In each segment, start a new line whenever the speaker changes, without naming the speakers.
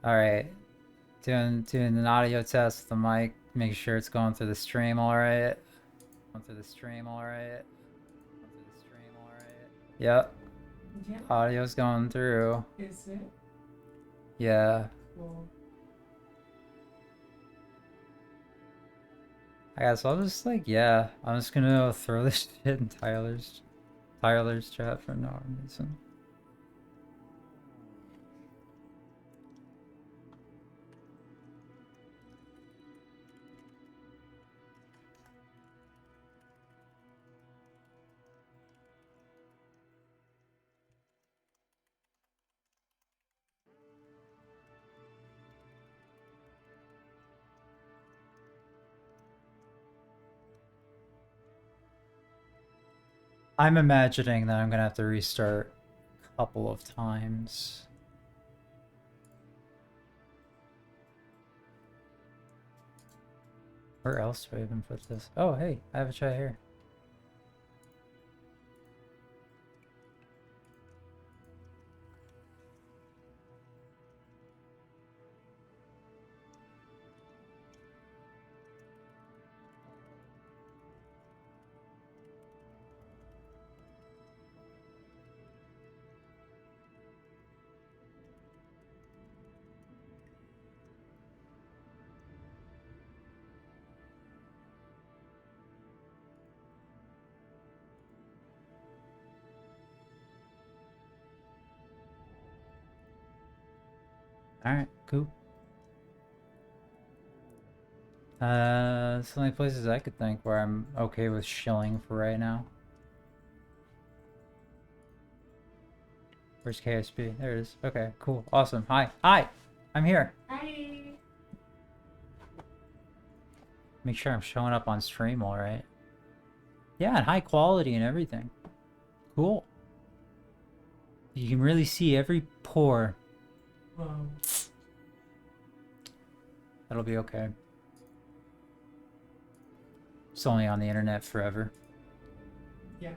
Alright. Doing an audio test with the mic. Make sure it's going through the stream alright. Going through the stream alright. Going through the stream alright. Yep.
Yeah.
Audio's going through.
Is it?
Yeah.
Well,
I guess I'll just like, yeah. I'm just gonna throw this shit in Tyler's chat for no reason. I'm imagining that I'm gonna have to restart a couple of times. Where else do I even put this? Oh, hey, I have a chat here. Alright, cool. It's the only places I could think where I'm okay with shilling for right now. Where's KSP? There it is. Okay, cool. Awesome. Hi. Hi! I'm here.
hi.
Make sure I'm showing up on stream alright. Yeah, and high quality and everything. Cool. You can really see every pore.
Well,
That'll be okay. It's only on the internet forever.
yeah.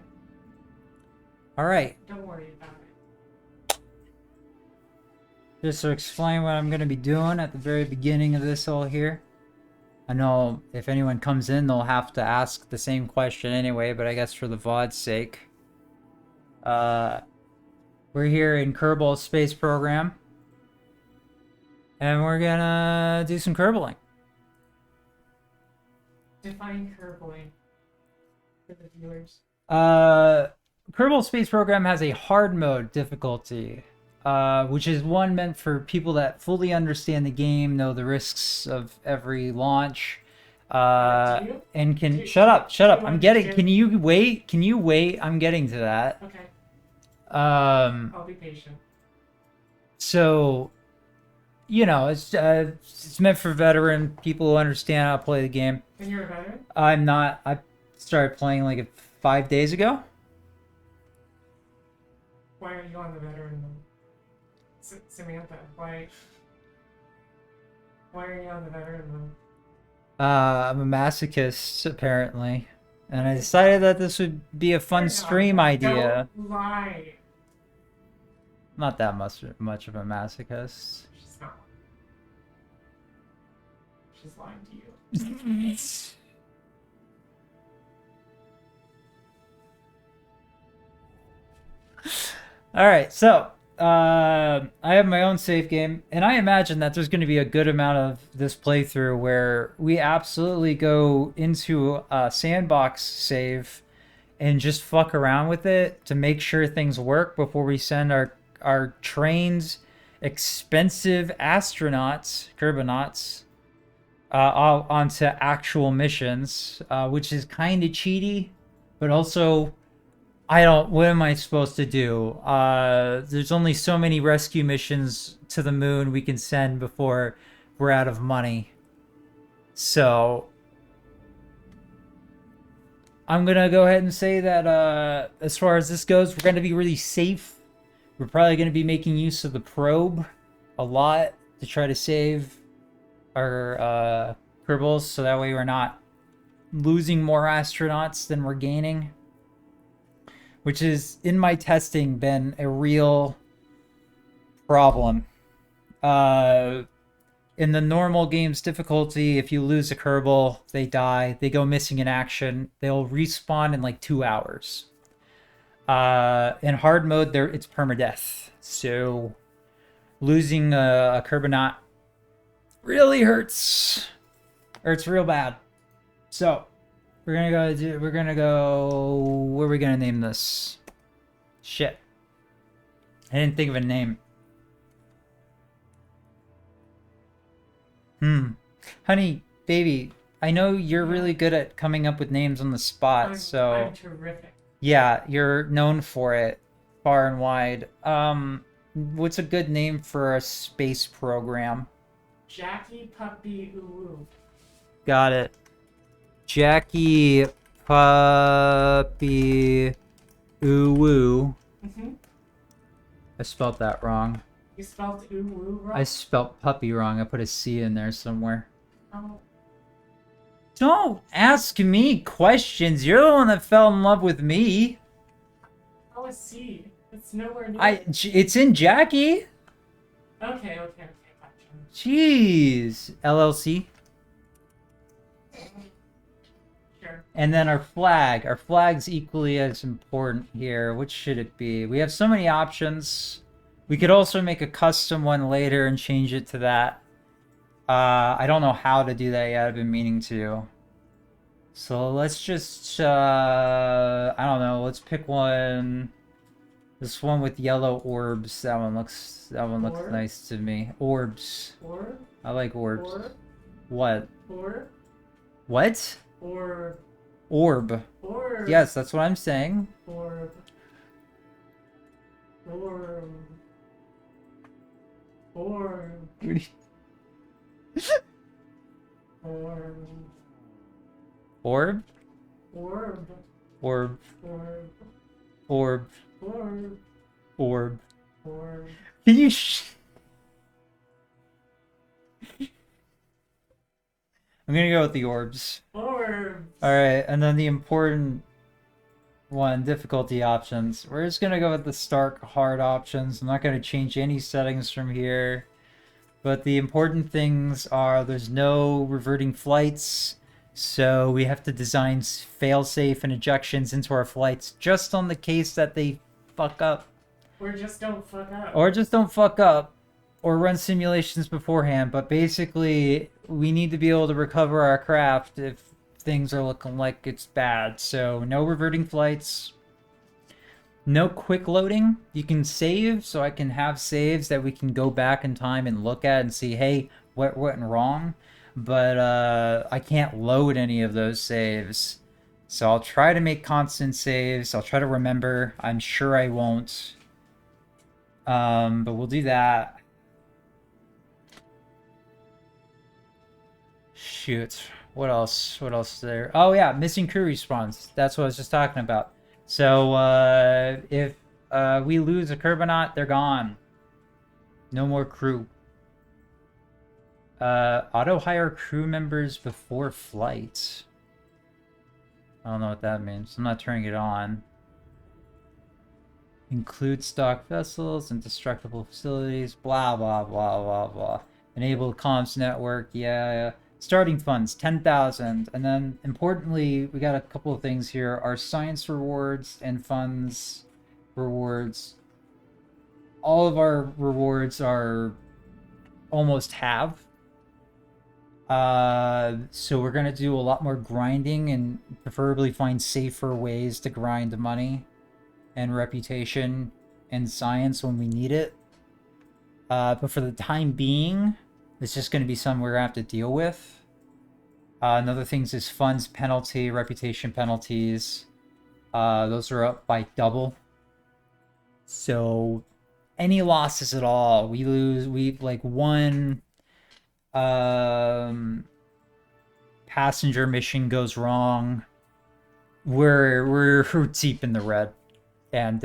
Alright.
Don't worry about it.
Just to explain what I'm going to be doing at the very beginning of this all here. I know if anyone comes in, they'll have to ask the same question anyway, but I guess for the VOD's sake. We're here in Kerbal's space program. And we're gonna do some Kerbling.
Define curveball for the viewers.
Kerbal Space Program has a hard mode difficulty, which is one meant for people that fully understand the game, know the risks of every launch, and can shut up. I'm getting. Can you wait? Can you wait? I'm getting to that.
Okay,
Um,
I'll be patient.
so, you know, it's meant for veteran people who understand how to play the game.
And you're a veteran?
I'm not. I started playing like 5 days ago.
Why are you on the veteran mode? Samantha, why are you on the veteran mode?
I'm a masochist apparently, and I decided that this would be a fun stream idea.
Don't lie.
Not that much of a masochist.
She's not. She's lying to you.
All right, so I have my own save game, and I imagine that there's going to be a good amount of this playthrough where we absolutely go into a sandbox save and just fuck around with it to make sure things work before we send our trained, expensive astronauts, Kerbonauts, onto actual missions, which is kind of cheaty, but also what am I supposed to do? There's only so many rescue missions to the moon we can send before we're out of money. So I'm gonna go ahead and say that as far as this goes, we're gonna be really safe. We're probably gonna be making use of the probe a lot to try to save our Kerbals, so that way we're not losing more astronauts than we're gaining. Which is, in my testing, been a real problem. In the normal game's difficulty, if you lose a Kerbal, they die. They go missing in action. They'll respawn in like 2 hours. In hard mode, it's permadeath. So losing a Kerbonaut really hurts. Hurts real bad. So we're gonna go. What are we gonna name this? Shit. I didn't think of a name. Honey, baby, I know you're really good at coming up with names on the spot, so
I'm terrific.
yeah, you're known for it far and wide. What's a good name for a space program?
Jackie Puppy Uwu.
Got it. Jackie Puppy Uwu. I spelled that wrong.
You spelled Uwu wrong?
I spelled puppy wrong. I put a C in there somewhere.
Oh.
Don't ask me questions. You're the one that fell in love with me.
Oh, a C. It's nowhere near.
It's in Jackie.
Okay, gotcha.
Jeez. LLC.
Sure.
And then our flag. Our flag's equally as important here. Which should it be? We have so many options. We could also make a custom one later and change it to that. I don't know how to do that yet. I've been meaning to. So let's just, I don't know. Let's pick one. This one with yellow orbs. That one looks nice to me. Orbs.
Orb?
I like orbs.
Orb?
What?
Orb?
What?
Orb.
Orb.
Orb.
Yes, that's what I'm saying.
Orb. Orb. Orb. Orb.
Orb?
Orb.
Orb.
Orb.
Orb.
Orb.
Orb.
Orb.
Can you I'm gonna go with the orbs.
Orbs.
Alright, and then the important one, difficulty options. We're just gonna go with the stark hard options. I'm not gonna change any settings from here. But the important things are there's no reverting flights, so we have to design fail-safe and ejections into our flights just on the case that they fuck up.
Or just don't fuck up.
Or just don't fuck up. Or run simulations beforehand. But basically, we need to be able to recover our craft if things are looking like it's bad. So no reverting flights. No quick loading. You can save, so I can have saves that we can go back in time and look at and see, hey, what went wrong? But I can't load any of those saves. So I'll try to make constant saves. I'll try to remember. I'm sure I won't. But we'll do that. Shoot. What else? What else is there? Oh yeah, missing crew respawns. That's what I was just talking about. So, if we lose a Kerbonaut, they're gone. No more crew. Auto-hire crew members before flight. I don't know what that means. I'm not turning it on. Include stock vessels and destructible facilities. Blah, blah, blah, blah, blah. Enable comms network. Yeah. Starting funds, 10,000. And then, importantly, we got a couple of things here. Our science rewards and funds rewards. All of our rewards are almost half. So we're going to do a lot more grinding and preferably find safer ways to grind money and reputation and science when we need it. But for the time being, it's just going to be something we're going to have to deal with. Another things is funds penalty, reputation penalties. Those are up by double. So any losses at all, we lose. We like one passenger mission goes wrong. We're deep in the red, and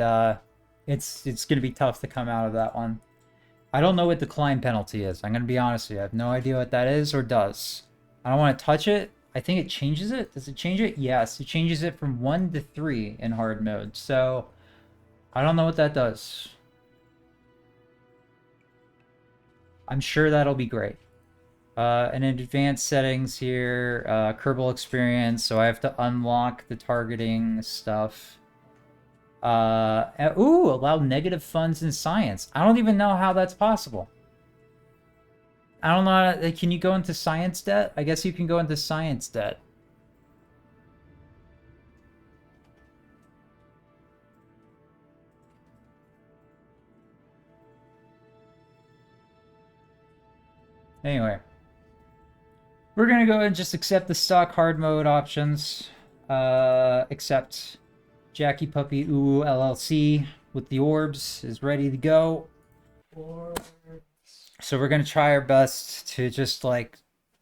it's going to be tough to come out of that one. I don't know what decline penalty is. I'm going to be honest with you. I have no idea what that is or does. I don't want to touch it. I think it changes it. Does it change it? Yes. It changes it from 1 to 3 in hard mode. So, I don't know what that does. I'm sure that'll be great. And in advanced settings here, Kerbal experience, so I have to unlock the targeting stuff. Ooh, allow negative funds in science. I don't even know how that's possible. I don't know. Can you go into science debt? I guess you can go into science debt. Anyway, we're gonna go and just accept the stock hard mode options. Accept Jackie Puppy Ooh LLC with the orbs is ready to go.
Or
So we're gonna try our best to just like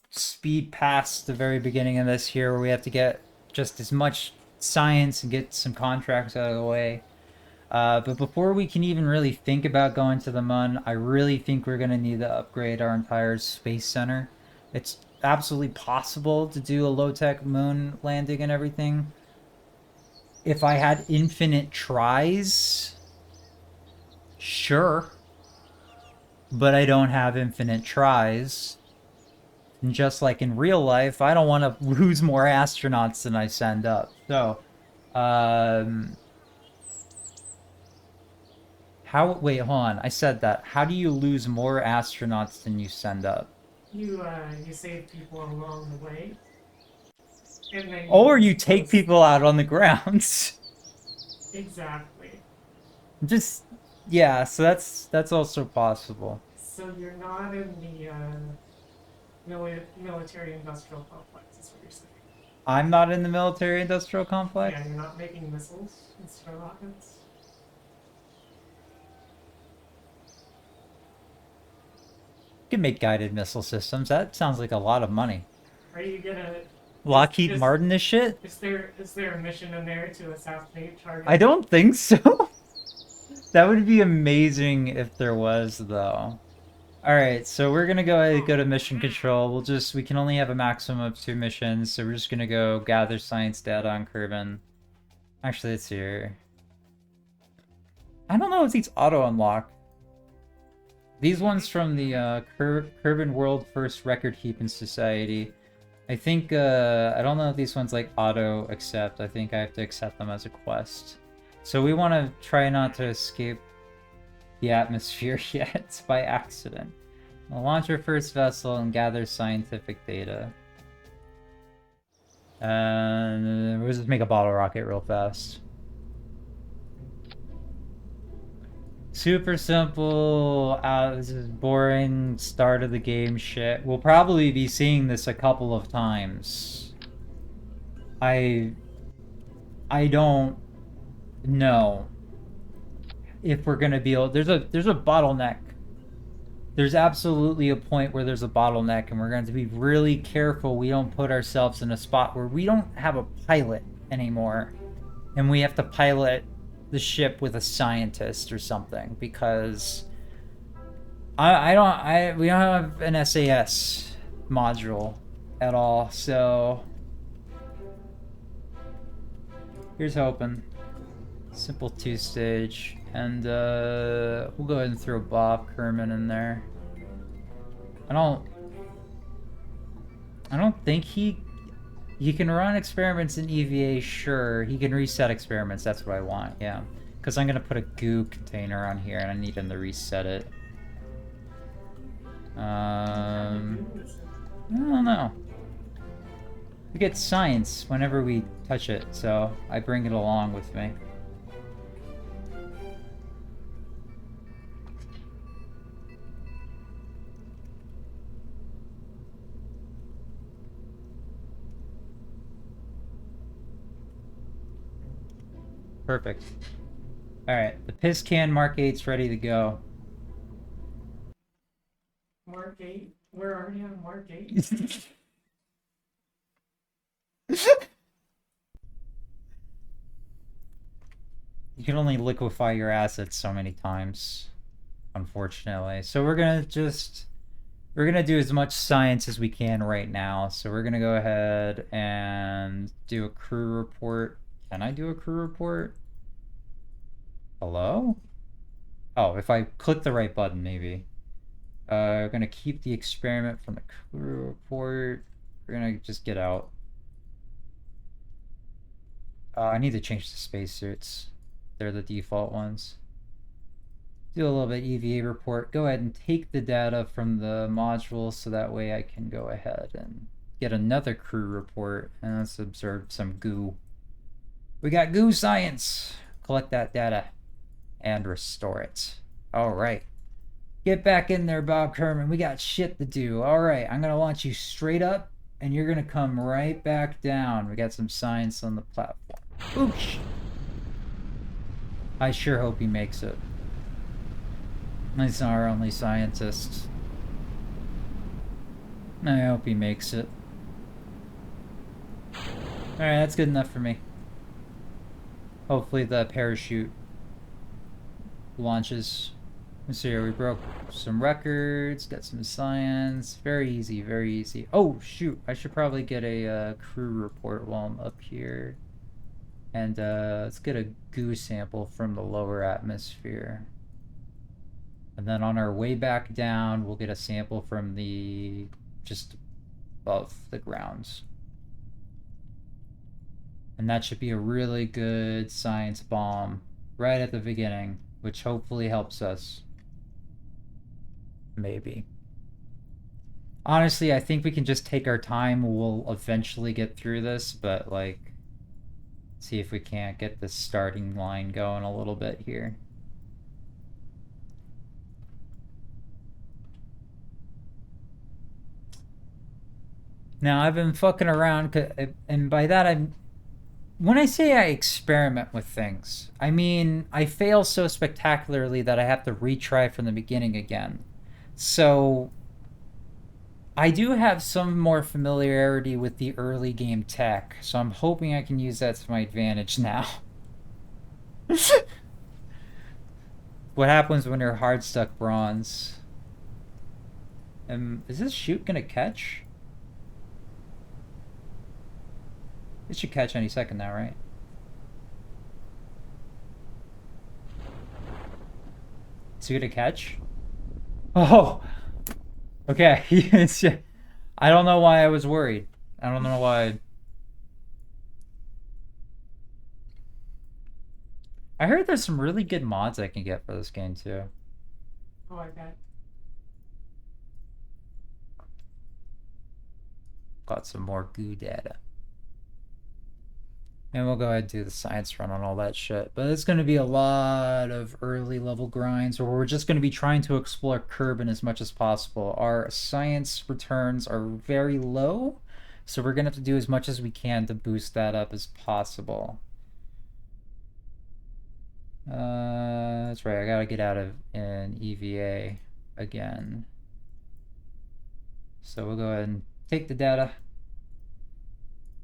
speed past the very beginning of this here, where we have to get just as much science and get some contracts out of the way. But before we can even really think about going to the moon, I really think we're going to need to upgrade our entire space center. It's absolutely possible to do a low-tech moon landing and everything. If I had infinite tries, sure. But I don't have infinite tries. And just like in real life, I don't want to lose more astronauts than I send up. So, how? Wait, hold on. I said that. How do you lose more astronauts than you send up?
you save people along the way, and then
Or
use
you take
those
people out on the ground.
exactly.
Just yeah. So that's also possible.
So you're not in the military-industrial complex. Is what you're saying.
I'm not in the military-industrial complex.
Yeah, you're not making missiles instead of rockets.
You can make guided missile systems. That sounds like a lot of money.
Are you gonna?
Lockheed
Is
Martin this shit?
is there a mission in there to assassinate targets?
I don't think so. That would be amazing if there was, though. Alright, so we're gonna go to mission control. We can only have a maximum of 2 missions, so we're just gonna go gather science data on Kerbin. Actually, it's here. I don't know if these auto-unlock. These ones from the Kerbin World First Record Keeping Society. I think, I don't know if these ones like auto-accept. I think I have to accept them as a quest. So we want to try not to escape the atmosphere yet by accident. We'll launch our first vessel and gather scientific data. And we'll just make a bottle rocket real fast. Super simple, this is boring start of the game shit. We'll probably be seeing this a couple of times. I don't know if we're gonna be able. There's a bottleneck. There's absolutely a point where there's a bottleneck, and we're going to be really careful we don't put ourselves in a spot where we don't have a pilot anymore, and we have to pilot the ship with a scientist or something, because we don't have an SAS module at all. So here's hoping. Simple 2-stage. And we'll go ahead and throw Bob Kerman in there. I don't think he can run experiments in EVA, sure. He can reset experiments, that's what I want, yeah. Because I'm gonna put a goo container on here and I need him to reset it. I don't know. We get science whenever we touch it, so I bring it along with me. Perfect. Alright, the piss can Mark 8's ready to go.
Mark 8? We're already on Mark 8?
You can only liquefy your assets so many times, unfortunately. So we're gonna do as much science as we can right now. So we're gonna go ahead and do a crew report. Can I do a crew report? Hello? Oh, if I click the right button, maybe. We're gonna keep the experiment from the crew report. We're gonna just get out. I need to change the spacesuits. They're the default ones. Do a little bit EVA report. Go ahead and take the data from the module so that way I can go ahead and get another crew report. And let's observe some goo. We got goo science. Collect that data and restore it. All right. Get back in there, Bob Kerman. We got shit to do. All right. I'm going to launch you straight up and you're going to come right back down. We got some science on the platform. Oosh. I sure hope he makes it. He's our only scientist. I hope he makes it. Alright, that's good enough for me. Hopefully the parachute launches. Let's see here, we broke some records, got some science. Very easy, very easy. Oh, shoot. I should probably get a crew report while I'm up here. And let's get a goo sample from the lower atmosphere. And then on our way back down, we'll get a sample from the just above the grounds. And that should be a really good science bomb right at the beginning, which hopefully helps us. Maybe. Honestly, I think we can just take our time. We'll eventually get through this, but like, see if we can't get the starting line going a little bit here. Now, I've been fucking around, and by that when I say I experiment with things, I mean I fail so spectacularly that I have to retry from the beginning again. So, I do have some more familiarity with the early game tech, so I'm hoping I can use that to my advantage now. What happens when you're hard stuck bronze? Is this chute gonna catch? It should catch any second now, right? Is it gonna catch? Oh! Okay. I don't know why I was worried. I don't know why. I heard there's some really good mods I can get for this game, too.
Oh, I bet.
Got some more goo data. And we'll go ahead and do the science run on all that shit. But it's going to be a lot of early level grinds where we're just going to be trying to explore Kerbin as much as possible. Our science returns are very low, so we're going to have to do as much as we can to boost that up as possible. That's right, I gotta get out of an EVA again. So we'll go ahead and take the data.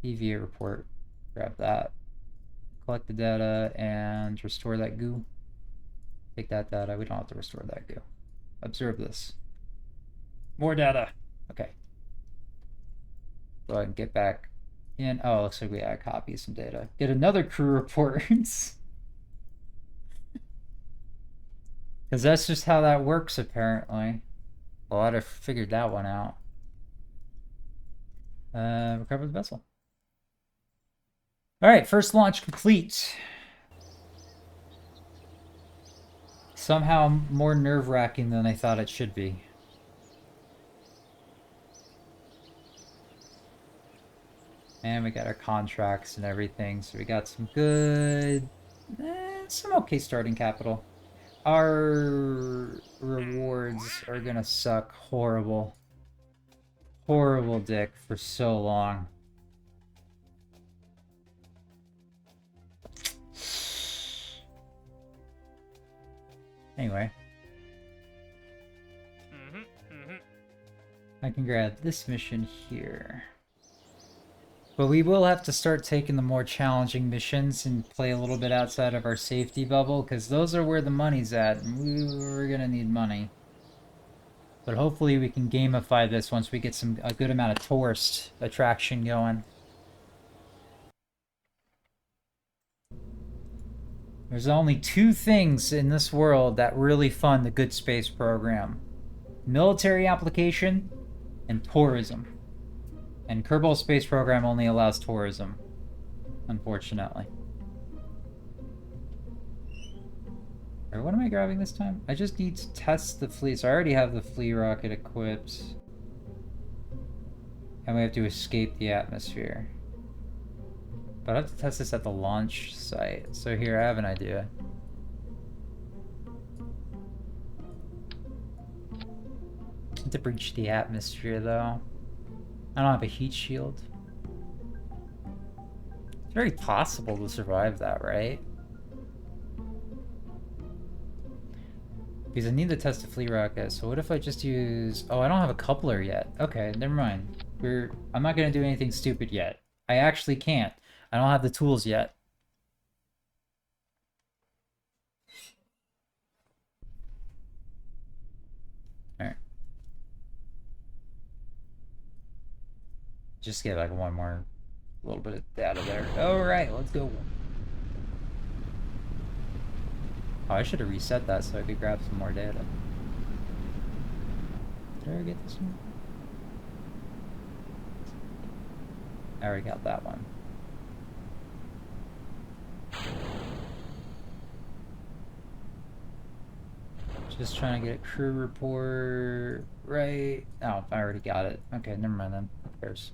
EVA report. Grab that. Collect the data and restore that goo. Take that data. We don't have to restore that goo. Observe this. More data. Okay. Go ahead and get back in. Oh, looks like we gotta copy some data. Get another crew report. Because that's just how that works, apparently. Well, I'd have figured that one out. Recover the vessel. Alright, first launch complete. Somehow more nerve-wracking than I thought it should be. And we got our contracts and everything, so we got some good... some okay starting capital. Our rewards are gonna suck horrible. Horrible dick for so long. Anyway. I can grab this mission here. But we will have to start taking the more challenging missions and play a little bit outside of our safety bubble, because those are where the money's at, and we're gonna need money. But hopefully we can gamify this once we get a good amount of tourist attraction going. There's only two things in this world that really fund the good space program. military application, and tourism. And Kerbal Space Program only allows tourism, unfortunately. Or what am I grabbing this time? I just need to test the fleet. So I already have the flea rocket equipped. And we have to escape the atmosphere. But I have to test this at the launch site. So here, I have an idea. To breach the atmosphere, though. I don't have a heat shield. It's very possible to survive that, right? Because I need to test the flea rocket, so what if I just use... Oh, I don't have a coupler yet. Okay, never mind. I'm not gonna do anything stupid yet. I actually can't. I don't have the tools yet. Alright. Just get like one more little bit of data there. Alright, let's go. Oh, I should have reset that so I could grab some more data. Did I get this one? I already got that one. Just trying to get a crew report right. Oh, I already got it. Okay, never mind then. Who cares?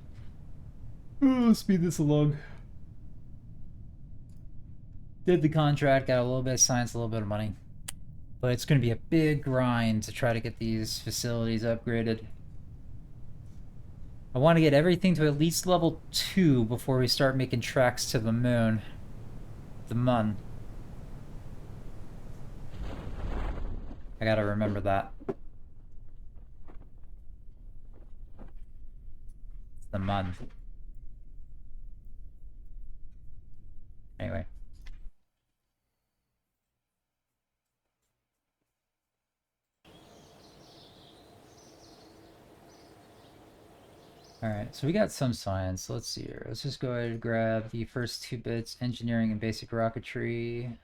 Let's speed this along. Did the contract, got a little bit of science, a little bit of money. But it's going to be a big grind to try to get these facilities upgraded. I want to get everything to at least level 2 before we start making tracks to the moon. The Mun. I gotta remember that. The Mun. Anyway. Alright, so we got some science. Let's see here. Let's just go ahead and grab the first 2 bits, engineering and basic rocketry.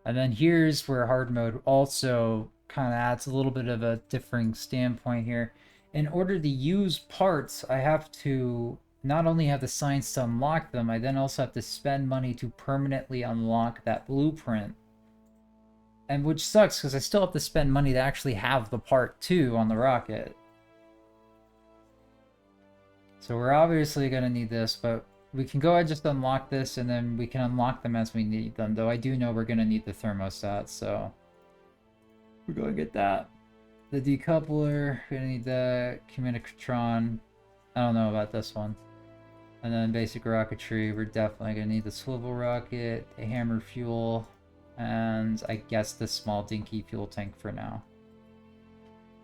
And then here's where hard mode also kind of adds a little bit of a differing standpoint here. In order to use parts, I have to not only have the science to unlock them, I then also have to spend money to permanently unlock that blueprint. And which sucks, because I still have to spend money to actually have the part too on the rocket. So we're obviously going to need this, but we can go ahead and just unlock this, and then we can unlock them as we need them. Though I do know we're going to need the thermostat, so we're going to get that. The decoupler, we're going to need the communicatron. I don't know about this one. And then basic rocketry, we're definitely going to need the swivel rocket, the hammer fuel, and I guess the small dinky fuel tank for now.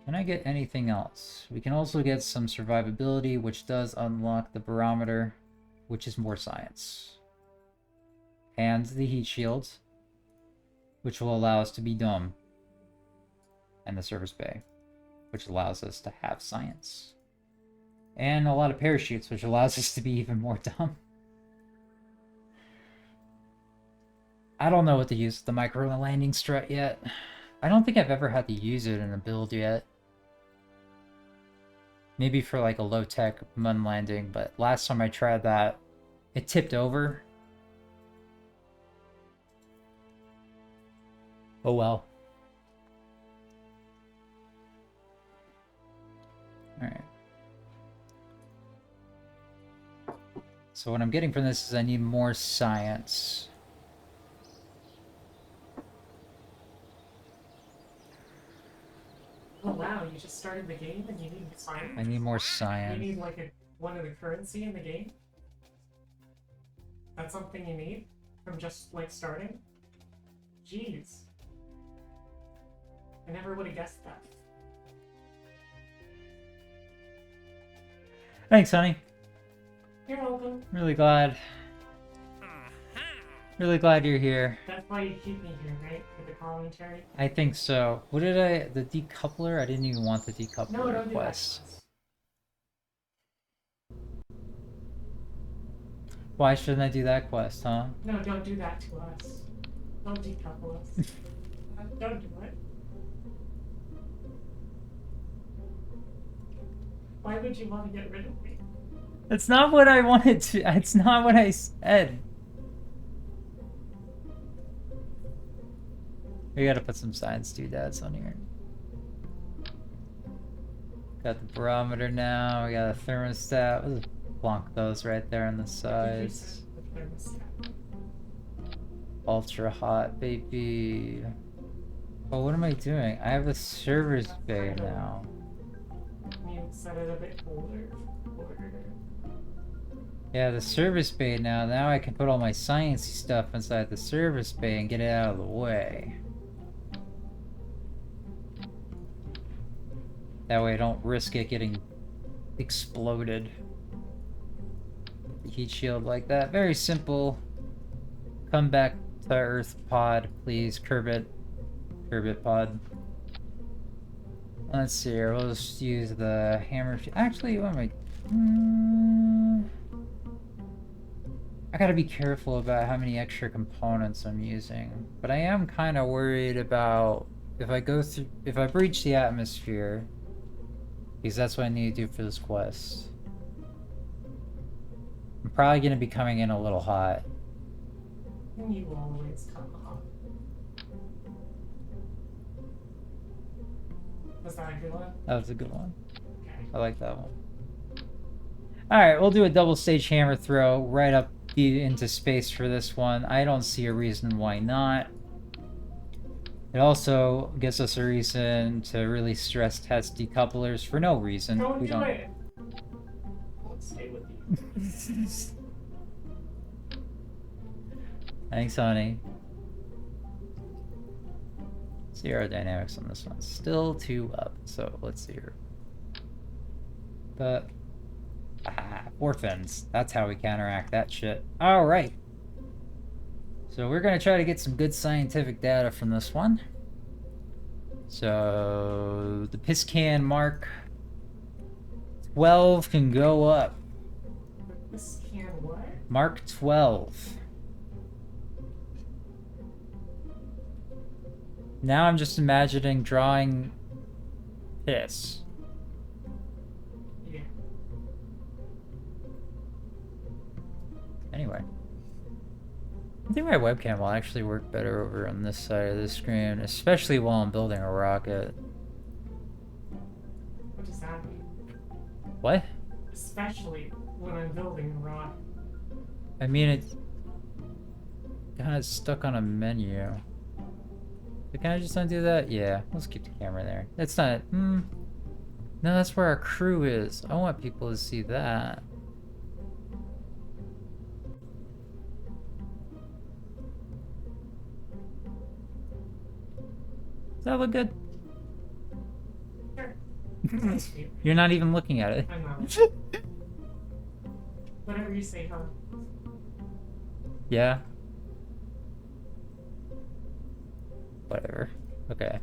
Can I get anything else? We can also get some survivability, which does unlock the barometer, which is more science. And the heat shield, which will allow us to be dumb. And the service bay, which allows us to have science. And a lot of parachutes, which allows us to be even more dumb. I don't know what to use with the micro landing strut yet. I don't think I've ever had to use it in a build yet. Maybe for like a low-tech Mun landing, but last time I tried that, it tipped over. Oh well. Alright. So what I'm getting from this is I need more science.
Oh wow, you just started the game and you need science?
I need more
You
science.
need like one of the currency in the game? That's something you need? From just like starting? Jeez. I never would have guessed that.
Thanks, honey.
You're welcome.
Really glad. Really glad you're here.
That's why you keep me here, right? For the commentary?
I think so. What did I... The decoupler? I didn't even want the decoupler
No, don't do that.
request. Why shouldn't I do that quest, huh?
No, don't do that to us. Don't decouple us. Don't do it. Why would you want to get rid of me?
That's not what I wanted to. It's not what I said. We gotta put some science doodads on here. Got the barometer now. We got a thermostat. We'll just plonk those right there on the sides. Ultra hot, baby. Oh, what am I doing? I have a server's bay now.
You set it a bit older.
Yeah, the service bay now. Now I can put all my sciencey stuff inside the service bay and get it out of the way. That way I don't risk it getting exploded. Heat shield like that. Very simple. Come back to Earth pod, please. Curb it. Curb it pod. Let's see here. We'll just use the hammer. Actually, what am I... I gotta be careful about how many extra components I'm using. But I am kind of worried about if I breach the atmosphere, because that's what I need to do for this quest. I'm probably gonna be coming in a little hot.
You always come hot. Was that a good one?
That was a good one.
Okay.
I like that one. Alright, we'll do a double stage hammer throw right up into space for this one. I don't see a reason why not. It also gives us a reason to really stress test decouplers for no reason.
Don't do it! I'll stay with you.
Thanks, honey. Zero dynamics on this one. Still 2 up, so let's see here. But... four fins. That's how we counteract that shit. Alright. So we're going to try to get some good scientific data from this one. So the piss can Mark 12 can go up.
This can what?
Mark 12. Now I'm just imagining drawing piss.
Yeah.
Anyway. I think my webcam will actually work better over on this side of the screen, especially while I'm building a rocket.
What does that mean?
What?
Especially when I'm building a rocket.
I mean, it's kind of stuck on a menu. So can I just undo that? Yeah, let's keep the camera there. That's not... No, that's where our crew is. I want people to see that. Does that look good?
Sure.
You're not even looking at it.
I'm not. Whatever you say, huh?
Yeah. Whatever. Okay.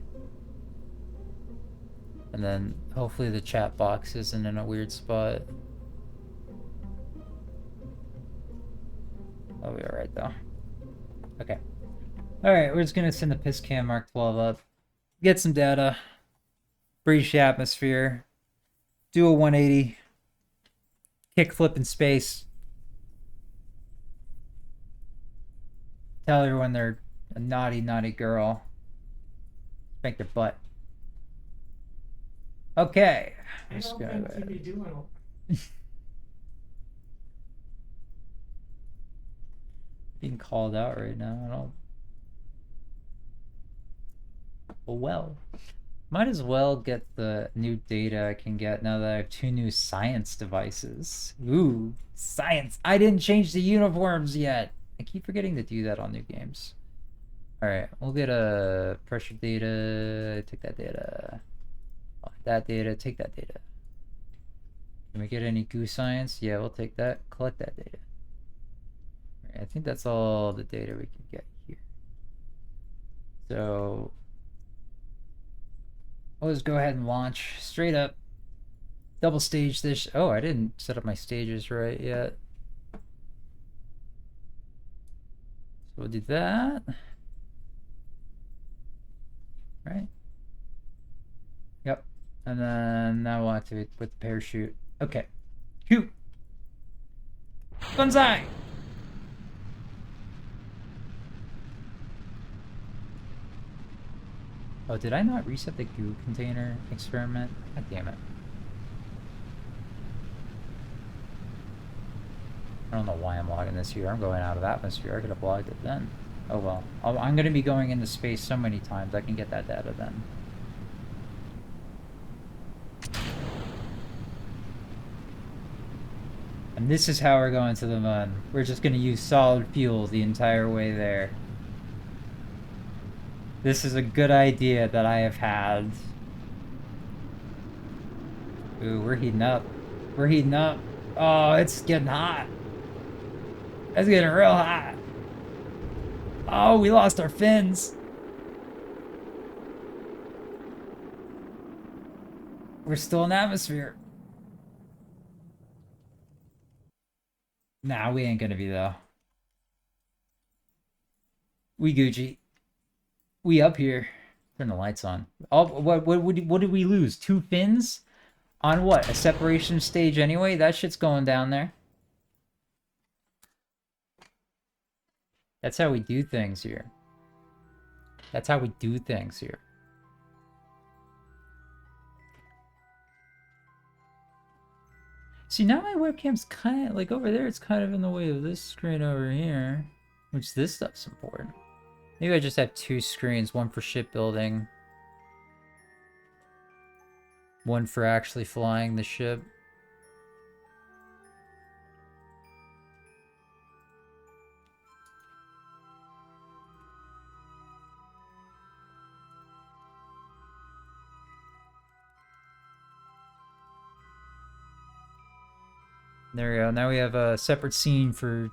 And then hopefully the chat box isn't in a weird spot. I'll be alright though. Okay. Alright, we're just gonna send the piss cam Mark 12 up. Get some data. Breach the atmosphere. Do a 180. Kickflip in space. Tell everyone they're a naughty, naughty girl. Spank their butt. Okay.
I don't think you'd be doing all
being called out right now. I don't. Well, might as well get the new data I can get now that I have 2 new science devices. Ooh, science! I didn't change the uniforms yet. I keep forgetting to do that on new games. All right, we'll get a pressure data. Take that data. That data. Take that data. Can we get any goo science? Yeah, we'll take that. Collect that data. All right, I think that's all the data we can get here. So I'll just go ahead and launch straight up. Double stage this. Oh, I didn't set up my stages right yet. So we'll do that. Right? Yep. And then now we'll activate with the parachute. Okay. Shoot! Banzai! Oh, did I not reset the goo container experiment? God damn it. I don't know why I'm logging this here. I'm going out of atmosphere. I could have logged it then. Oh well. I'm going to be going into space so many times I can get that data then. And this is how we're going to the moon. We're just going to use solid fuel the entire way there. This is a good idea that I have had. Ooh, we're heating up. We're heating up. Oh, it's getting hot. It's getting real hot. Oh, we lost our fins. We're still in atmosphere. Nah, we ain't gonna be though. We Gucci. We up here. Turn the lights on. Oh, what did we lose? 2 fins? On what? A separation stage anyway? That shit's going down there. That's how we do things here. That's how we do things here. See, now my webcam's kind of, like, over there, it's kind of in the way of this screen over here. Which, this stuff's important. Maybe I just have 2 screens. One for shipbuilding. One for actually flying the ship. There we go. Now we have a separate scene for...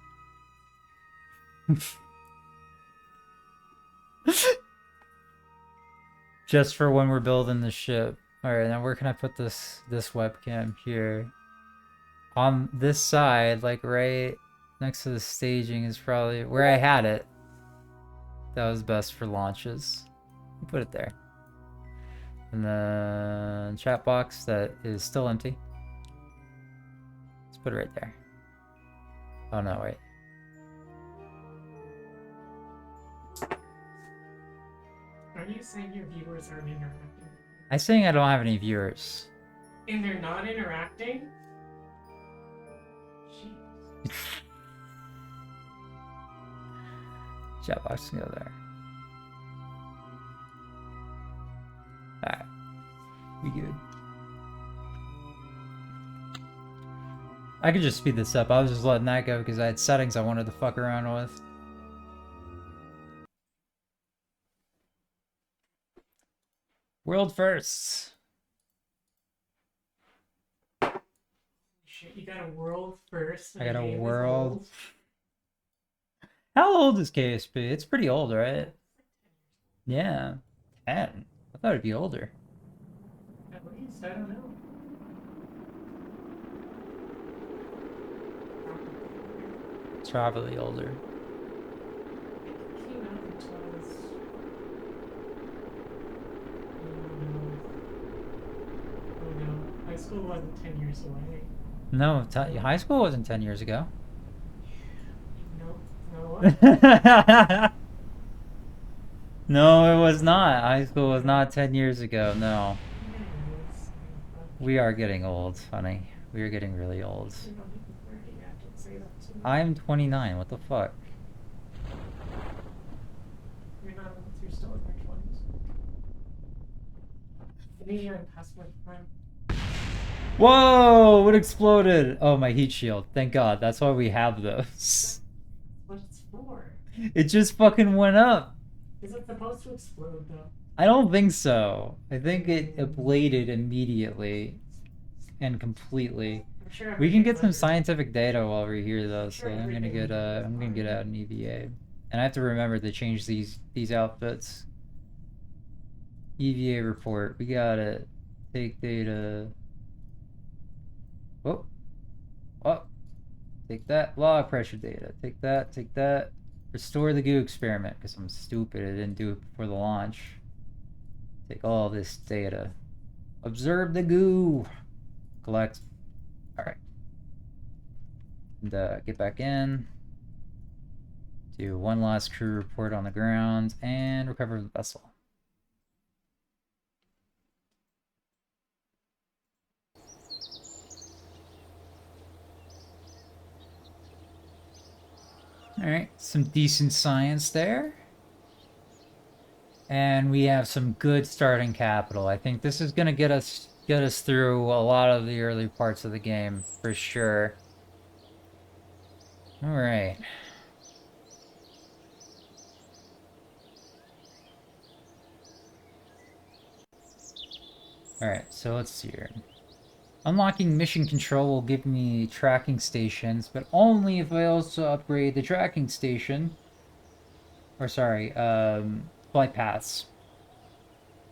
just for when we're building the ship. Alright, now where can I put this webcam? Here. On this side, like right next to the staging is probably where I had it. That was best for launches. Put it there. And the chat box that is still empty. Let's put it right there. Oh no, wait.
Are you saying your viewers aren't interacting?
I'm saying I don't have any viewers.
And they're not interacting? Jeez.
Chat box can go there. Alright. We good. I could just speed this up. I was just letting that go because I had settings I wanted to fuck around with. World firsts.
Shit, you got a world first.
I got a
name is
world.
old.
How old is KSP? It's pretty old, right? Yeah. 10. I thought it'd be older.
At least, I don't know.
It's probably older.
It came out until I was... Oh no. High school wasn't 10 years away.
No, high school wasn't 10 years ago.
No.
No, it was not. High school was not 10 years ago, no.
Yes.
We are getting old, honey. We are getting really old.
You're not even 30 yet, don't say that to me.
I'm 29, what the fuck?
You're not, you're still in your 20s. Maybe you're in past my prime.
Whoa! What exploded? Oh, my heat shield. Thank God. That's why we have those.
What it's for?
It just fucking went up.
Is it supposed to explode though?
I don't think so. I think it ablated immediately and completely.
I'm sure
We can get some
everything's under-
scientific data while we're here though, so
Sure,
I'm gonna
everything
get
is
I'm gonna get
fine.
out an EVA. And I have to remember to change these outfits. EVA report. We got it. Take data. Oh. Oh. Take that. Log pressure data. Take that. Take that. Restore the goo experiment, because I'm stupid. I didn't do it before the launch. Take all this data. Observe the goo. Collect. Alright. And get back in. Do one last crew report on the ground and recover the vessel. Alright, some decent science there. And we have some good starting capital. I think this is gonna get us through a lot of the early parts of the game, for sure. Alright. Alright, so let's see here. Unlocking mission control will give me tracking stations, but only if I also upgrade the tracking station. Or sorry, flight paths.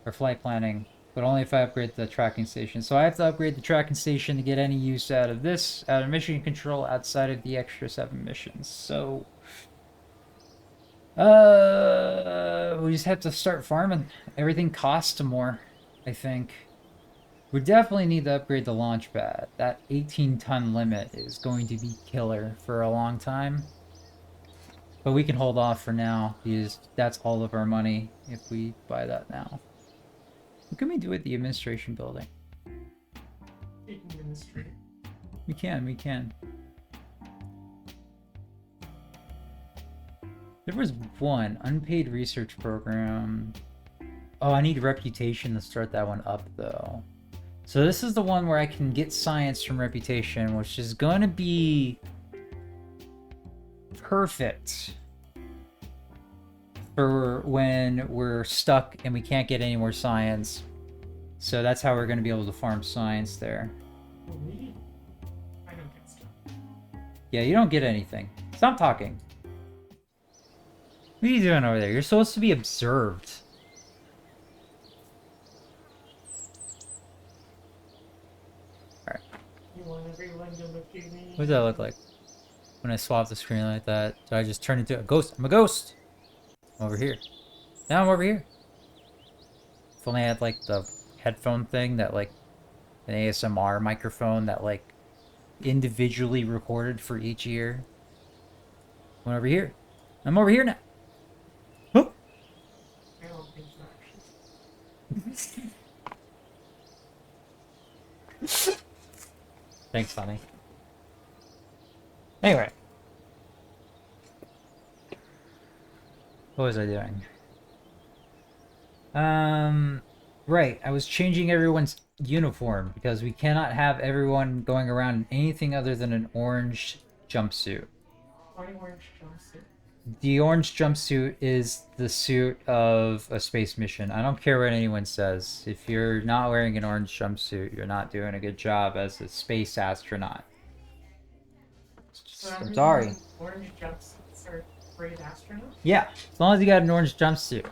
Or flight planning, but only if I upgrade the tracking station. So I have to upgrade the tracking station to get any use out of mission control outside of the extra 7 missions. So, we just have to start farming. Everything costs more, I think. We definitely need to upgrade the launch pad. That 18-ton limit is going to be killer for a long time. But we can hold off for now, because that's all of our money if we buy that now. What can we do with the administration building?
Administrate.
We can. There was one unpaid research program. Oh, I need reputation to start that one up, though. So this is the one where I can get science from reputation, which is going to be perfect for when we're stuck and we can't get any more science. So that's how we're going to be able to farm science there.
I don't get stuff.
Yeah, you don't get anything. Stop talking. What are you doing over there? You're supposed to be observed. Alright.
You want everyone to look at me?
What does that look like? When I swap the screen like that, do I just turn into a ghost? I'm a ghost! I'm over here. Now I'm over here. If only I had like the headphone thing that like an ASMR microphone that like individually recorded for each ear. Went over here. I'm over here now. Oh.
I don't think so, actually.
Thanks, honey. Anyway. What was I doing? Right. I was changing everyone's uniform because we cannot have everyone going around in anything other than an orange jumpsuit.
Why orange jumpsuit?
The orange jumpsuit is the suit of a space mission. I don't care what anyone says. If you're not wearing an orange jumpsuit, you're not doing a good job as a space astronaut.
So
I'm sorry.
Orange jumpsuits are great astronauts?
Yeah, as long as you got an orange jumpsuit.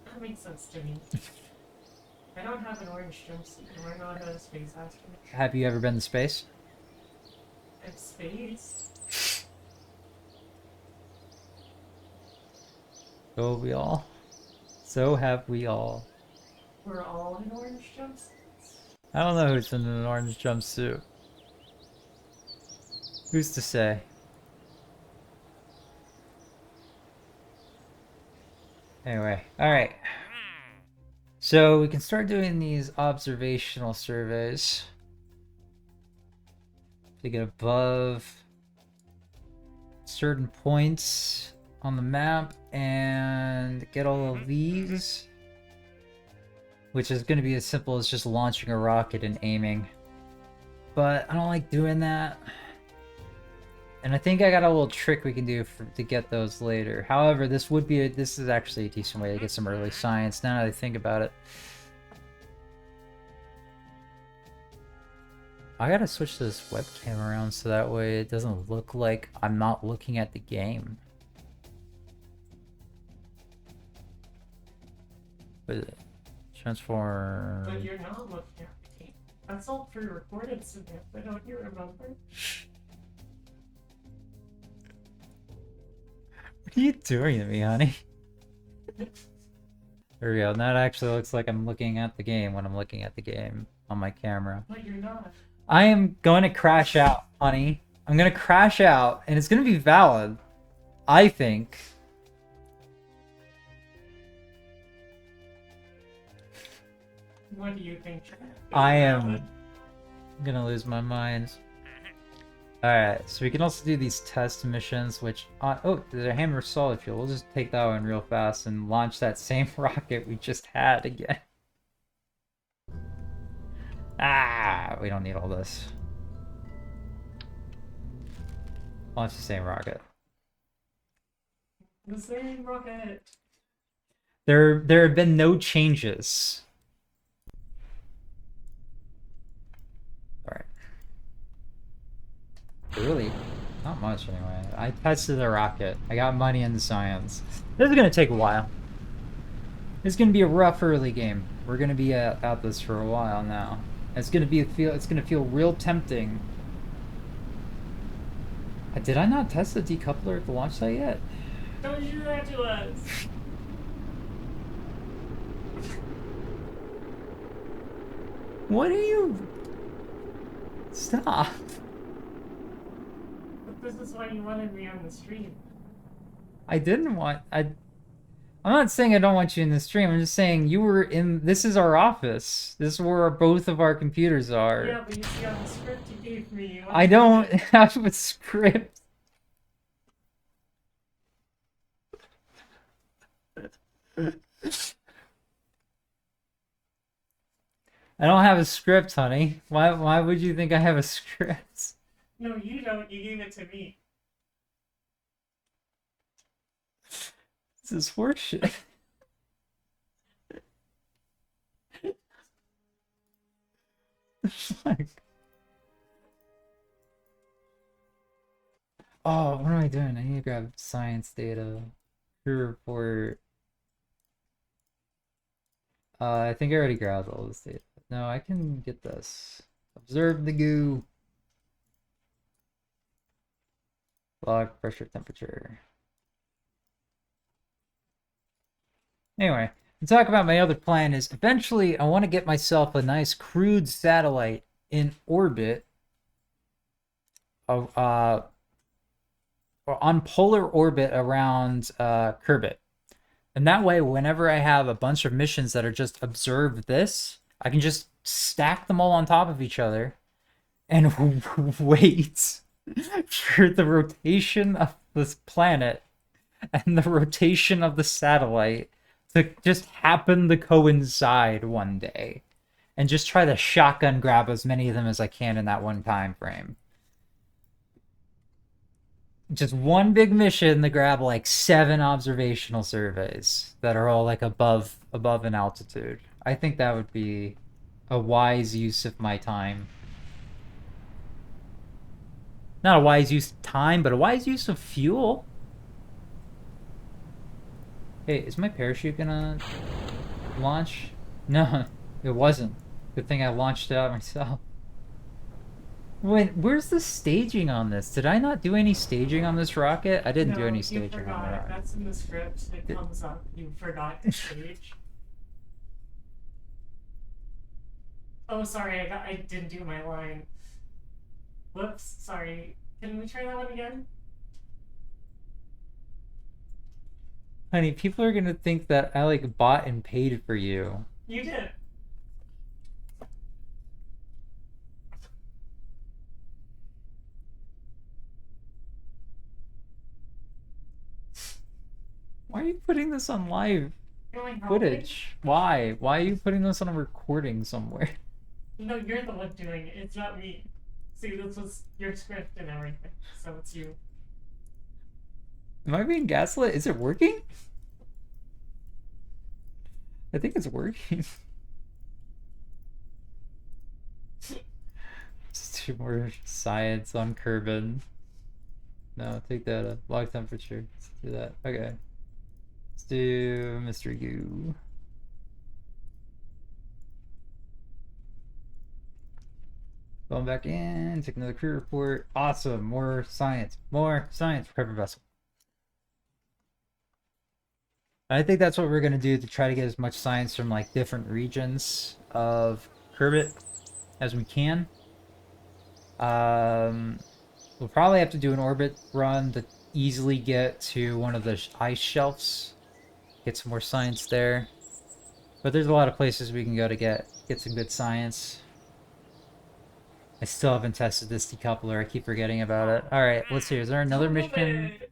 That makes sense to me. I don't have an orange jumpsuit. Am I not a space astronaut?
Have you ever been to space?
And space?
So have we all. So have we all.
We're all in orange jumpsuits?
I don't know who's in an orange jumpsuit. Who's to say? Anyway, alright. So we can start doing these observational surveys to get above certain points on the map and get all of these, which is going to be as simple as just launching a rocket and aiming. But I don't like doing that. And I think I got a little trick we can do to get those later. However, this is actually a decent way to get some early science now that I think about it. I gotta switch this webcam around so that way it doesn't look like I'm not looking at the game. What is it? Transform.
But you're not looking at the game. That's all pre-recorded, Samantha, don't you remember?
What are you doing to me, honey? There we go. And that actually looks like I'm looking at the game when I'm looking at the game on my camera.
But you're not.
I am going to crash out, honey. I'm going to crash out, and it's going to be valid, I think.
What do you think?
I am going to lose my mind. Alright, so we can also do these test missions, which... oh, there's a hammer solid fuel. We'll just take that one real fast and launch that same rocket we just had again. Ah, we don't need all this. Launch the same rocket.
The same rocket.
There have been no changes. Alright. Really? Not much anyway. I tested the rocket. I got money in the science. This is gonna take a while. It's gonna be a rough early game. We're gonna be at this for a while now. It's gonna feel real tempting. Did I not test the decoupler at the launch site yet?
Don't do that to us.
What are you? Stop.
But this is why you wanted me on the stream.
I didn't want. I'm not saying I don't want you in the stream. I'm just saying you were in. This is our office. This is where both of our computers are.
Yeah, but you see on the script you gave me.
I don't have a script. I don't have a script, honey. Why would you think I have a script?
No, you don't. You gave it to me.
This is horseshit. Like... Oh, what am I doing? I need to grab science data. Crew report. I think I already grabbed all this data. No, I can get this. Observe the goo. Log pressure, temperature. Anyway, to talk about my other plan is eventually I want to get myself a nice crude satellite in orbit of on polar orbit around Kerbit. And that way, whenever I have a bunch of missions that are just observe this, I can just stack them all on top of each other and wait for the rotation of this planet and the rotation of the satellite to just happen to coincide one day. And just try to shotgun grab as many of them as I can in that one time frame. Just one big mission to grab like 7 observational surveys that are all like above an altitude. I think that would be a wise use of my time. Not a wise use of time, but a wise use of fuel. Hey, is my parachute gonna launch? No, it wasn't. Good thing I launched it out myself. Wait, where's the staging on this? Did I not do any staging on this rocket? I didn't do any staging on the rocket.
That's in the script. It comes up. You forgot to stage. Oh, sorry. I didn't do my line. Whoops. Sorry. Can we try that one again?
Honey, people are gonna think that I like bought and paid for you.
You did.
Why are you putting this on live footage? Why? Why are you putting this on a recording somewhere?
No, you're the one doing it. It's not me. See, this was your script and everything, so it's you.
Am I being gaslit? Is it working? I think it's working. Just 2 more science on Kerbin. No, take data. Log temperature. Let's do that. Okay. Let's do Mystery Goo. Going back in, take another crew report. Awesome. More science. More science for Kerbin vessel. I think that's what we're gonna do to try to get as much science from like different regions of Kerbit as we can. Um, we'll probably have to do an orbit run to easily get to one of the ice shelves, get some more science there. But there's a lot of places we can go to get some good science. I still haven't tested this decoupler. I keep forgetting about it. All right, let's see. Is there another
Don't move
mission?
it.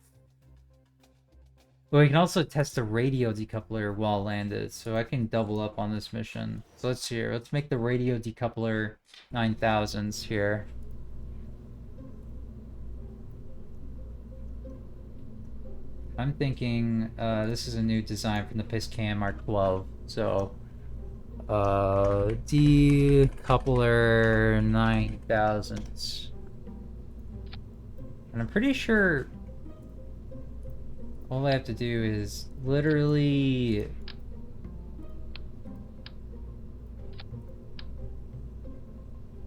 Well, we can also test the radio decoupler while landed, so I can double up on this mission. So let's see here. Let's make the radio decoupler 9000s here. I'm thinking this is a new design from the Piscam R12. So decoupler 9000s. And I'm pretty sure all I have to do is literally...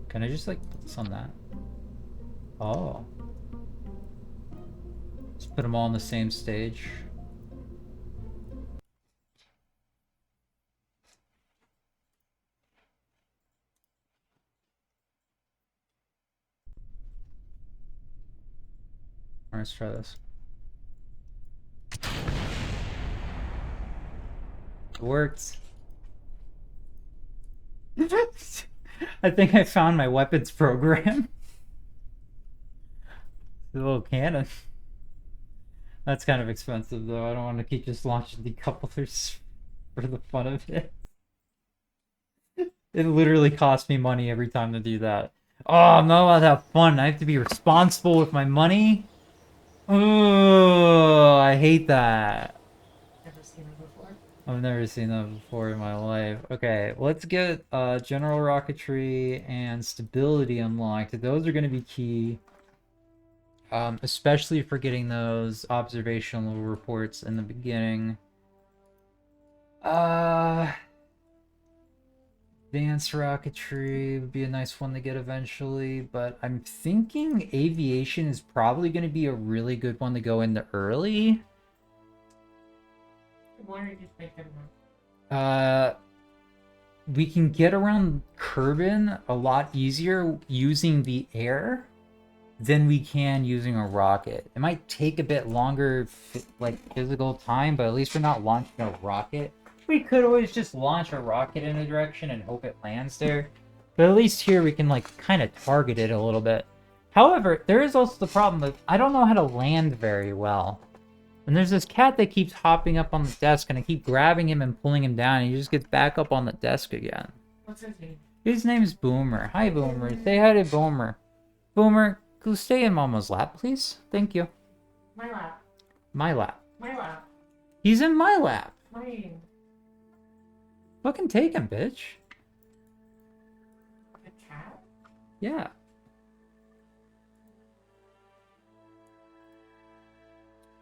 Can I just like put this on that? Oh. Just put them all on the same stage. Alright, let's try this. It worked. I think I found my weapons program. The little cannon. That's kind of expensive though. I don't want to keep just launching decouplers for the fun of it. It literally costs me money every time to do that. Oh, I'm not allowed to have fun. I have to be responsible with my money. Oh, I hate that.
Never seen it before.
I've never seen that before in my life. Okay, let's get general rocketry and stability unlocked. Those are going to be key. Especially for getting those observational reports in the beginning. Advanced rocketry would be a nice one to get eventually, but I'm thinking aviation is probably going to be a really good one to go into early.
Why are you thinking that?
We can get around Kerbin a lot easier using the air than we can using a rocket. It might take a bit longer, like physical time, but at least we're not launching a rocket. We could always just launch a rocket in a direction and hope it lands there. But at least here we can like kind of target it a little bit. However, there is also the problem that I don't know how to land very well. And there's this cat that keeps hopping up on the desk, and I keep grabbing him and pulling him down, and he just gets back up on the desk again.
What's his name?
His name is Boomer. Hi, Boomer. Say hi to Boomer. Boomer, go stay in Mama's lap, please. Thank you.
My lap.
My lap.
My lap.
He's in my lap.
Mine.
Fucking take him, bitch.
The cat?
Yeah.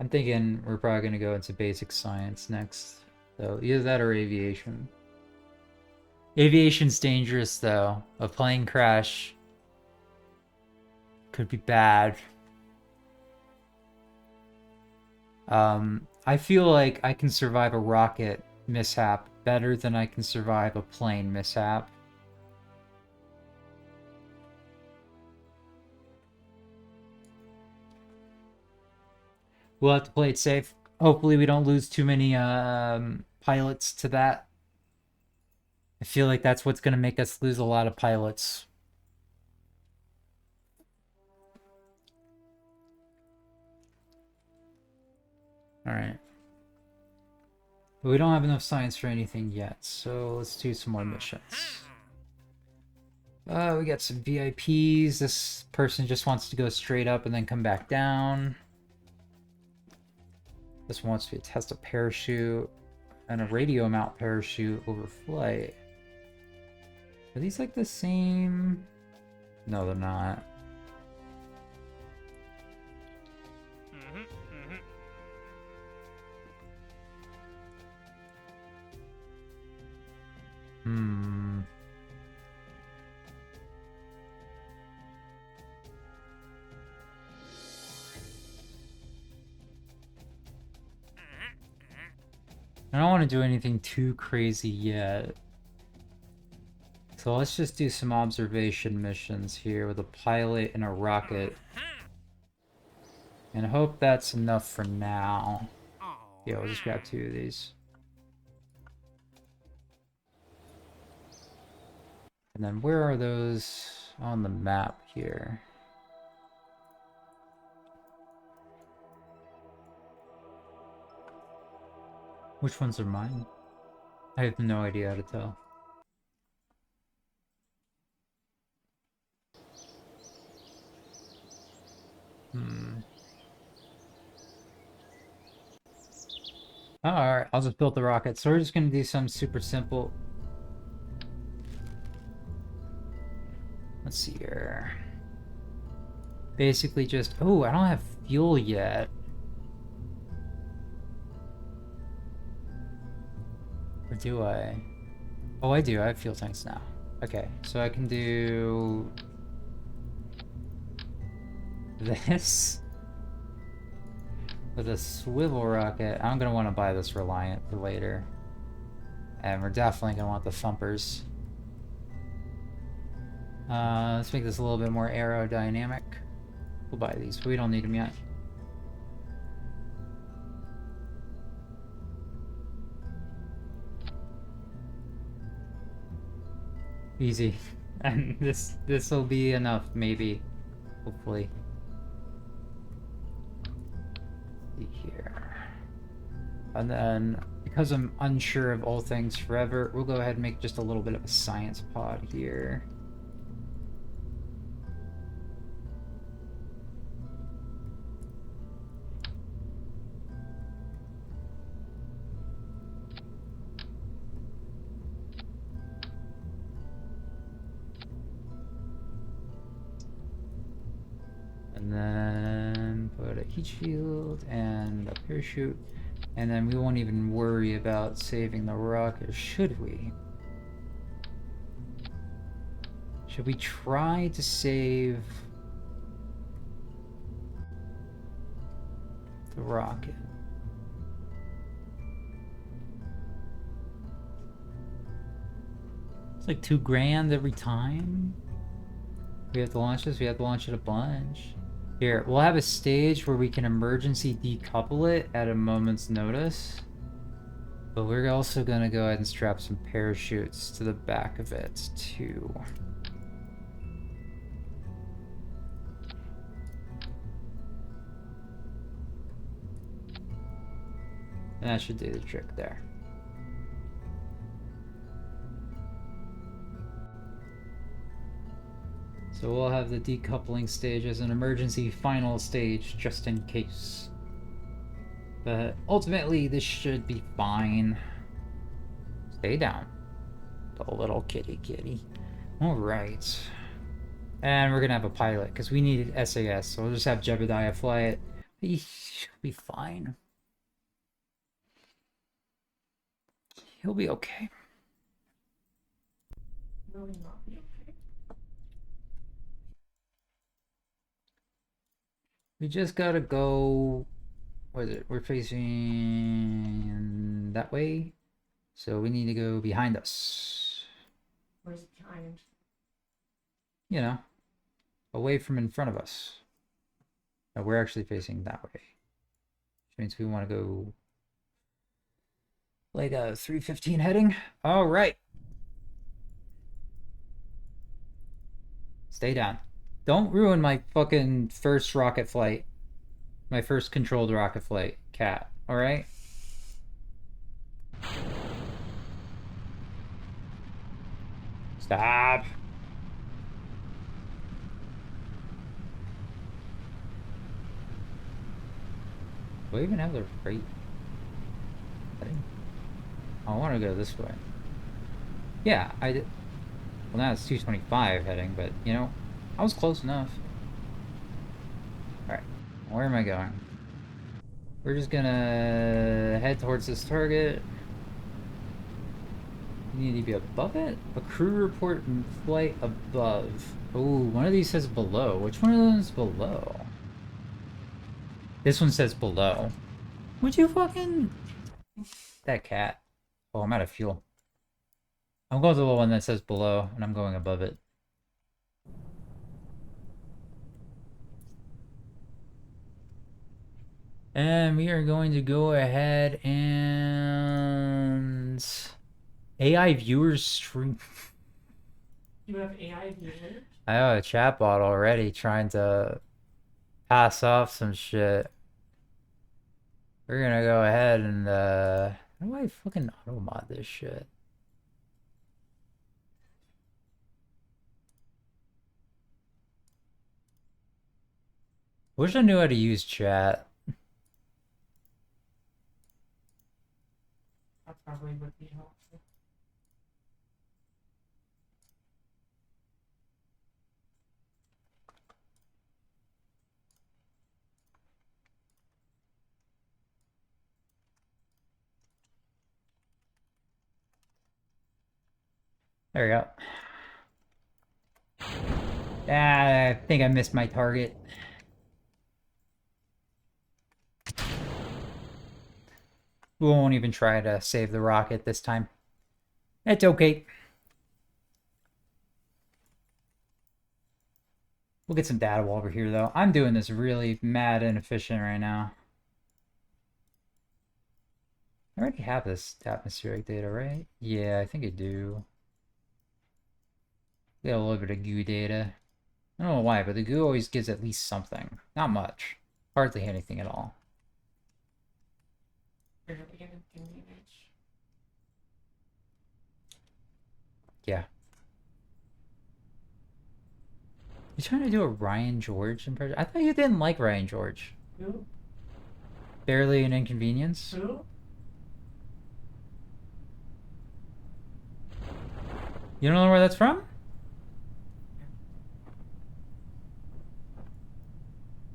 I'm thinking we're probably going to go into basic science next. So either that or aviation. Aviation's dangerous, though. A plane crash could be bad. I feel like I can survive a rocket mishap better than I can survive a plane mishap. We'll have to play it safe. Hopefully we don't lose too many pilots to that. I feel like that's what's going to make us lose a lot of pilots. Alright. But we don't have enough science for anything yet, so let's do some more missions. We got some VIPs. This person just wants to go straight up and then come back down. This one wants to test a parachute and a radio mount parachute over flight. Are these like the same? No, they're not. Hmm. I don't want to do anything too crazy yet. So let's just do some observation missions here with a pilot and a rocket. And hope that's enough for now. Yeah, we'll just grab 2 of these. And then where are those on the map here? Which ones are mine? I have no idea how to tell. Alright, I'll just build the rocket. So we're just gonna do something super simple. Let's see here. Basically just... Oh, I don't have fuel yet. Or do I? Oh, I do. I have fuel tanks now. Okay, so I can do... this. With a swivel rocket. I'm gonna want to buy this Reliant for later. And we're definitely gonna want the thumpers. Let's make this a little bit more aerodynamic. We'll buy these, but we don't need them yet. Easy. And this will be enough, maybe. Hopefully. See here. And then, because I'm unsure of all things forever, we'll go ahead and make just a little bit of a science pod here. And then put a heat shield and a parachute. And then we won't even worry about saving the rocket, should we? Should we try to save the rocket? It's like $2,000 every time. We have to launch this, we have to launch it a bunch. Here, we'll have a stage where we can emergency decouple it at a moment's notice. But we're also gonna go ahead and strap some parachutes to the back of it, too. And that should do the trick there. So we'll have the decoupling stage as an emergency final stage, just in case. But ultimately, this should be fine. Stay down, the little kitty. Alright. And we're gonna have a pilot, because we needed SAS, so we'll just have Jebediah fly it. He should be fine. He'll be okay.
Will he not be okay?
We just gotta go... What is it? We're facing that way. So we need to go behind us.
Where's behind?
You know, away from in front of us. No, we're actually facing that way. Which means we want to go like a 315 heading. All right. Stay down. Don't ruin my fucking first rocket flight. My first controlled rocket flight, cat. All right? Stop. Do I even have the right heading? I want to go this way. Yeah, I did. Well, now it's 225 heading, but, you know, I was close enough. Alright, where am I going? We're just gonna head towards this target. You need to be above it? A crew report in flight above. Oh, one of these says below. Which one of them is below? This one says below. Would you fucking... That cat. Oh, I'm out of fuel. I'm going to the one that says below, and I'm going above it. And we are going to go ahead and AI viewers stream.
You have AI viewers?
I have a chatbot already trying to pass off some shit. We're gonna go ahead and how do I fucking auto mod this shit? Wish I knew how to use chat.
That probably would be helpful.
There we go. Ah, I think I missed my target. We won't even try to save the rocket this time. It's okay. We'll get some data while we're here, though. I'm doing this really mad inefficient right now. I already have this atmospheric data, right? Yeah, I think I do. We got a little bit of goo data. I don't know why, but the goo always gives at least something. Not much. Hardly anything at all.
You're really gonna give me an itch.
Yeah. You trying to do a Ryan George impression? I thought you didn't like Ryan George.
Who?
Barely an Inconvenience?
Who?
You don't know where that's from?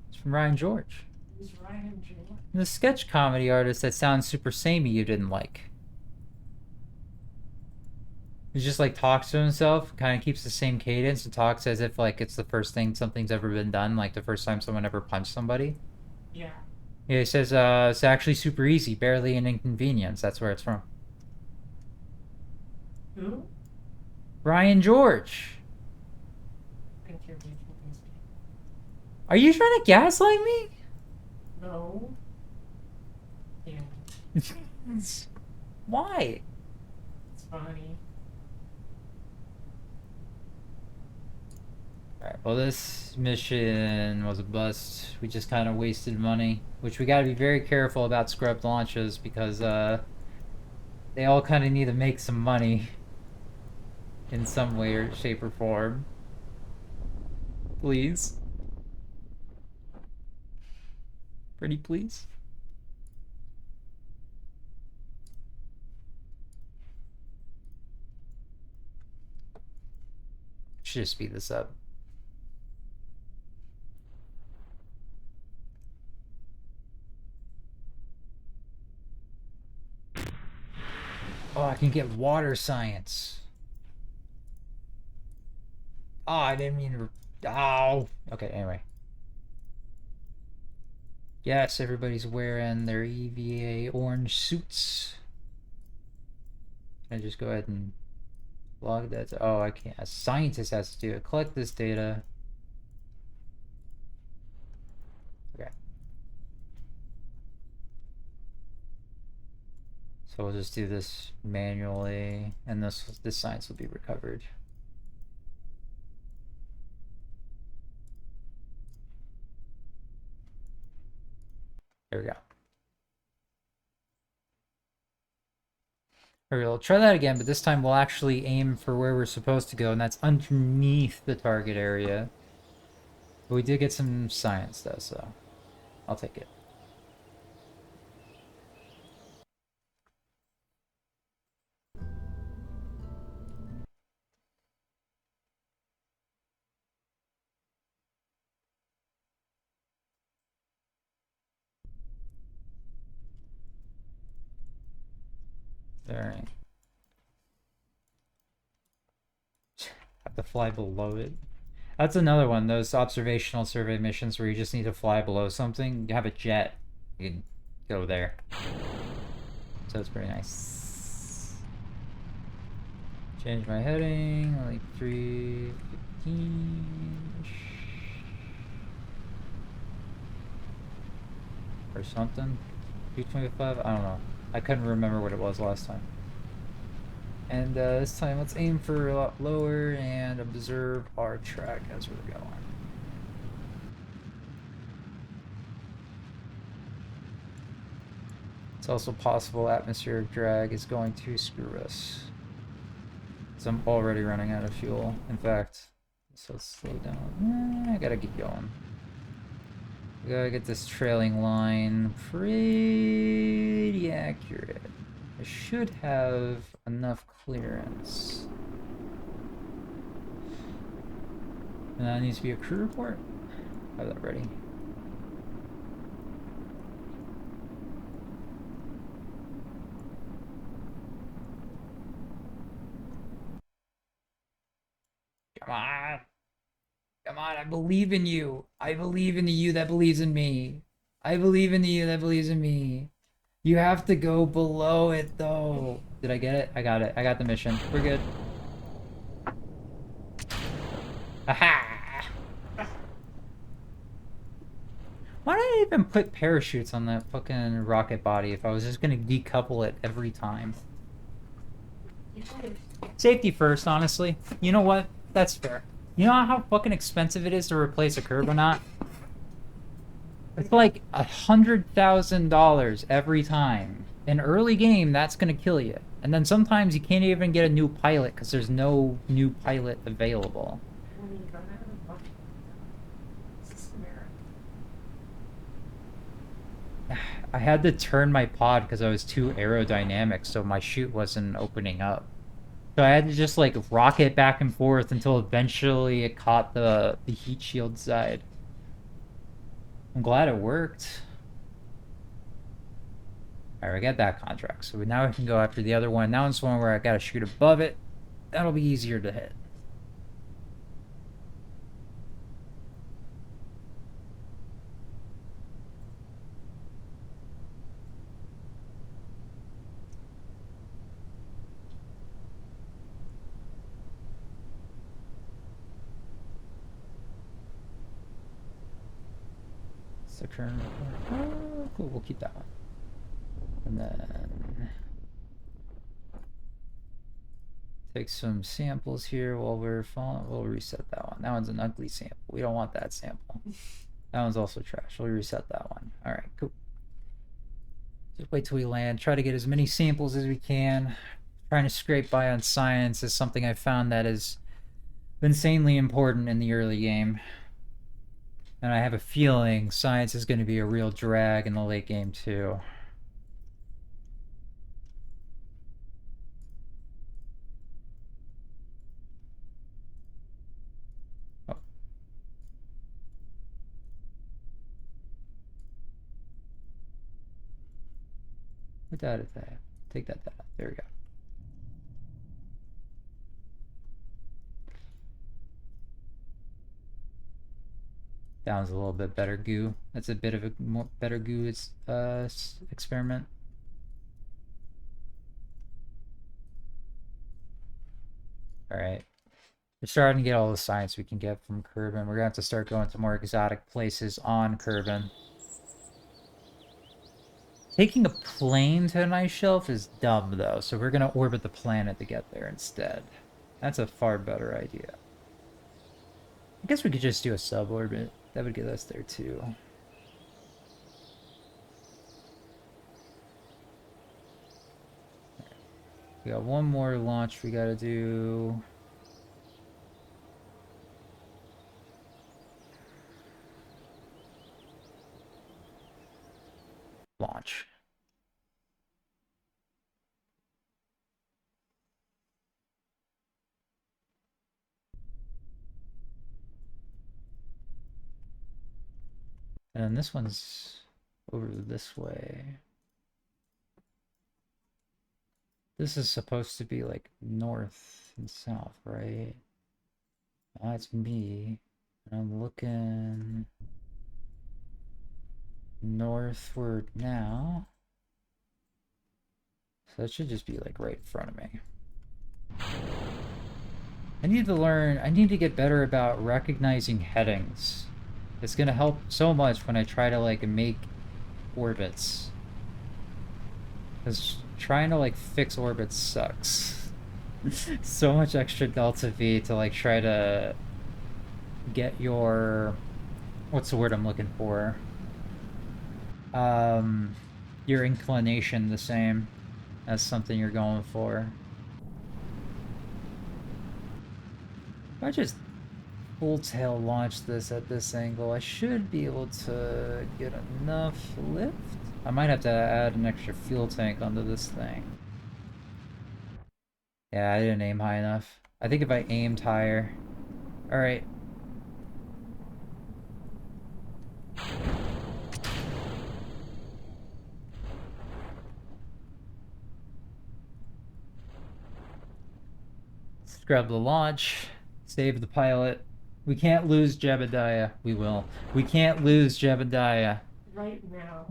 It's from Ryan George.
Who's Ryan George?
The sketch comedy artist that sounds super samey you didn't like. He just like talks to himself, kind of keeps the same cadence and talks as if like it's the first thing something's ever been done, like the first time someone ever punched somebody.
Yeah.
Yeah, he says it's actually super easy, barely an inconvenience. That's where it's from.
Who?
Ryan George.
I think you're making things.
Are you trying to gaslight me?
No. Yeah.
Why?
It's funny.
Alright, well this mission was a bust. We just kind of wasted money, which we gotta be very careful about scrubbed launches because they all kind of need to make some money in some way or shape or form. Please. Pretty please. Should just speed this up. Oh, I can get water science. Oh, I didn't mean to. Oh. Okay, anyway. Yes, everybody's wearing their EVA orange suits. Can I just go ahead and log that? Oh, I can't. A scientist has to do it. Collect this data. Okay. So we'll just do this manually, and this science will be recovered. There we go. Alright, we'll try that again, but this time we'll actually aim for where we're supposed to go, and that's underneath the target area. But we did get some science, though, so I'll take it. Alright. Have to fly below it. That's another one, those observational survey missions where you just need to fly below something. You have a jet. You can go there. So it's pretty nice. Change my heading, like 315 or something. 225? I don't know. I couldn't remember what it was last time. And this time let's aim for a lot lower and observe our track as we're going. It's also possible atmospheric drag is going to screw us. So I'm already running out of fuel. In fact, so let's slow down. I gotta keep going. We gotta get this trailing line pretty accurate. I should have enough clearance. And that needs to be a crew report. Have that ready. Come on. Come on, I believe in you. I believe in the you that believes in me. I believe in the you that believes in me. You have to go below it, though. Did I get it? I got it. I got the mission. We're good. Aha! Why did I even put parachutes on that fucking rocket body if I was just gonna decouple it every time? Safety first, honestly. You know what? That's fair. You know how fucking expensive it is to replace a curb or not? It's like $100,000 every time. In early game, that's gonna kill you. And then sometimes you can't even get a new pilot because there's no new pilot available. I had to turn my pod because I was too aerodynamic, so my chute wasn't opening up. So I had to just like rock it back and forth until eventually it caught the heat shield side. I'm glad it worked. All right, we got that contract. So now we can go after the other one. Now it's one where I gotta shoot above it. That'll be easier to hit. It's the current. Oh, cool. We'll keep that one. And then take some samples here while we're falling. We'll reset that one. That one's an ugly sample. We don't want that sample. That one's also trash. We'll reset that one. All right, cool. Just wait till we land. Try to get as many samples as we can. Trying to scrape by on science is something I found that is insanely important in the early game. And I have a feeling science is going to be a real drag in the late game too. Oh. What data is that? Take that data. There we go. That one's a little bit better goo. That's a bit of a more better goo experiment. All right. We're starting to get all the science we can get from Kerbin. We're gonna have to start going to more exotic places on Kerbin. Taking a plane to an ice shelf is dumb, though, so we're gonna orbit the planet to get there instead. That's a far better idea. I guess we could just do a suborbit. That would get us there, too. We got one more launch we gotta do. Launch. And this one's over this way. This is supposed to be like north and south, right? That's me. I'm looking northward now. So that should just be like right in front of me. I need to get better about recognizing headings. It's gonna help so much when I try to like make orbits. Because trying to like fix orbits sucks. So much extra delta V to like try to get your, what's the word I'm looking for? Your inclination the same as something you're going for. If I just full tail launch this at this angle, I should be able to get enough lift. I might have to add an extra fuel tank onto this thing. Yeah, I didn't aim high enough. I think if I aimed higher. Alright. Let's grab the launch. Save the pilot. We can't lose Jebediah. We will. We can't lose Jebediah.
Right now.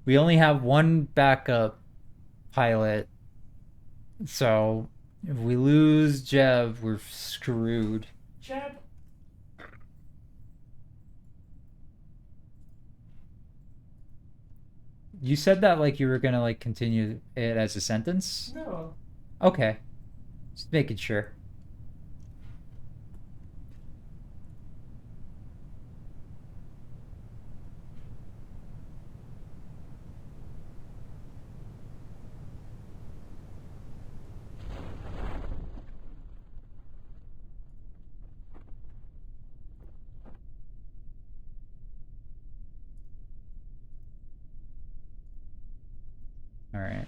We only have one backup pilot. So if we lose Jeb, we're screwed.
Jeb.
You said that like you were gonna like continue it as a sentence?
No.
Okay. Just making sure. All right.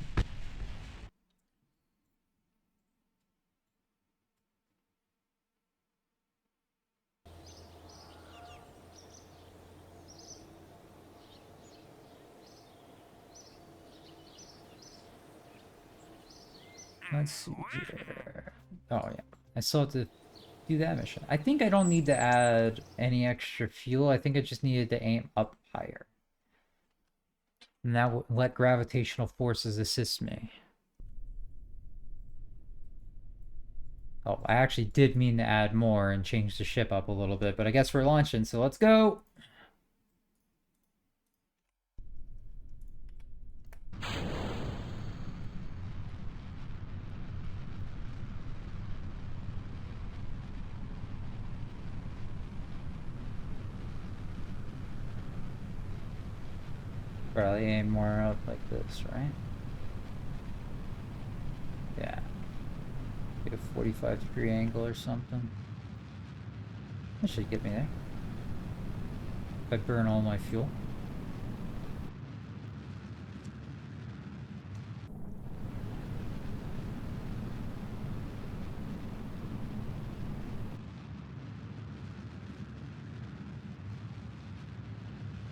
Let's see here. Oh yeah. I still have to do that mission. I think I don't need to add any extra fuel. I think I just needed to aim up higher. And that will let gravitational forces assist me. Oh, I actually did mean to add more and change the ship up a little bit, but I guess we're launching, so let's go! Probably aim more up like this, right? Yeah. Like a 45-degree angle or something. That should get me there. If I burn all my fuel.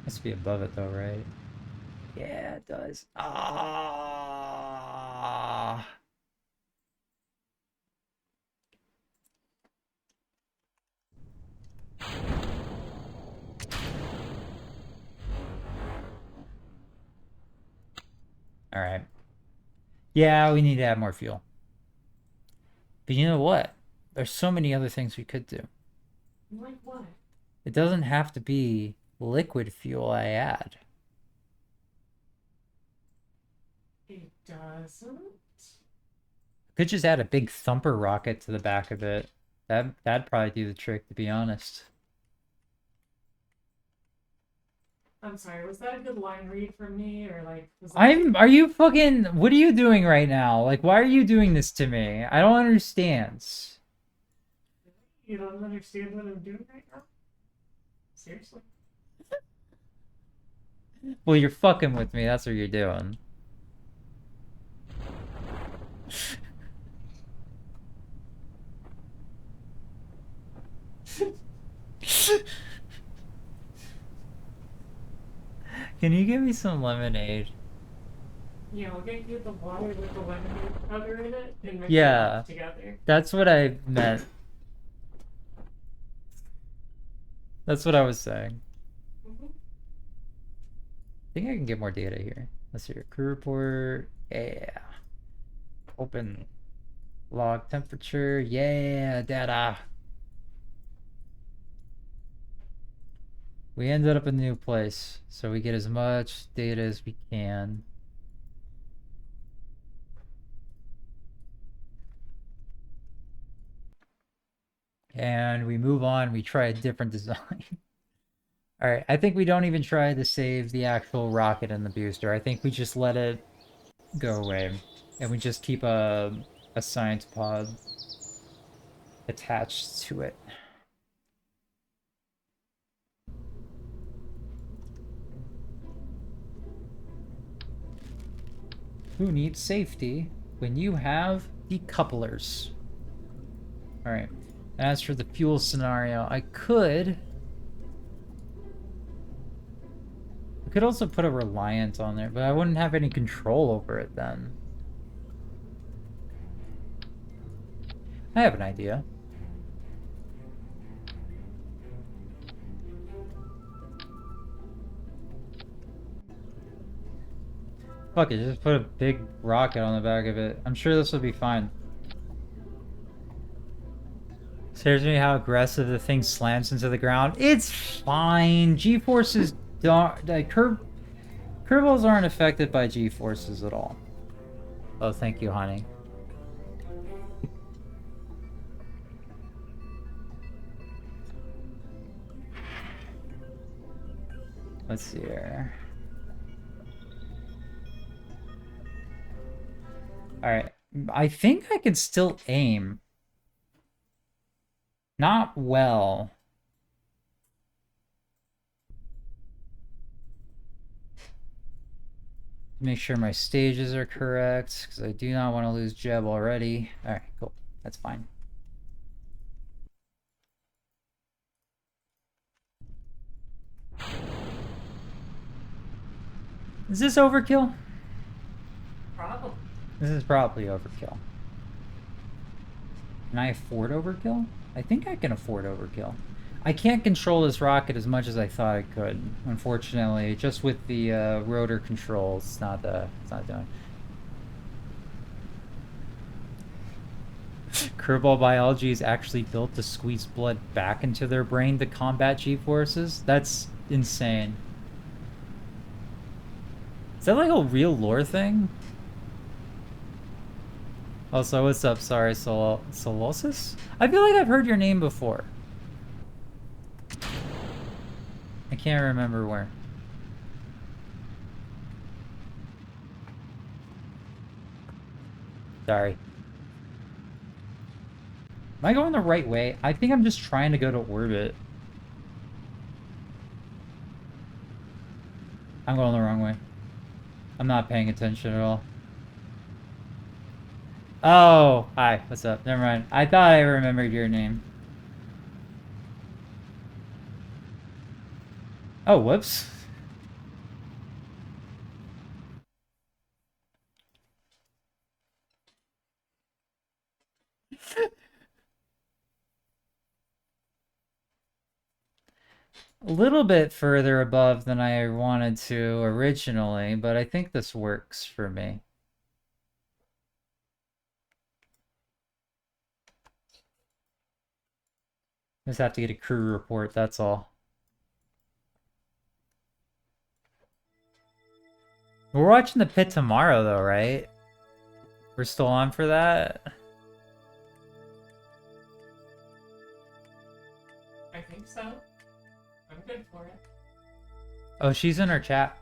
Has to be above it though, right? Yeah, it does. Ah. All right. Yeah, we need to add more fuel. But you know what? There's so many other things we could do.
Like what?
It doesn't have to be liquid fuel I add.
It doesn't?
Could just add a big thumper rocket to the back of it. That'd probably do the trick, to be honest.
I'm sorry, was that a good line read from me, or like was that...
Are you fucking, what are you doing right now? Like, why are you doing this to me? I don't understand.
You don't understand what I'm doing right now? Seriously?
Well, you're fucking with me, that's what you're doing. Can you give me some lemonade?
Yeah, I'll get you the water with the lemonade powder in it and mix
Yeah.
it together.
That's what I meant. That's what I was saying.
Mm-hmm.
I think I can get more data here. Let's see your crew report. Yeah. Open log temperature. Yeah, data. We ended up in a new place, so we get as much data as we can. And we move on, we try a different design. Alright, I think we don't even try to save the actual rocket and the booster. I think we just let it go away. And we just keep a science pod attached to it. Who needs safety when you have decouplers? Alright. As for the fuel scenario, I could also put a Reliant on there, but I wouldn't have any control over it then. I have an idea. Fuck it, just put a big rocket on the back of it. I'm sure this will be fine. Scares me how aggressive the thing slams into the ground. It's fine. G-forces don't... Like, curveballs aren't affected by G-forces at all. Oh, thank you, honey. Let's see here. Alright. I think I can still aim. Not well. Make sure my stages are correct, because I do not want to lose Jeb already. Alright, cool. That's fine. Is this overkill?
Probably.
This is probably overkill. Can I afford overkill? I think I can afford overkill. I can't control this rocket as much as I thought I could. Unfortunately, just with the rotor controls, it's not doing. Curveball biology is actually built to squeeze blood back into their brain to combat G-forces? That's insane. Is that like a real lore thing? Also, what's up? Sorry, Solosis? I feel like I've heard your name before. I can't remember where. Sorry. Am I going the right way? I think I'm just trying to go to orbit. I'm going the wrong way. I'm not paying attention at all. Oh, hi. What's up? Never mind. I thought I remembered your name. Oh, whoops. A little bit further above than I wanted to originally, but I think this works for me. Just have to get a crew report, that's all. We're watching the pit tomorrow, though, right? We're still on for that?
I think so. I'm good for it.
Oh, she's in our chat.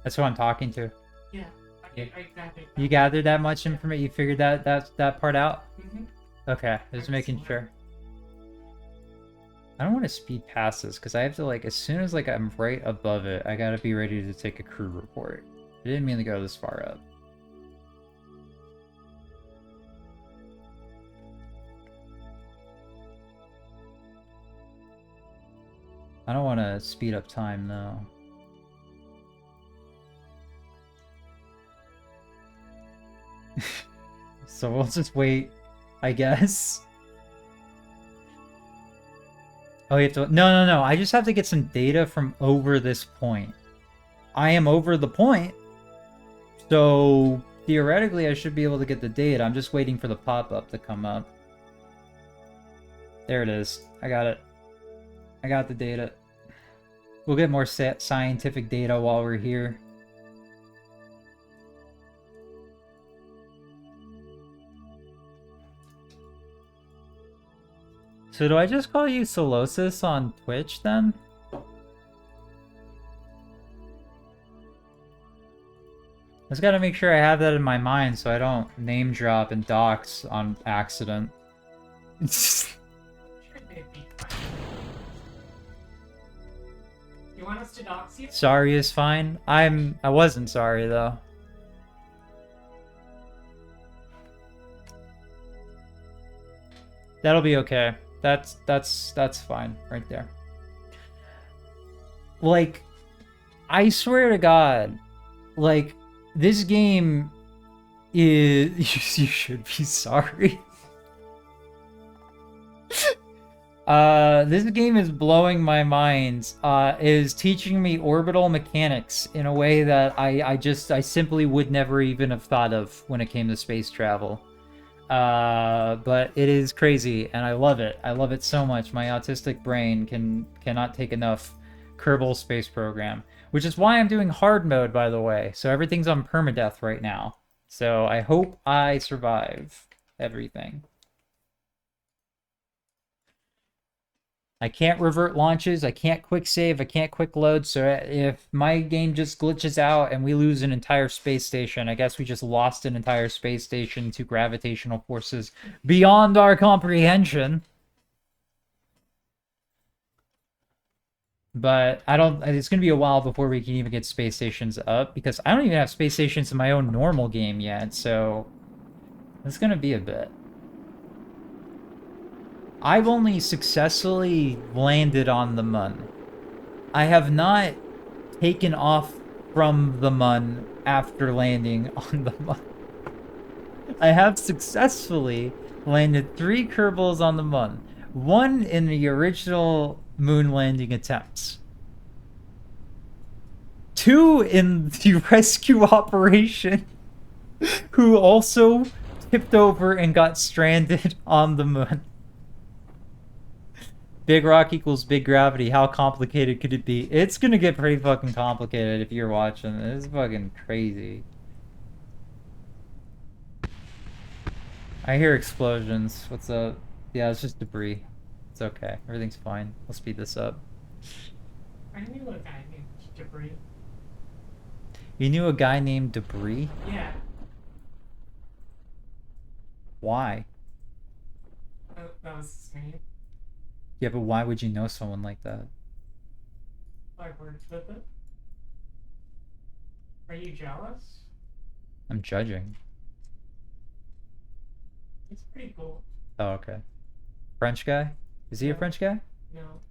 That's who I'm talking to.
Yeah.
Yeah.
I gathered that.
You gathered that much information? You figured that part out?
Mm-hmm.
Okay, just making sure. I don't want to speed past this because I have to, like, as soon as, like, I'm right above it, I gotta be ready to take a crew report. I didn't mean to go this far up. I don't want to speed up time, though. So we'll just wait, I guess. Oh, you have to... No. I just have to get some data from over this point. I am over the point. So theoretically, I should be able to get the data. I'm just waiting for the pop-up to come up. There it is. I got it. I got the data. We'll get more scientific data while we're here. So do I just call you Solosis on Twitch then? I just gotta make sure I have that in my mind so I don't name drop and dox on accident.
You want us to dox you?
Sorry is fine. I wasn't sorry though. That'll be okay. That's fine right there. Like, I swear to God, like, this game is you should be sorry. This game is blowing my mind. Is teaching me orbital mechanics in a way that I simply would never even have thought of when it came to space travel. But it is crazy, and I love it. I love it so much. My autistic brain cannot take enough Kerbal Space Program, which is why I'm doing hard mode, by the way. So everything's on permadeath right now. So I hope I survive everything. I can't revert launches, I can't quick save, I can't quick load, so if my game just glitches out and we lose an entire space station, I guess we just lost an entire space station to gravitational forces beyond our comprehension. But it's gonna be a while before we can even get space stations up, because I don't even have space stations in my own normal game yet, so it's gonna be a bit. I've only successfully landed on the Mun. I have not taken off from the Mun after landing on the Mun. I have successfully landed 3 Kerbals on the Mun. 1 in the original moon landing attempts. 2 in the rescue operation, who also tipped over and got stranded on the Moon. Big rock equals big gravity. How complicated could it be? It's gonna get pretty fucking complicated if you're watching. It's fucking crazy. I hear explosions. What's up? Yeah, it's just debris. It's okay. Everything's fine. We'll speed this up.
I knew a guy named Debris.
You knew a guy named Debris?
Yeah.
Why?
That was his name.
Yeah, but why would you know someone like that?
I worked with it. Are you jealous?
I'm judging.
It's pretty cool.
Oh, okay. French guy? Is he a French guy?
No.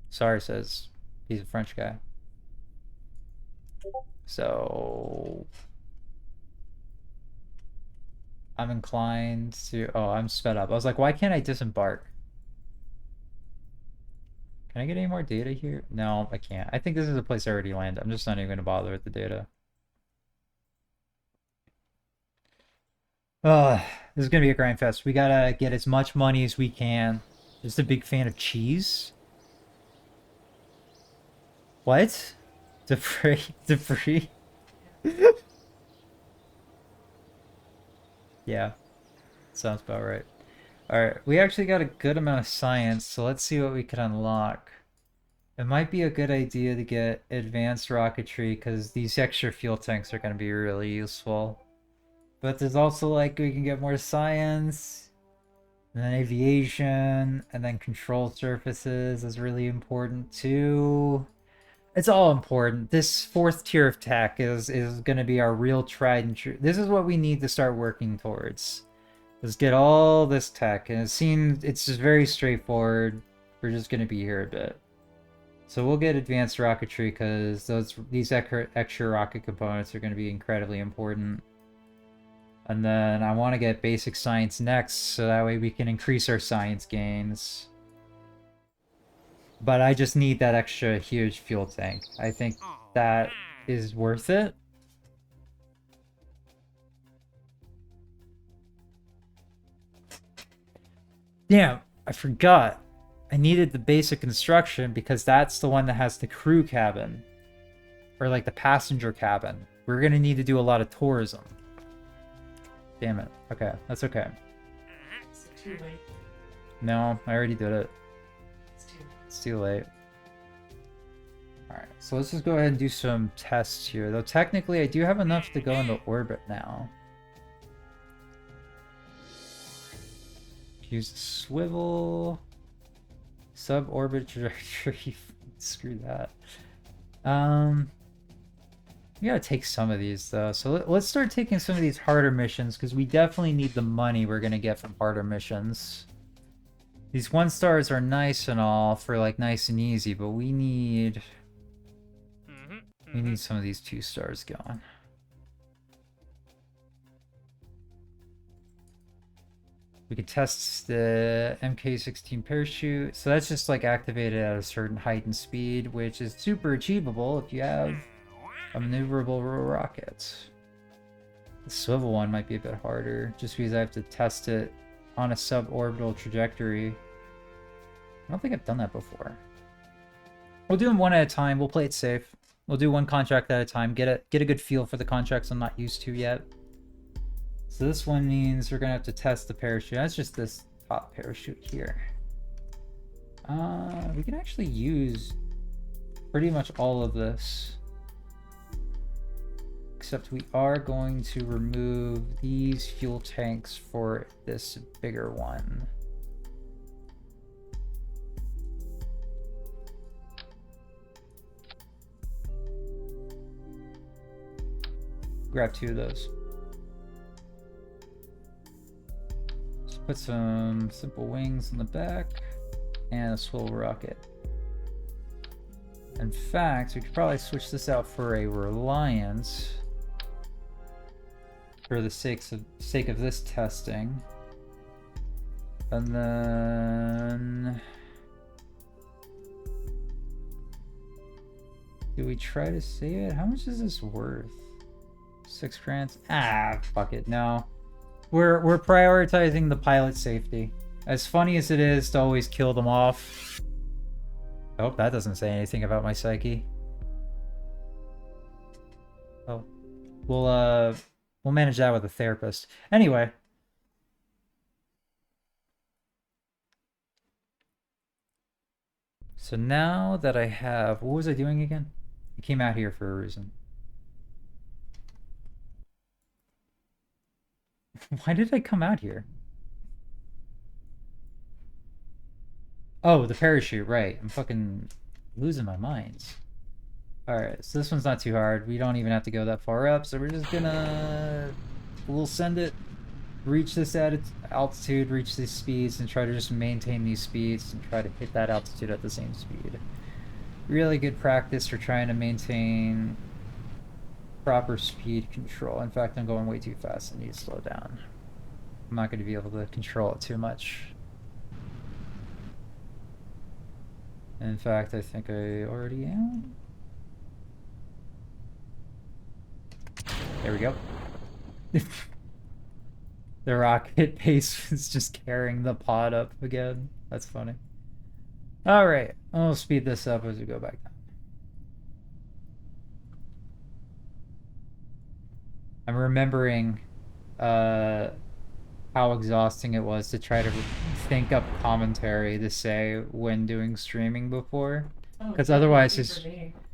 Sorry says he's a French guy. So I'm inclined to... Oh, I'm sped up. I was like, why can't I disembark? Can I get any more data here? No, I can't. I think this is a place I already landed. I'm just not even going to bother with the data. This is going to be a grind fest. We gotta get as much money as we can. Just a big fan of cheese. What? Debris? Debris? Yeah. Sounds about right. Alright, we actually got a good amount of science, so let's see what we can unlock. It might be a good idea to get advanced rocketry, because these extra fuel tanks are going to be really useful. But there's also, like, we can get more science, and then aviation, and then control surfaces is really important too. It's all important. This 4th tier of tech is going to be our real tried and true. This is what we need to start working towards. Let's get all this tech, and it's just very straightforward. We're just going to be here a bit. So we'll get advanced rocketry, because these extra rocket components are going to be incredibly important. And then I want to get basic science next, so that way we can increase our science gains. But I just need that extra huge fuel tank. I think that is worth it. Damn, I forgot. I needed the basic construction because that's the one that has the crew cabin. Or like the passenger cabin. We're gonna need to do a lot of tourism. Damn it. Okay, that's okay.
It's too late.
No, I already did it.
It's
It's too late. Alright, so let's just go ahead and do some tests here. Though technically I do have enough to go into orbit now. Use the swivel. Suborbit trajectory. Screw that. We gotta take some of these though. So let's start taking some of these harder missions because we definitely need the money we're gonna get from harder missions. These 1-stars are nice and all for like nice and easy, but we need some of these 2-stars going. We could test the MK16 parachute. So that's just like activated at a certain height and speed, which is super achievable if you have a maneuverable rocket. The swivel one might be a bit harder, just because I have to test it on a suborbital trajectory. I don't think I've done that before. We'll do them one at a time. We'll play it safe. We'll do one contract at a time. Get a good feel for the contracts I'm not used to yet. So this one means we're gonna have to test the parachute. That's just this top parachute here. We can actually use pretty much all of this. Except we are going to remove these fuel tanks for this bigger one. Grab 2 of those. Just put some simple wings in the back and a swivel rocket. In fact, we could probably switch this out for a Reliance for the sake of this testing. And then do we try to save it? How much is this worth? 6 grand? Ah, fuck it. No. We're prioritizing the pilot safety. As funny as it is to always kill them off. I hope that doesn't say anything about my psyche. Oh. We'll manage that with a therapist. Anyway. So now that I have... What was I doing again? I came out here for a reason. Why did I come out here? Oh, the parachute, right. I'm fucking losing my mind. Alright, so this one's not too hard. We don't even have to go that far up, so we're just gonna... We'll send it, reach this altitude, reach these speeds, and try to just maintain these speeds and try to hit that altitude at the same speed. Really good practice for trying to maintain proper speed control. In fact, I'm going way too fast. I need to slow down. I'm not going to be able to control it too much. In fact, I think I already am. There we go. The rocket base is just carrying the pod up again. That's funny. Alright, I'll speed this up as we go back down. I'm remembering how exhausting it was to try to think up commentary to say when doing streaming before. Because otherwise it's...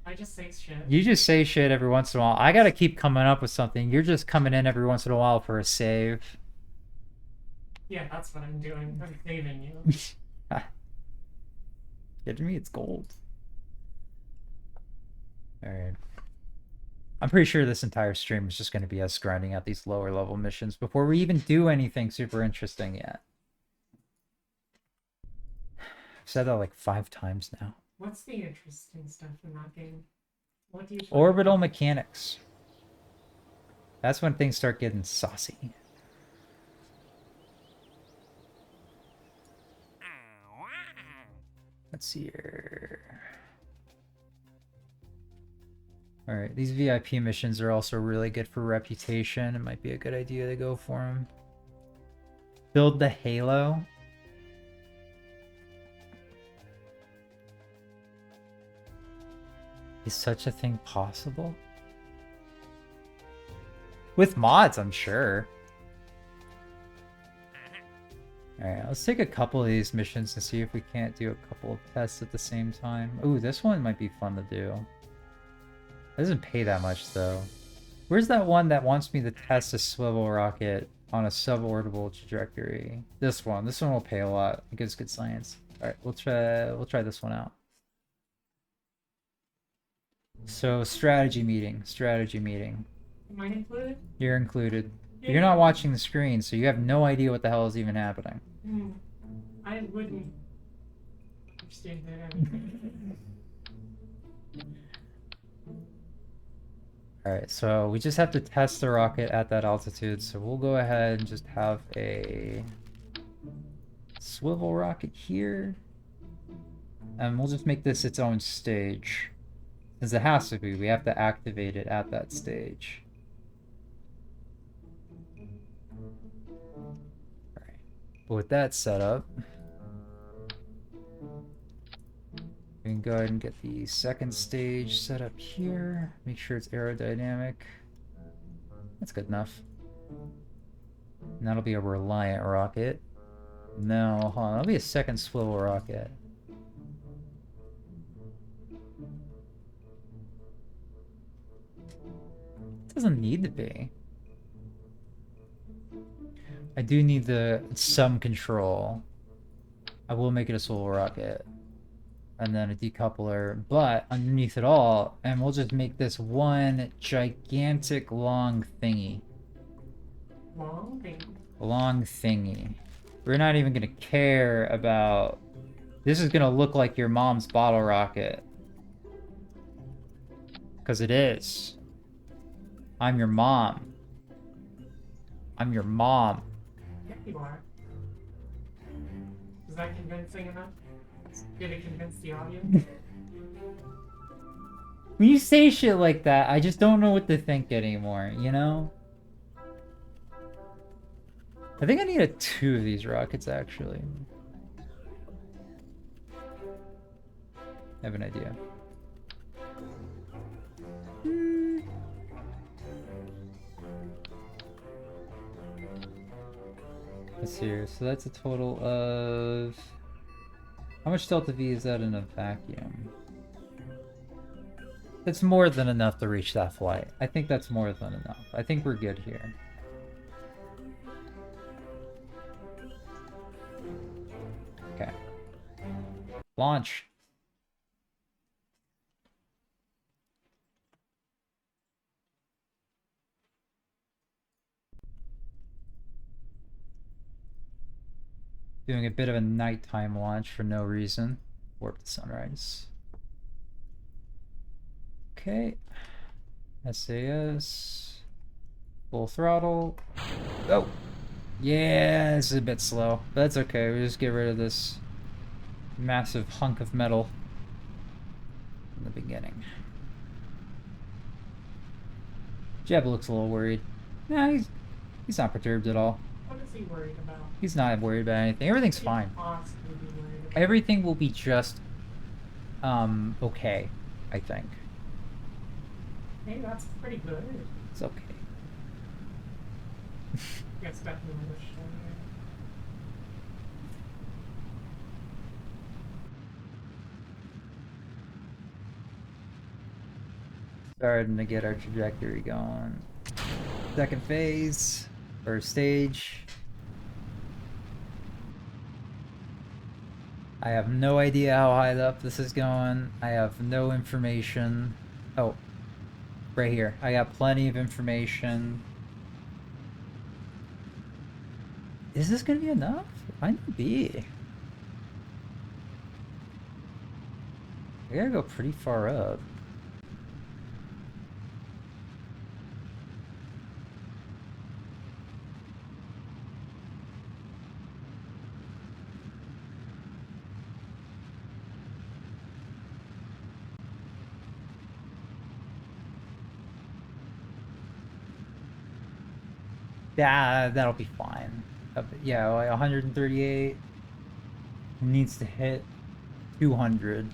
I just say shit.
You just say shit every once in a while. I gotta keep coming up with something. You're just coming in every once in a while for a save.
Yeah, that's what I'm doing. I'm saving you.
Kidding me? It's gold. Alright. I'm pretty sure this entire stream is just going to be us grinding out these lower level missions before we even do anything super interesting yet. I've said that like 5 times now.
What's the interesting stuff in that game? What do you
Orbital mechanics. That's when things start getting saucy. Let's see here. Alright, these VIP missions are also really good for reputation. It might be a good idea to go for them. Build the Halo. Is such a thing possible? With mods, I'm sure. Alright, let's take a couple of these missions to see if we can't do a couple of tests at the same time. Ooh, this one might be fun to do. It doesn't pay that much, though. Where's that one that wants me to test a swivel rocket on a suborbital trajectory? This one. This one will pay a lot. It gives good science. Alright, we'll try this one out. So, strategy meeting. Strategy meeting.
Am I included?
You're included. But you're not watching the screen, so you have no idea what the hell is even happening.
I wouldn't understand that.
Alright, so we just have to test the rocket at that altitude, so we'll go ahead and just have a swivel rocket here. And we'll just make this its own stage. Since it has to be, we have to activate it at that stage. Alright, but with that set up, we can go ahead and get the second stage set up here. Make sure it's aerodynamic. That's good enough. And that'll be a Reliant rocket. No, hold on, that'll be a second swivel rocket. It doesn't need to be. I do need some control. I will make it a swivel rocket. And then a decoupler, but underneath it all, and we'll just make this one gigantic long thingy.
Long thingy.
Long thingy. We're not even gonna care about... This is gonna look like your mom's bottle rocket. Because it is. I'm your mom. I'm your mom.
Yeah, you are. Is that convincing enough? Did it convince the audience?
When you say shit like that, I just don't know what to think anymore, you know? I think I need two of these rockets, actually. I have an idea. Let's see here. So that's a total of... How much delta V is that in a vacuum? It's more than enough to reach that flight. I think that's more than enough. I think we're good here. Okay. Launch. Doing a bit of a nighttime launch for no reason. Warp to sunrise. Okay. SAS. Full throttle. Oh! Yeah, this is a bit slow. But that's okay. We just get rid of this massive hunk of metal in the beginning. Jeb looks a little worried. Nah, he's not perturbed at all.
What is he worried about?
He's not worried about anything. Everything's fine.
Possibly be worried about.
Everything will be just, okay, I think.
Hey, that's pretty good.
It's okay.
That's definitely a wish.
Starting to get our trajectory going. Second phase, or stage. I have no idea how high up this is going. I have no information. Oh, right here. I got plenty of information. Is this gonna be enough? It might not be. I gotta go pretty far up. That'll be fine. Yeah, like 138 needs to hit 200.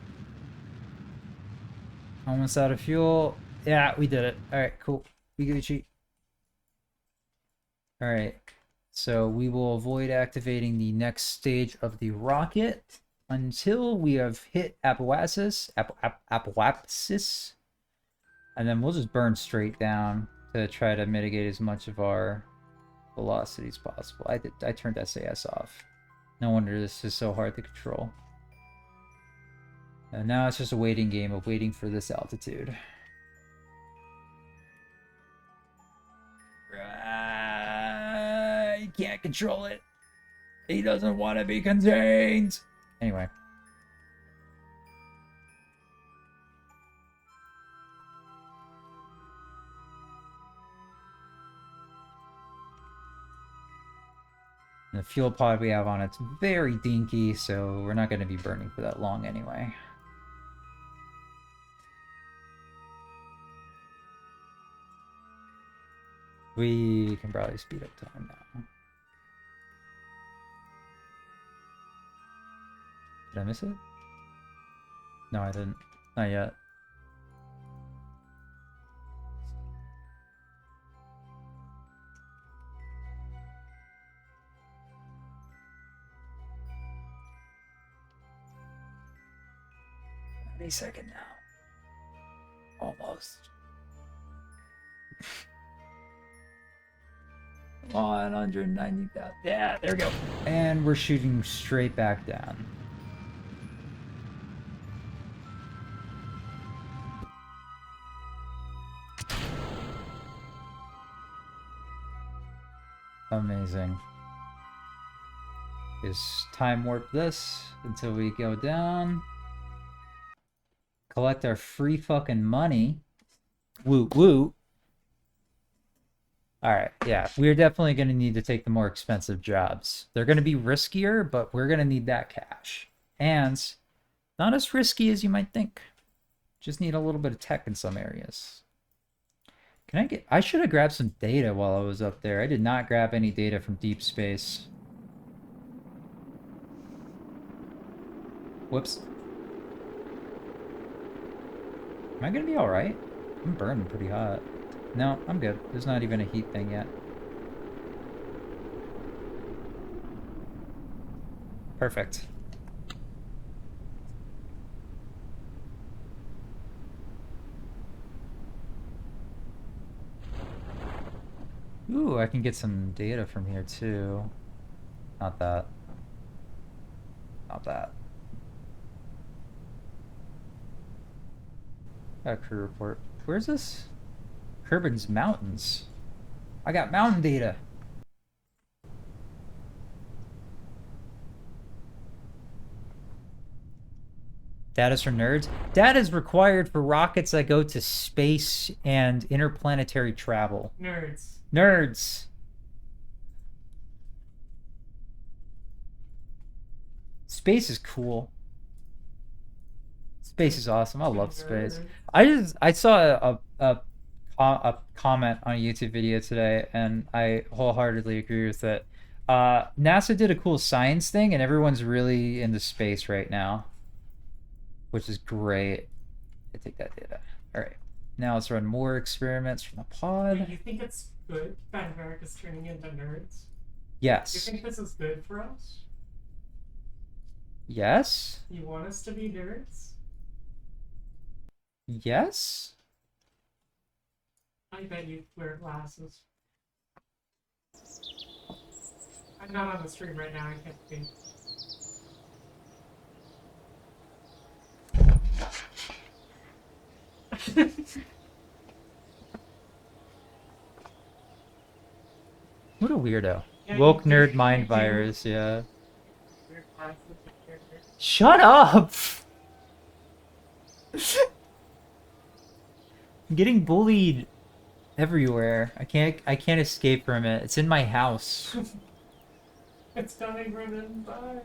Almost out of fuel. Yeah, we did it. All right, cool. We get a cheat. All right. So we will avoid activating the next stage of the rocket until we have hit apoapsis, apoapsis, and then we'll just burn straight down to try to mitigate as much of our velocity as possible. I turned SAS off. No wonder this is so hard to control. And now it's just a waiting game of waiting for this altitude. He can't control it. He doesn't want to be contained. Anyway. And the fuel pod we have on it's very dinky, so we're not going to be burning for that long anyway. We can probably speed up time now. Did I miss it? No, I didn't. Not yet. Any second now. Almost. Come on, 190,000. Yeah, there we go. And we're shooting straight back down. Amazing. Just time warp this until we go down. Collect our free fucking money. Woot woot. Alright, yeah. We're definitely going to need to take the more expensive jobs. They're going to be riskier, but we're going to need that cash. And not as risky as you might think. Just need a little bit of tech in some areas. I should have grabbed some data while I was up there. I did not grab any data from deep space. Whoops. Am I gonna be alright? I'm burning pretty hot. No, I'm good. There's not even a heat thing yet. Perfect. Ooh, I can get some data from here too. Not that. Not that. Got a crew report. Where's this? Kerbin's Mountains. I got mountain data. Data's for nerds. Data is required for rockets that go to space and interplanetary travel.
Nerds.
Nerds. Space is cool. Space is awesome. I love space. I saw a comment on a YouTube video today, and I wholeheartedly agree with it. NASA did a cool science thing, and everyone's really into space right now, which is great. I take that data. All right, now let's run more experiments from the pod.
Wait, you think it's good that America's turning into nerds?
Yes.
You think this is good for us?
Yes.
You want us to be nerds?
Yes.
I bet you wear glasses. I'm not on the stream right now, I can't be.
What a weirdo.
Yeah,
Woke
you
nerd
do.
mind
You do.
virus, yeah.
Wear glasses and wear nerds.
Shut up! I'm getting bullied everywhere. I can't escape from it. It's in my house.
It's coming from inside.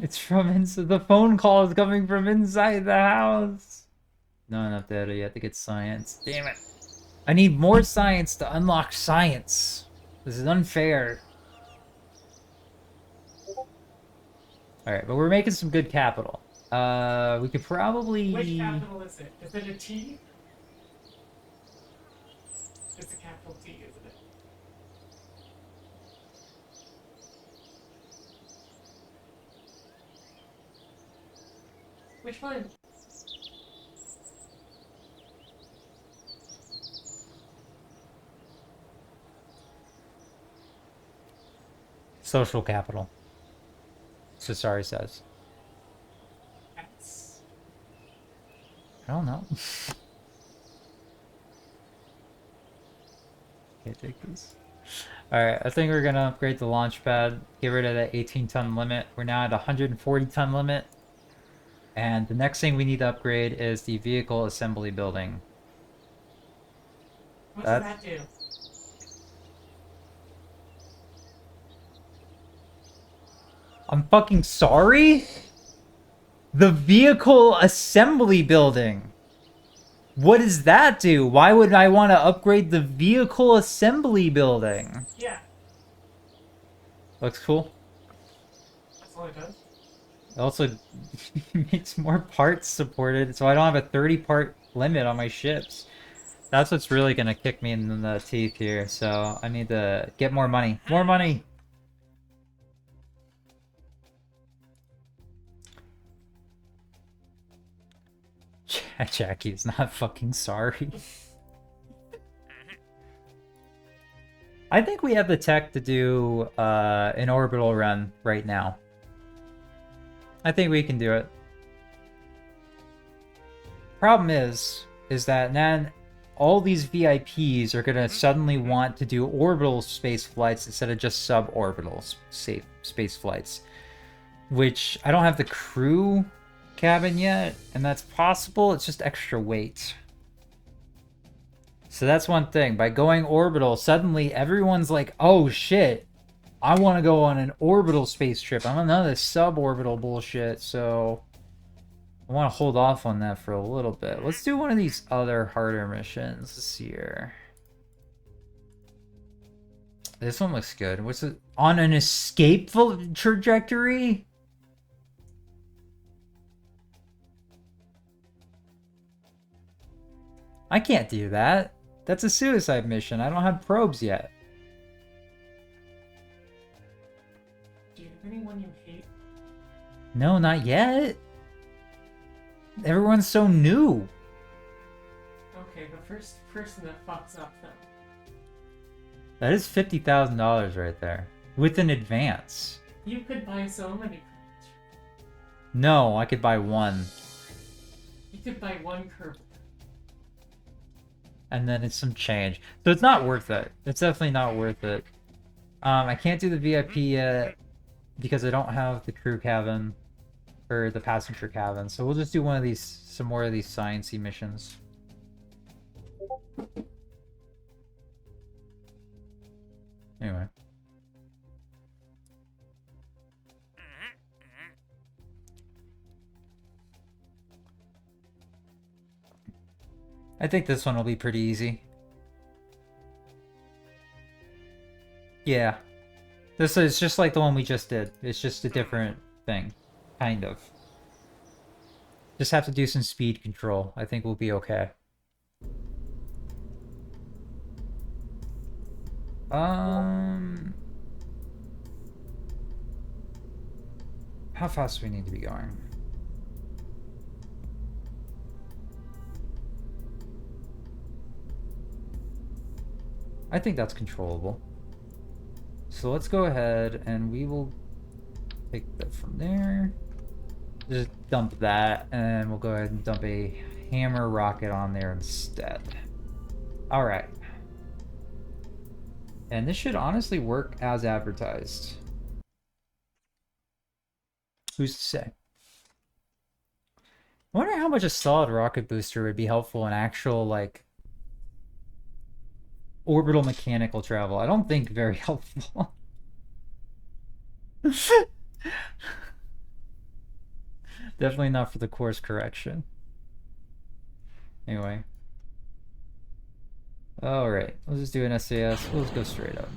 It's from inside. The phone call is coming from inside the house. Not enough data yet to get science. Damn it. I need more science to unlock science. This is unfair. Alright, but we're making some good capital. We could probably...
Which capital is it? Is it a T? It's a capital T, isn't it? Which one?
Social capital. Cesari says.
X.
I don't know. Can't take this. Alright, I think we're gonna upgrade the launch pad, get rid of that 18-ton limit. We're now at 140-ton limit. And the next thing we need to upgrade is the vehicle assembly building.
What does that do?
I'm fucking sorry? The vehicle assembly building. What does that do? Why would I want to upgrade the vehicle assembly building?
Yeah.
Looks cool.
That's all it does.
It also makes more parts supported, so I don't have a 30-part limit on my ships. That's what's really gonna kick me in the teeth here, so I need to get more money. More money! Jackie's not fucking sorry. I think we have the tech to do an orbital run right now. I think we can do it. Problem is that then all these VIPs are gonna suddenly want to do orbital space flights instead of just suborbital space flights. Which, I don't have the crew cabin yet, and that's possible, it's just extra weight. So that's one thing. By going orbital, suddenly everyone's like, oh shit, I want to go on an orbital space trip. I'm on none of this suborbital bullshit, so I want to hold off on that for a little bit. Let's do one of these other harder missions this year. This one looks good. What's it? On an escape trajectory? I can't do that. That's a suicide mission. I don't have probes yet.
Do you have anyone you hate?
No, not yet. Everyone's so new.
Okay, the first person that fucks up then.
That is $50,000 right there. With an advance.
You could buy so many.
No, I could buy one.
You could buy one curve.
And then it's some change. So it's not worth it. It's definitely not worth it. I can't do the VIP yet because I don't have the crew cabin or the passenger cabin. So we'll just do one of these, some more of these sciencey missions. Anyway. I think this one will be pretty easy. Yeah. This is just like the one we just did. It's just a different thing. Kind of. Just have to do some speed control. I think we'll be okay. How fast do we need to be going? I think that's controllable. So let's go ahead and we will take that from there. Just dump that, and we'll go ahead and dump a hammer rocket on there instead. Alright. And this should honestly work as advertised. Who's to say? I wonder how much a solid rocket booster would be helpful in actual, like, orbital mechanical travel. I don't think very helpful. Definitely not for the course correction. Anyway. Alright, let's just do an SAS. We'll just go straight up.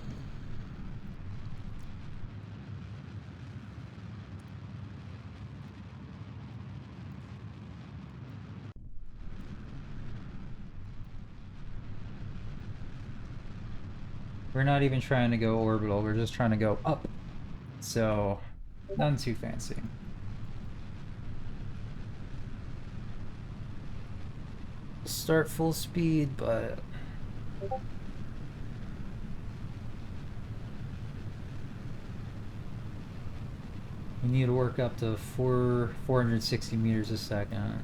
We're not even trying to go orbital, we're just trying to go up. So, nothing too fancy. Start full speed, but we need to work up to 460 meters a second.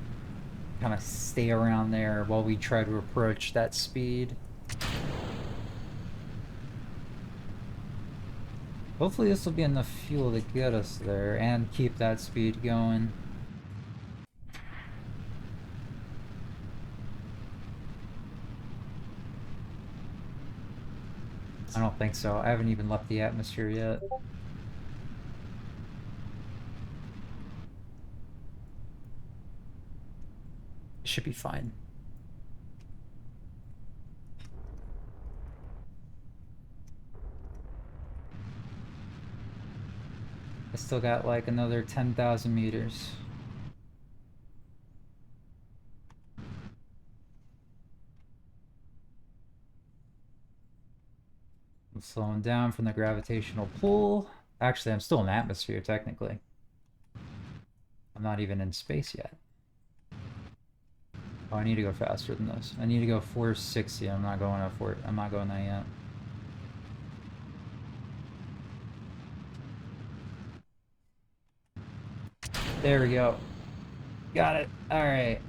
Kind of stay around there while we try to approach that speed. Hopefully this will be enough fuel to get us there and keep that speed going. I don't think so. I haven't even left the atmosphere yet. It should be fine. I still got like another 10,000 meters. I'm slowing down from the gravitational pull. Actually, I'm still in the atmosphere, technically. I'm not even in space yet. Oh, I need to go faster than this. I need to go 460. I'm not going up for it. I'm not going that yet. There we go. Got it. Alright.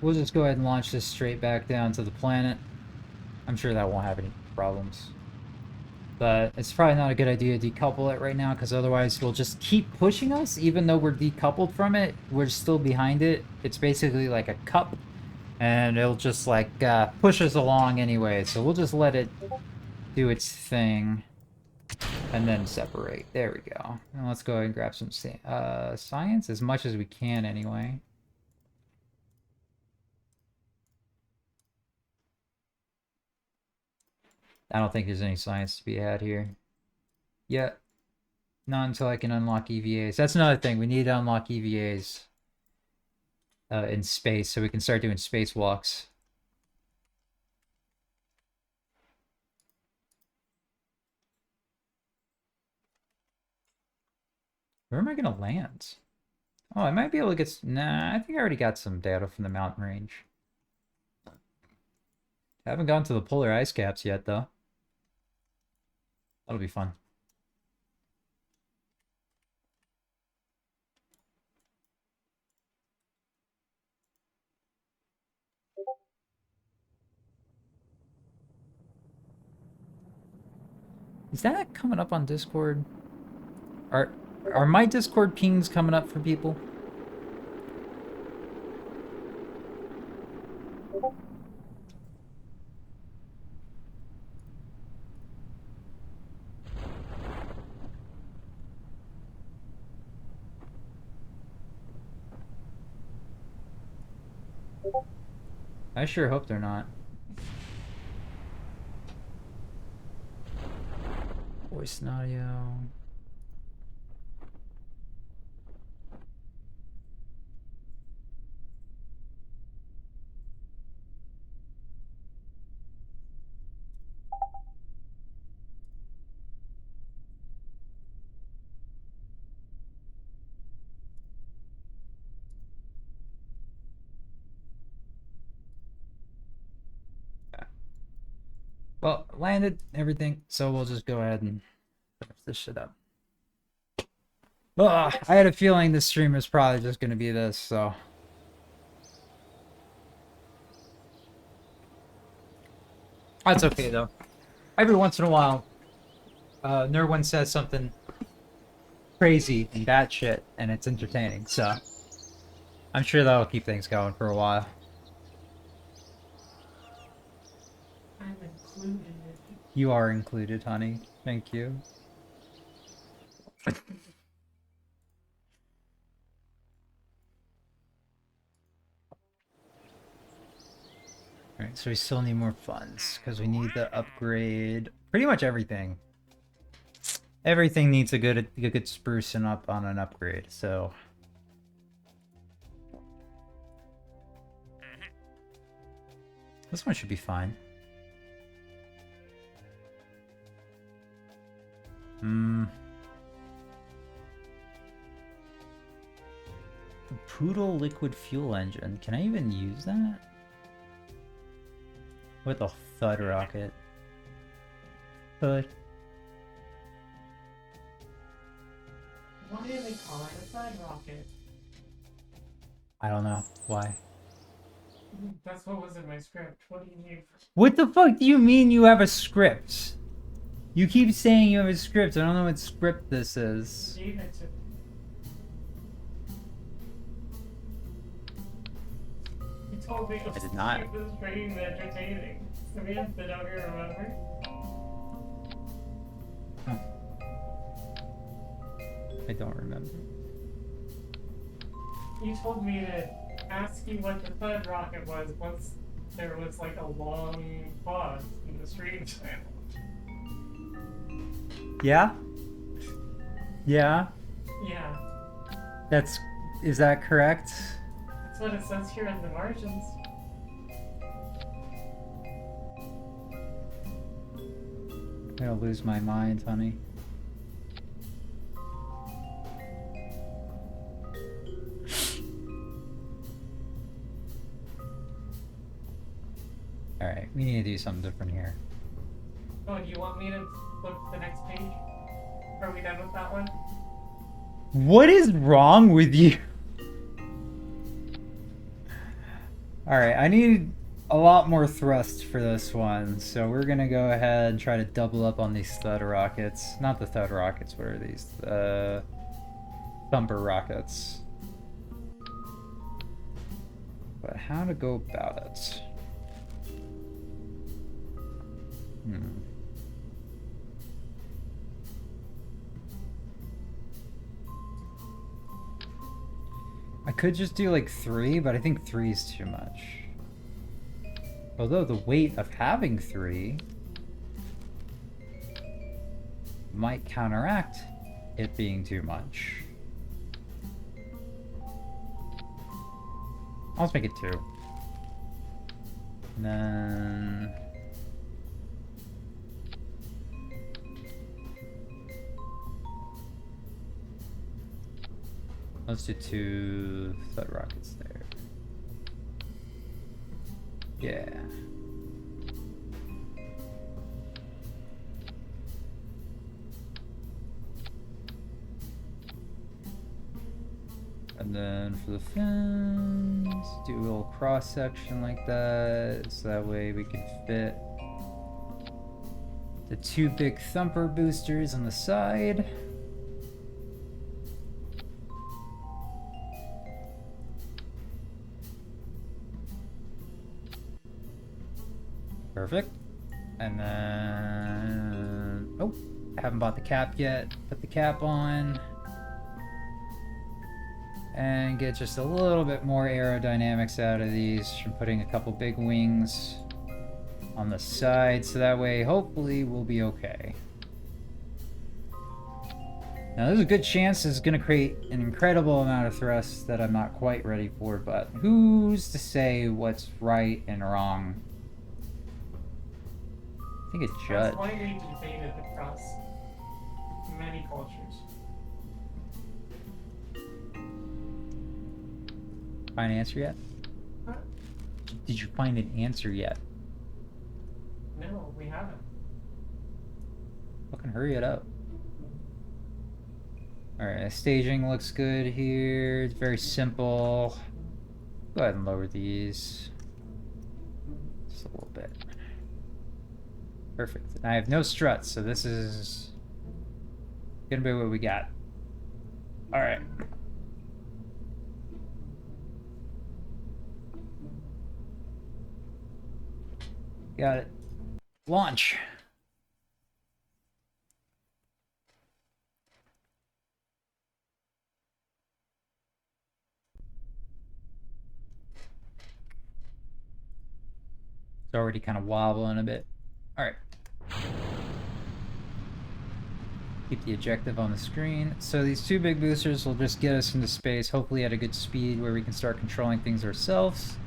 We'll just go ahead and launch this straight back down to the planet. I'm sure that won't have any problems. But it's probably not a good idea to decouple it right now, because otherwise we'll just keep pushing us. Even though we're decoupled from it, we're still behind it. It's basically like a cup, and it'll just like push us along anyway. So we'll just let it do its thing and then separate. There we go. And let's go ahead and grab some science, as much as we can anyway. I don't think there's any science to be had here. Yeah. Not until I can unlock EVAs. That's another thing. We need to unlock EVAs in space so we can start doing spacewalks. Where am I going to land? Oh, I might be able to get... Nah, I think I already got some data from the mountain range. I haven't gone to the polar ice caps yet, though. That'll be fun. Is that coming up on Discord? Are my Discord pings coming up for people? I sure hope they're not. Voice and audio. Well, landed everything, so we'll just go ahead and finish this shit up. Ugh, I had a feeling this stream is probably just going to be this, so... That's okay, though. Every once in a while, Nerwin says something crazy and batshit, and it's entertaining, so... I'm sure that'll keep things going for a while.
I'm included.
You are included, honey. Thank you. Alright, so we still need more funds, because we need to upgrade pretty much everything. Everything needs a good sprucing up on an upgrade, so... This one should be fine. Hmm. Poodle liquid fuel engine. Can I even use that? With a thud rocket. Thud.
Why do they call it a thud rocket?
I don't know. Why?
That's what was in my script. What do you need?
What the fuck do you mean you have a script? You keep saying you have a script. I don't know what script this is.
Gave it to me. You told me it was
I did not.
It was very entertaining. Samantha, don't you remember?
I don't remember.
You told me to ask you what the thud rocket was once there was like a long pause in the stream channel.
Yeah? Yeah?
Yeah,
Is that correct?
that's what it says here in the margins.
I'm gonna lose my mind, honey. Alright, we need to do something different here.
Oh, do you want me to flip the next page? Are we done with that one?
What is wrong with you? Alright, I need a lot more thrust for this one, so we're gonna go ahead and try to double up on these thud rockets. Not the thud rockets, what are these? Thumper rockets. But how to go about it? I could just do like 3, but I think 3 is too much. Although the weight of having 3 might counteract it being too much. Let's make it 2. And then... let's do 2 thud rockets there. Yeah. And then for the fins, do a little cross section like that, so that way we can fit the 2 big thumper boosters on the side. Perfect. And then... oh, I haven't bought the cap yet. Put the cap on. And get just a little bit more aerodynamics out of these from putting a couple big wings on the side, so that way hopefully we'll be okay. Now there's a good chance this is going to create an incredible amount of thrust that I'm not quite ready for, but who's to say what's right and wrong? I think it's judge.
That's widely debated across many cultures.
Find an answer yet?
Huh?
Did you find an answer yet?
No, we haven't.
Fucking hurry it up. Alright, staging looks good here. It's very simple. Go ahead and lower these. Just a little bit. Perfect. And I have no struts, so this is gonna be what we got. Alright. Got it. Launch. It's already kind of wobbling a bit. Alright. Keep the objective on the screen. So these 2 big boosters will just get us into space, hopefully at a good speed where we can start controlling things ourselves.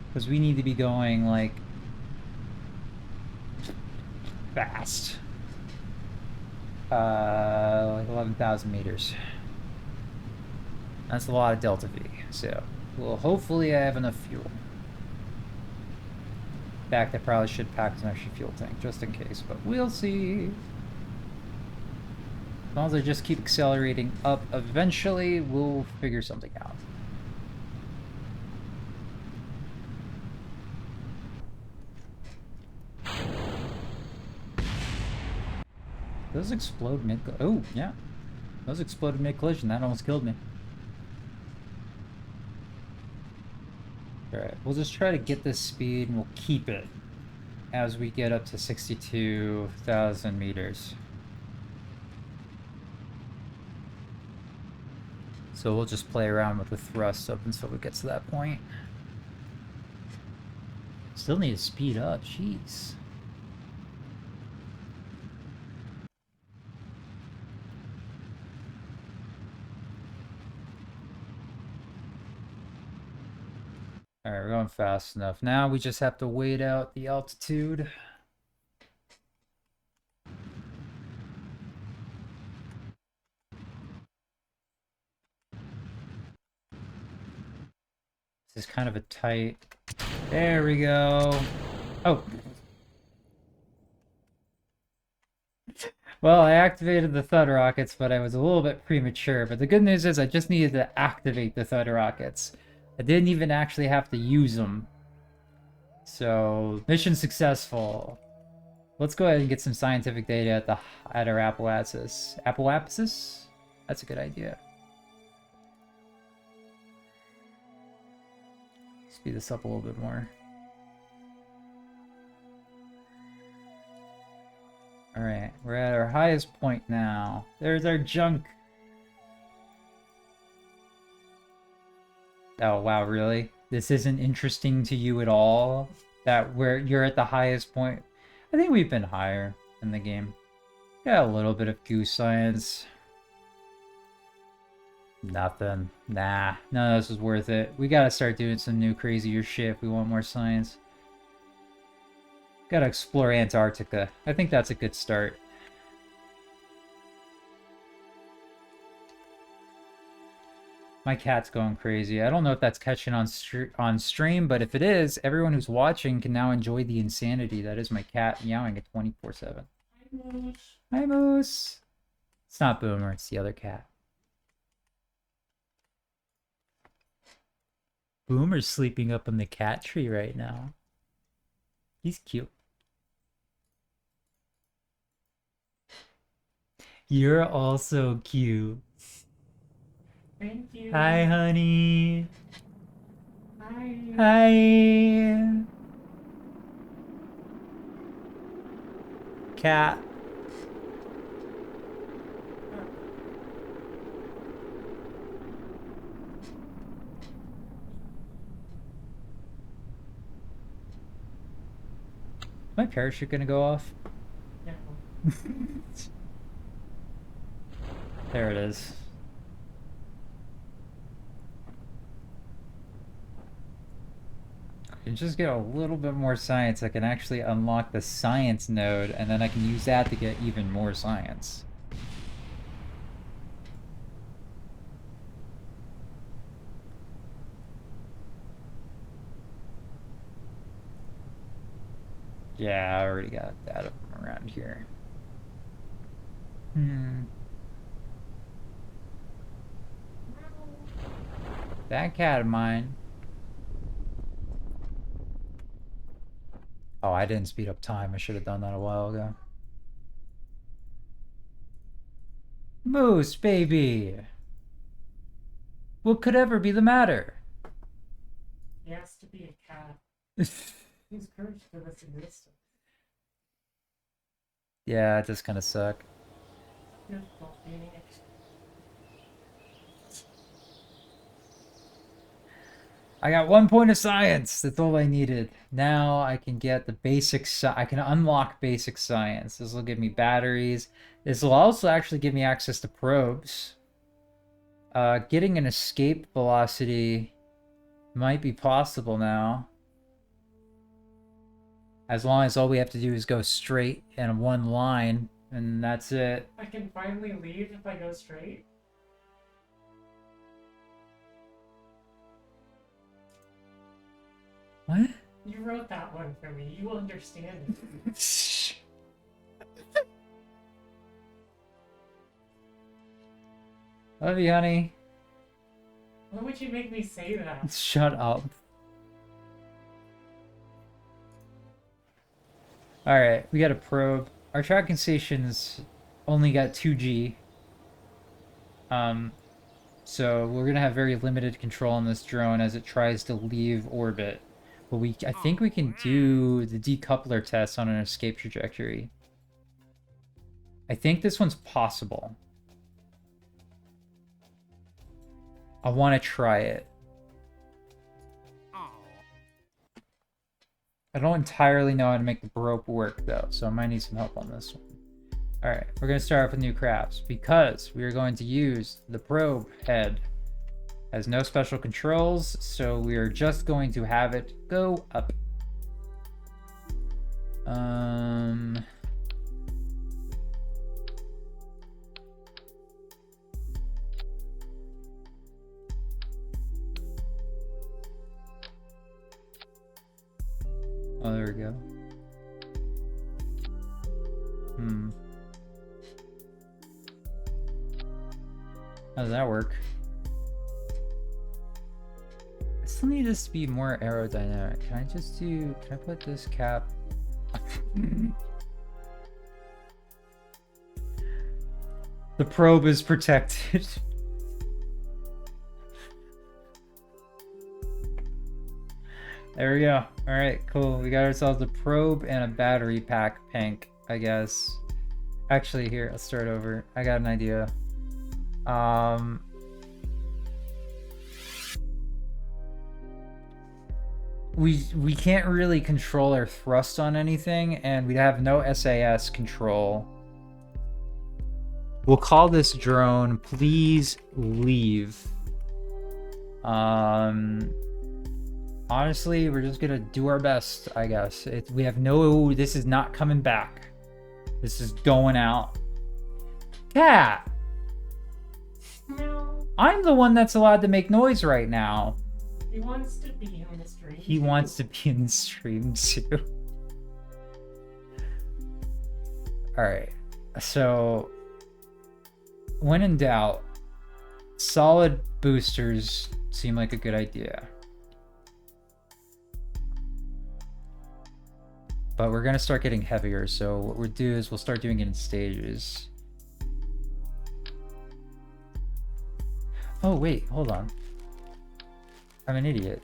Because we need to be going, like, fast. Like 11,000 meters. That's a lot of delta V. So, well, hopefully I have enough fuel. In fact, I probably should pack an extra fuel tank just in case, but we'll see. As long as I just keep accelerating up, eventually we'll figure something out. Those explode mid. Oh, yeah. Those exploded mid collision. That almost killed me. Alright, we'll just try to get this speed and we'll keep it as we get up to 62,000 meters. So we'll just play around with the thrust up until we get to that point. Still need to speed up, jeez. Alright, we're going fast enough. Now we just have to wait out the altitude. This is kind of a tight... There we go. Oh. Well, I activated the Thud rockets, but I was a little bit premature. But the good news is I just needed to activate the Thud rockets. I didn't even actually have to use them. So, mission successful. Let's go ahead and get some scientific data at our Apoapsis. Apoapsis? That's a good idea. Speed this up a little bit more. Alright, we're at our highest point now. There's our junk. Oh, wow, really? This isn't interesting to you at all? That you're at the highest point? I think we've been higher in the game. Got a little bit of goose science. Nothing. Nah, none of this is worth it. We gotta start doing some new crazier shit if we want more science. Gotta explore Antarctica. I think that's a good start. My cat's going crazy. I don't know if that's catching on stream, but if it is, everyone who's watching can now enjoy the insanity that is my cat meowing at 24/7.
Hi, Moose.
Hi, Moose. It's not Boomer, it's the other cat. Boomer's sleeping up in the cat tree right now. He's cute. You're also cute.
Thank you.
Hi, honey.
Hi.
Hi. Cat. My parachute gonna go off?
Yeah.
There it is. I can just get a little bit more science. I can actually unlock the science node, and then I can use that to get even more science. Yeah, I already got that around here. That cat of mine. Oh, I didn't speed up time. I should have done that a while ago. Moose, baby! What could ever be the matter?
He has to be a cat. He's cursed for this existence.
Yeah, it does kind of suck.
Difficult being it.
I got 1 point of science. That's all I needed. Now I can get the basic I can unlock basic science. This will give me batteries. This will also actually give me access to probes. Getting an escape velocity might be possible now. As long as all we have to do is go straight in one line And that's it.
I can finally leave if I go straight.
What?
You wrote that one for me. You will understand it.
Love you, honey.
Why would you make me say that?
Shut up. Alright, we got a probe. Our tracking station's only got 2G. So we're gonna have very limited control on this drone as it tries to leave orbit. But I think we can do the decoupler test on an escape trajectory. I think this one's possible. I want to try it. I don't entirely know how to make the rope work, though, so I might need some help on this one. Alright, we're going to start off with new crafts, because we are going to use the probe head. Has no special controls, so we are just going to have it go up. Oh, there we go. How does that work? I still need this to be more aerodynamic. Can I put this cap? The probe is protected. There we go. Alright, cool. We got ourselves a probe and a battery pack pink, I guess. Actually, here, let's start over. I got an idea. We can't really control our thrust on anything, and we have no SAS control. We'll call this drone, please leave. Honestly, we're just gonna do our best, I guess. We have no... This is not coming back. This is going out. Cat!
No.
I'm the one that's allowed to make noise right now.
He wants to be on the stream.
He wants to be in the stream too. Alright. So, when in doubt, solid boosters seem like a good idea. But we're going to start getting heavier, so what we'll do is we'll start doing it in stages. Oh, wait, hold on. I'm an idiot.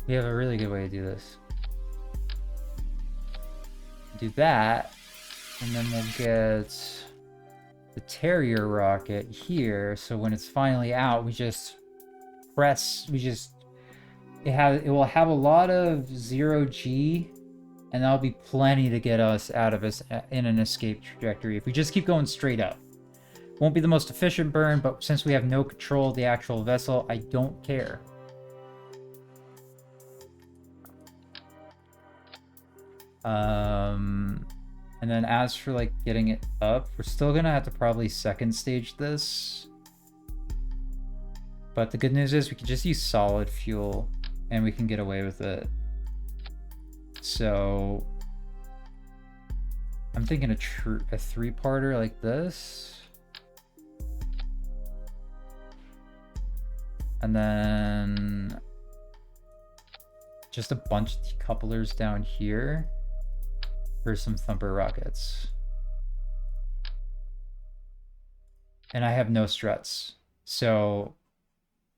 We have a really good way to do this. Do that, and then we'll get the Terrier rocket here, so when it's finally out, we just press, it will have a lot of 0G, and that'll be plenty to get us out of us in an escape trajectory if we just keep going straight up. Won't be the most efficient burn, but since we have no control of the actual vessel, I don't care. And then as for like getting it up, we're still gonna have to probably second stage this. But the good news is we can just use solid fuel and we can get away with it. So I'm thinking a three-parter like this. And then just a bunch of decouplers down here for some thumper rockets. And I have no struts, so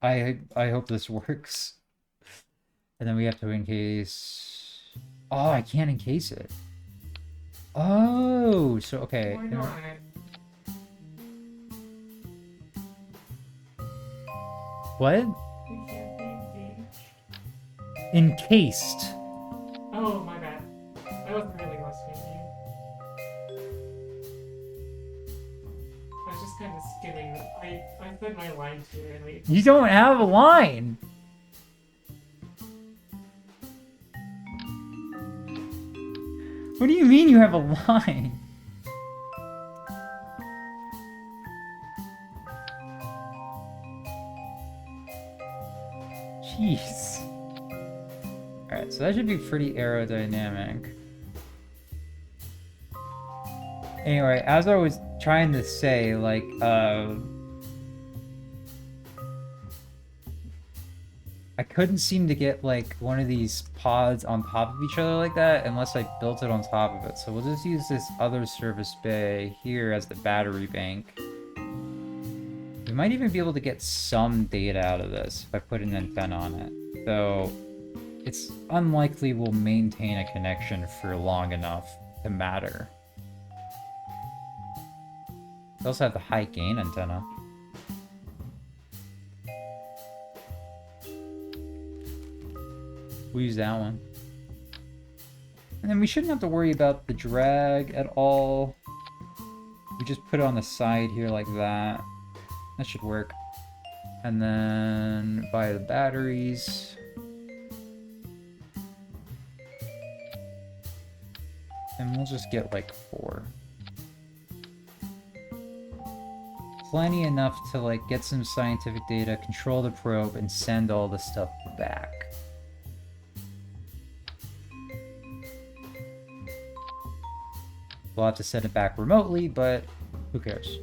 I hope this works. And then we have to encase. Oh, I can't encase it. Oh, so okay.
Why not?
What?
We can't be engaged.
Encased.
Oh, my bad. I wasn't really listening to you. I was just kind of skimming. I said my line too early.
You don't have a line. What do you mean you have a line? Jeez. Alright, so that should be pretty aerodynamic. Anyway, as I was trying to say, like, I couldn't seem to get, like, one of these pods on top of each other like that unless I built it on top of it. So we'll just use this other service bay here as the battery bank. We might even be able to get some data out of this if I put an antenna on it. Though, it's unlikely we'll maintain a connection for long enough to matter. We also have the high gain antenna. We'll use that one. And then we shouldn't have to worry about the drag at all. We just put it on the side here like that. That should work. And then buy the batteries. And we'll just get like 4. Plenty enough to like get some scientific data, control the probe, and send all the stuff back. We'll have to send it back remotely, but who cares?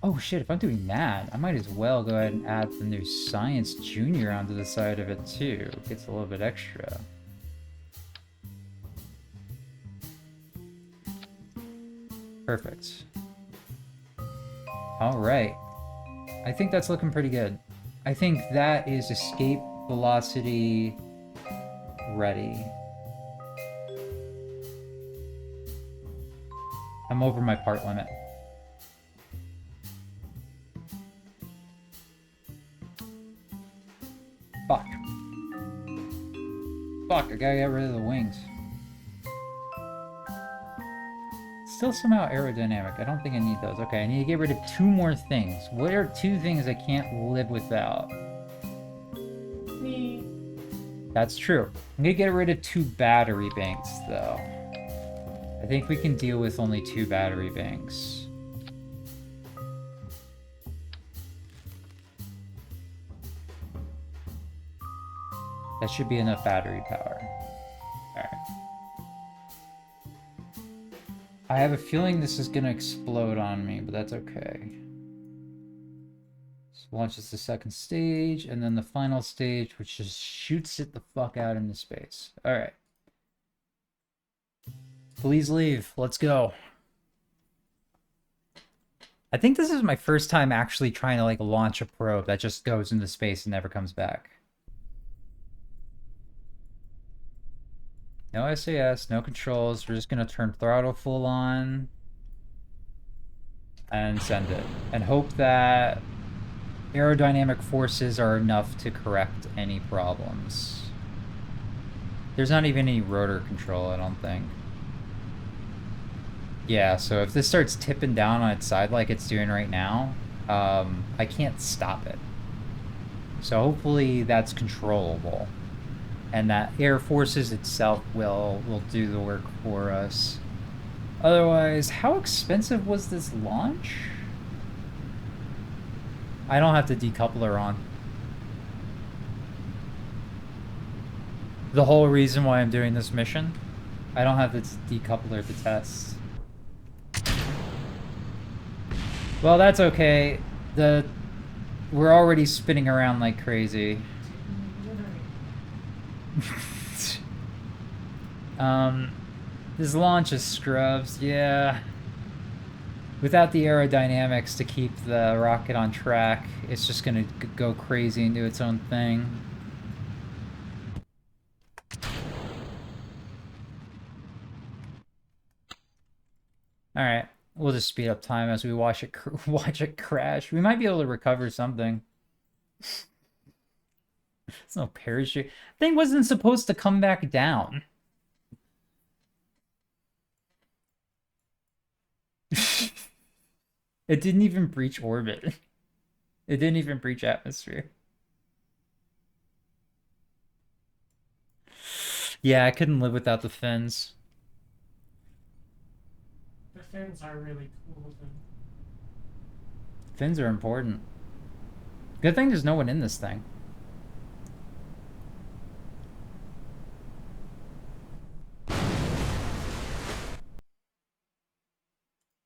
Oh shit, if I'm doing that, I might as well go ahead and add the new Science Junior onto the side of it too. Gets a little bit extra. Perfect. Alright. I think that's looking pretty good. I think that is escape velocity ready. I'm over my part limit. Fuck. Fuck, I gotta get rid of the wings. Still somehow aerodynamic. I don't think I need those. Okay, I need to get rid of 2 more things. What are 2 things I can't live without?
Me.
That's true. I'm gonna get rid of 2 battery banks, though. I think we can deal with only 2 battery banks. That should be enough battery power. Alright. I have a feeling this is gonna explode on me, but that's okay. So launches the second stage, and then the final stage, which just shoots it the fuck out into space. Alright. Please leave. Let's go. I think this is my first time actually trying to like launch a probe that just goes into space and never comes back. No SAS, no controls. We're just gonna turn throttle full on and send it. And hope that aerodynamic forces are enough to correct any problems. There's not even any rotor control, I don't think. Yeah, so if this starts tipping down on its side like it's doing right now, I can't stop it. So hopefully that's controllable. And that Air Forces itself will do the work for us. Otherwise, how expensive was this launch? I don't have the decoupler on. The whole reason why I'm doing this mission, I don't have the decoupler to test. Well, that's okay. We're already spinning around like crazy. This launch is scrubs, yeah. Without the aerodynamics to keep the rocket on track, it's just gonna go crazy and do its own thing. Alright, we'll just speed up time as we watch it crash. We might be able to recover something. It's no parachute. Thing wasn't supposed to come back down. It didn't even breach orbit. It didn't even breach atmosphere. Yeah, I couldn't live without the fins.
The fins are really cool looking.
Fins are important. Good thing there's no one in this thing.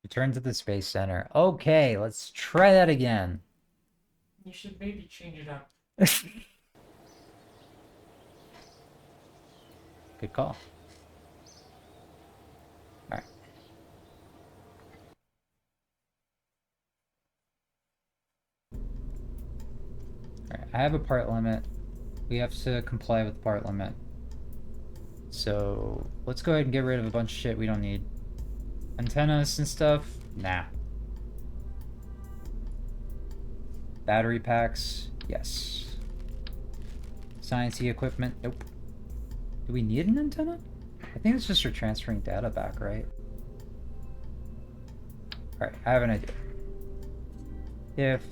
Return to the Space Center. Okay, let's try that again.
You should maybe change it up.
Good call. Alright. Alright, I have a part limit. We have to comply with the part limit. So, let's go ahead and get rid of a bunch of shit we don't need. Antennas and stuff? Nah. Battery packs? Yes. Sciencey equipment? Nope. Do we need an antenna? I think it's just for transferring data back, right? Alright, I have an idea. If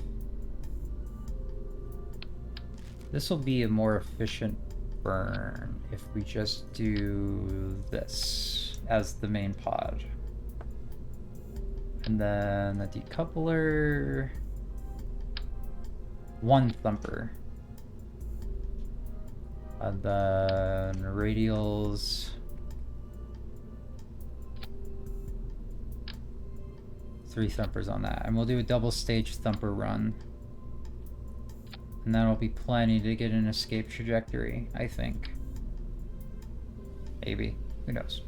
this will be a more efficient burn if we just do this as the main pod. And then the decoupler, one thumper. And then radials, 3 thumpers on that. And we'll do a double stage thumper run. And that'll be plenty to get an escape trajectory, I think. Maybe. Who knows?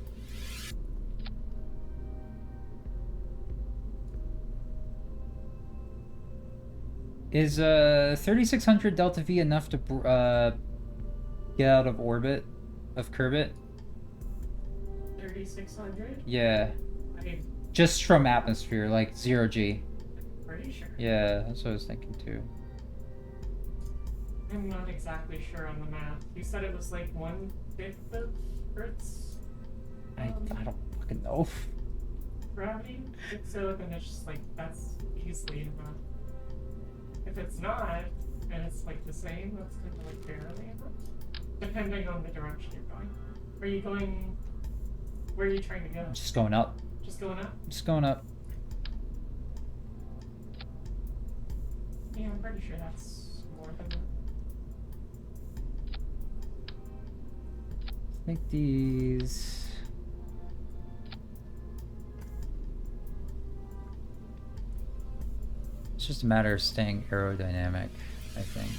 Is 3600 Delta V enough to get out of orbit of Kerbit?
3600?
Yeah.
I'm
Just from atmosphere, like 0G.
pretty sure.
Yeah, that's what I was thinking too.
I'm not exactly sure on the map. You said it was like 1/5 of Earth's
I don't fucking know.
gravity. So then it's just like that's easily enough. If it's not, and it's like the same, that's kind of like barely enough. Depending on the direction you're going. Are you going? Where are you trying to go?
Just going up.
Just going up?
Just going up.
Yeah, I'm pretty sure that's more than that.
Make these. It's just a matter of staying aerodynamic, I think.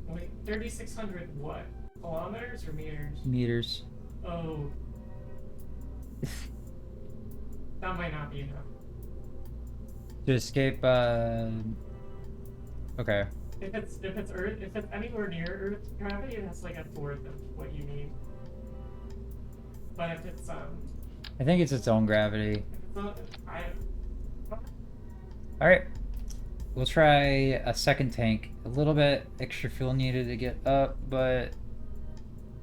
Wait, 3600 what? Kilometers or meters?
Meters.
Oh. That might not be enough.
To escape, okay.
If it's Earth, if it's anywhere near Earth's gravity, that's like 1/4 of what you need. But if it's
I think it's its own gravity.
I
Alright. We'll try a second tank. A little bit extra fuel needed to get up, but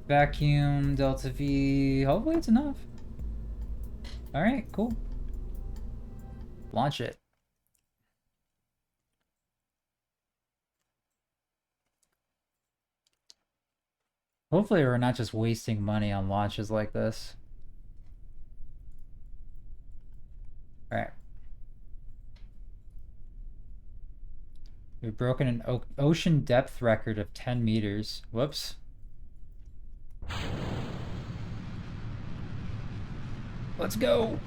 vacuum, Delta V, hopefully it's enough. Alright, cool. Launch it. Hopefully we're not just wasting money on launches like this. Alright. We've broken an ocean depth record of 10 meters. Whoops. Let's go!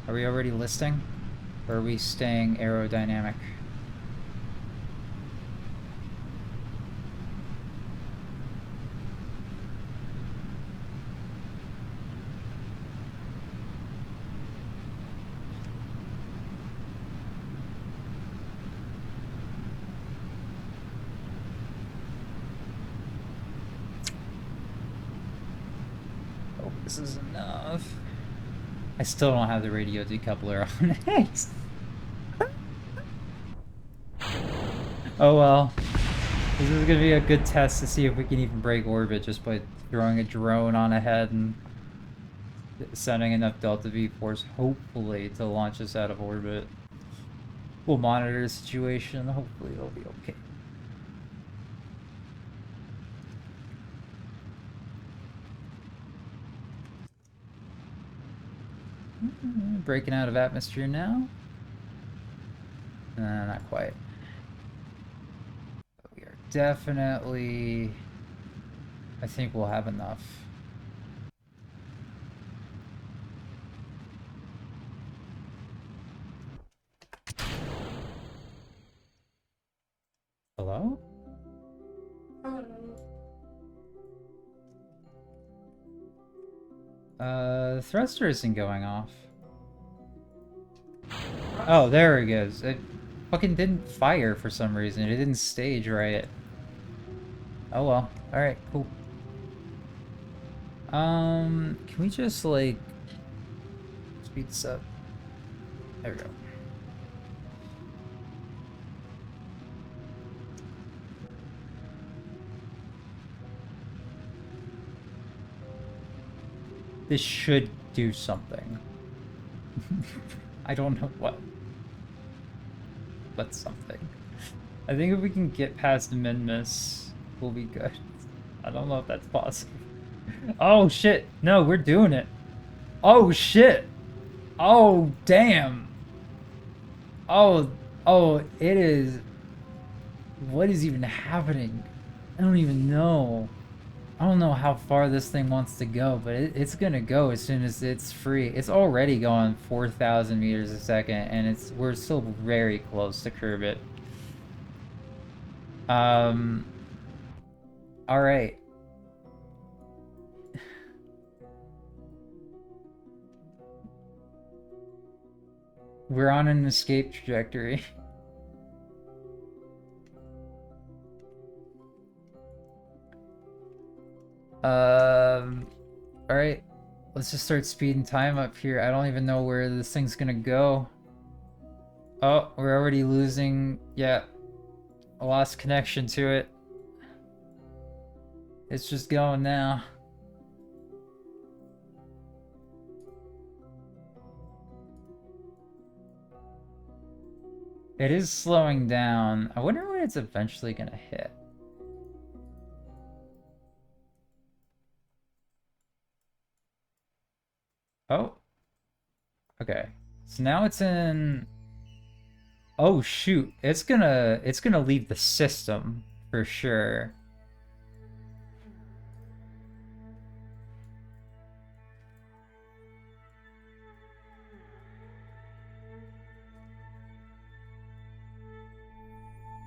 Are we already listing? Or are we staying aerodynamic? Oh, this is enough. I still don't have the radio decoupler on it. Oh well. This is gonna be a good test to see if we can even break orbit just by throwing a drone on ahead and sending enough Delta V force, hopefully, to launch us out of orbit. We'll monitor the situation. Hopefully it'll be okay. Breaking out of atmosphere now. Not quite. But we are definitely... I think we'll have enough. Hello?
Hello.
The thruster isn't going off. Oh, there it goes. It fucking didn't fire for some reason. It didn't stage right. Oh well. Alright, cool. Can we just, like, speed this up? There we go. This should do something. I don't know what. But something. I think if we can get past Minmus, we'll be good. I don't know if that's possible. Oh shit! No, we're doing it. Oh shit! Oh damn! Oh, it is... What is even happening? I don't even know. I don't know how far this thing wants to go, but it's gonna go as soon as it's free. It's already going 4,000 meters a second, and we're still very close to curb it. All right. We're on an escape trajectory. All right. Let's just start speeding time up here. I don't even know where this thing's gonna go. Oh, we're already losing. Yeah. I lost connection to it. It's just going now. It is slowing down. I wonder when it's eventually gonna hit. Oh. Okay. So now it's in... Oh shoot. It's gonna leave the system for sure.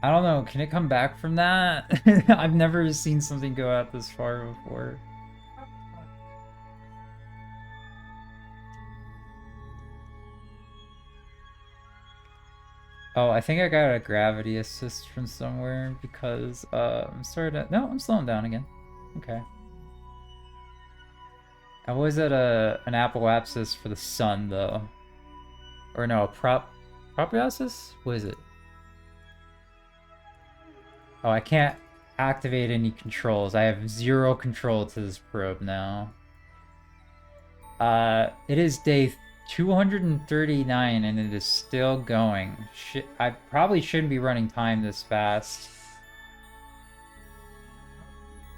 I don't know, can it come back from that? I've never seen something go out this far before. Oh, I think I got a gravity assist from somewhere because I'm starting to... No, I'm slowing down again. Okay. I was at an apoapsis for the sun though. Or no, propiasis? What is it? Oh, I can't activate any controls. I have 0 control to this probe now. It is day 239 and it is still going. I probably shouldn't be running time this fast.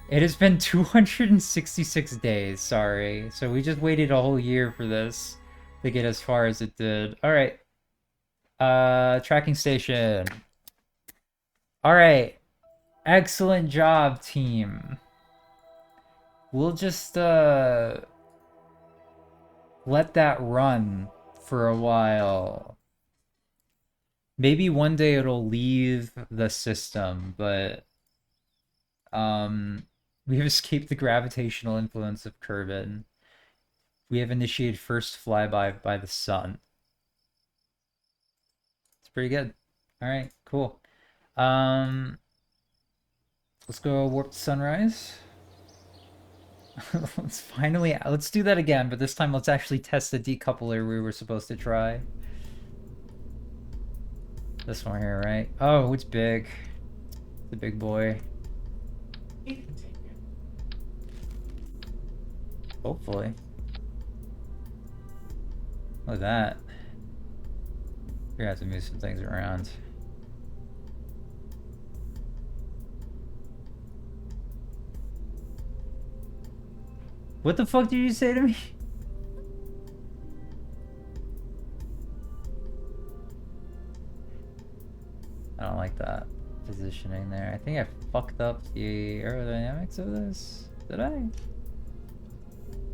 It has been 266 days, sorry. So we just waited a whole year for this to get as far as it did. Alright. Tracking station. Alright. Excellent job, team. We'll just, let that run for a while. Maybe one day it'll leave the system, but we have escaped the gravitational influence of Kerbin. We have initiated first flyby by the sun. It's pretty good. All right, cool. Let's go warp to sunrise. Let's do that again, but this time let's actually test the decoupler we were supposed to try. This one here, right? Oh, it's big. The big boy.
He can take it.
Hopefully. Look at that. We're gonna have to move some things around. What the fuck did you say to me? positioning there. I think I fucked up the aerodynamics of this. Did I?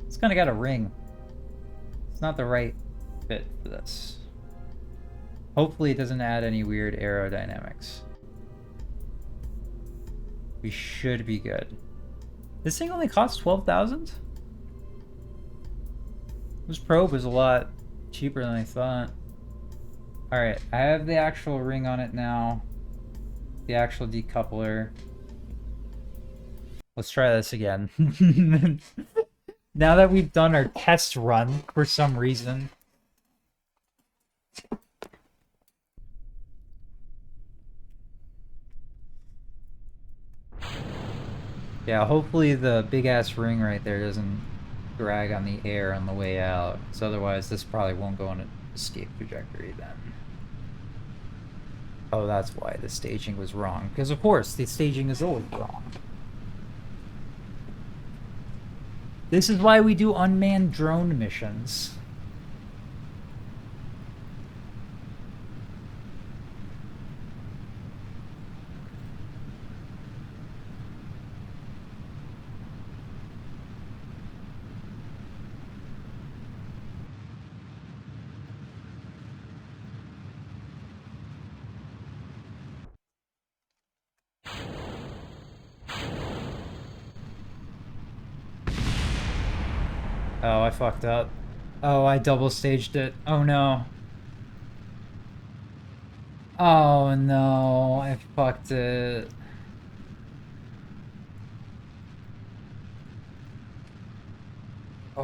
It's kind of got a ring. It's not the right fit for this. Hopefully it doesn't add any weird aerodynamics. We should be good. This thing only costs 12,000? This probe was a lot cheaper than I thought. Alright, I have the actual ring on it now. The actual decoupler. Let's try this again. Now that we've done our test run for some reason. Yeah, hopefully the big ass ring right there doesn't drag on the air on the way out. So otherwise this probably won't go on an escape trajectory then. Oh, that's why the staging was wrong. Because of course, the staging is always wrong. This is why we do unmanned drone missions. Oh, I fucked up. Oh, I double staged it. Oh no. Oh no, I fucked it. Oh,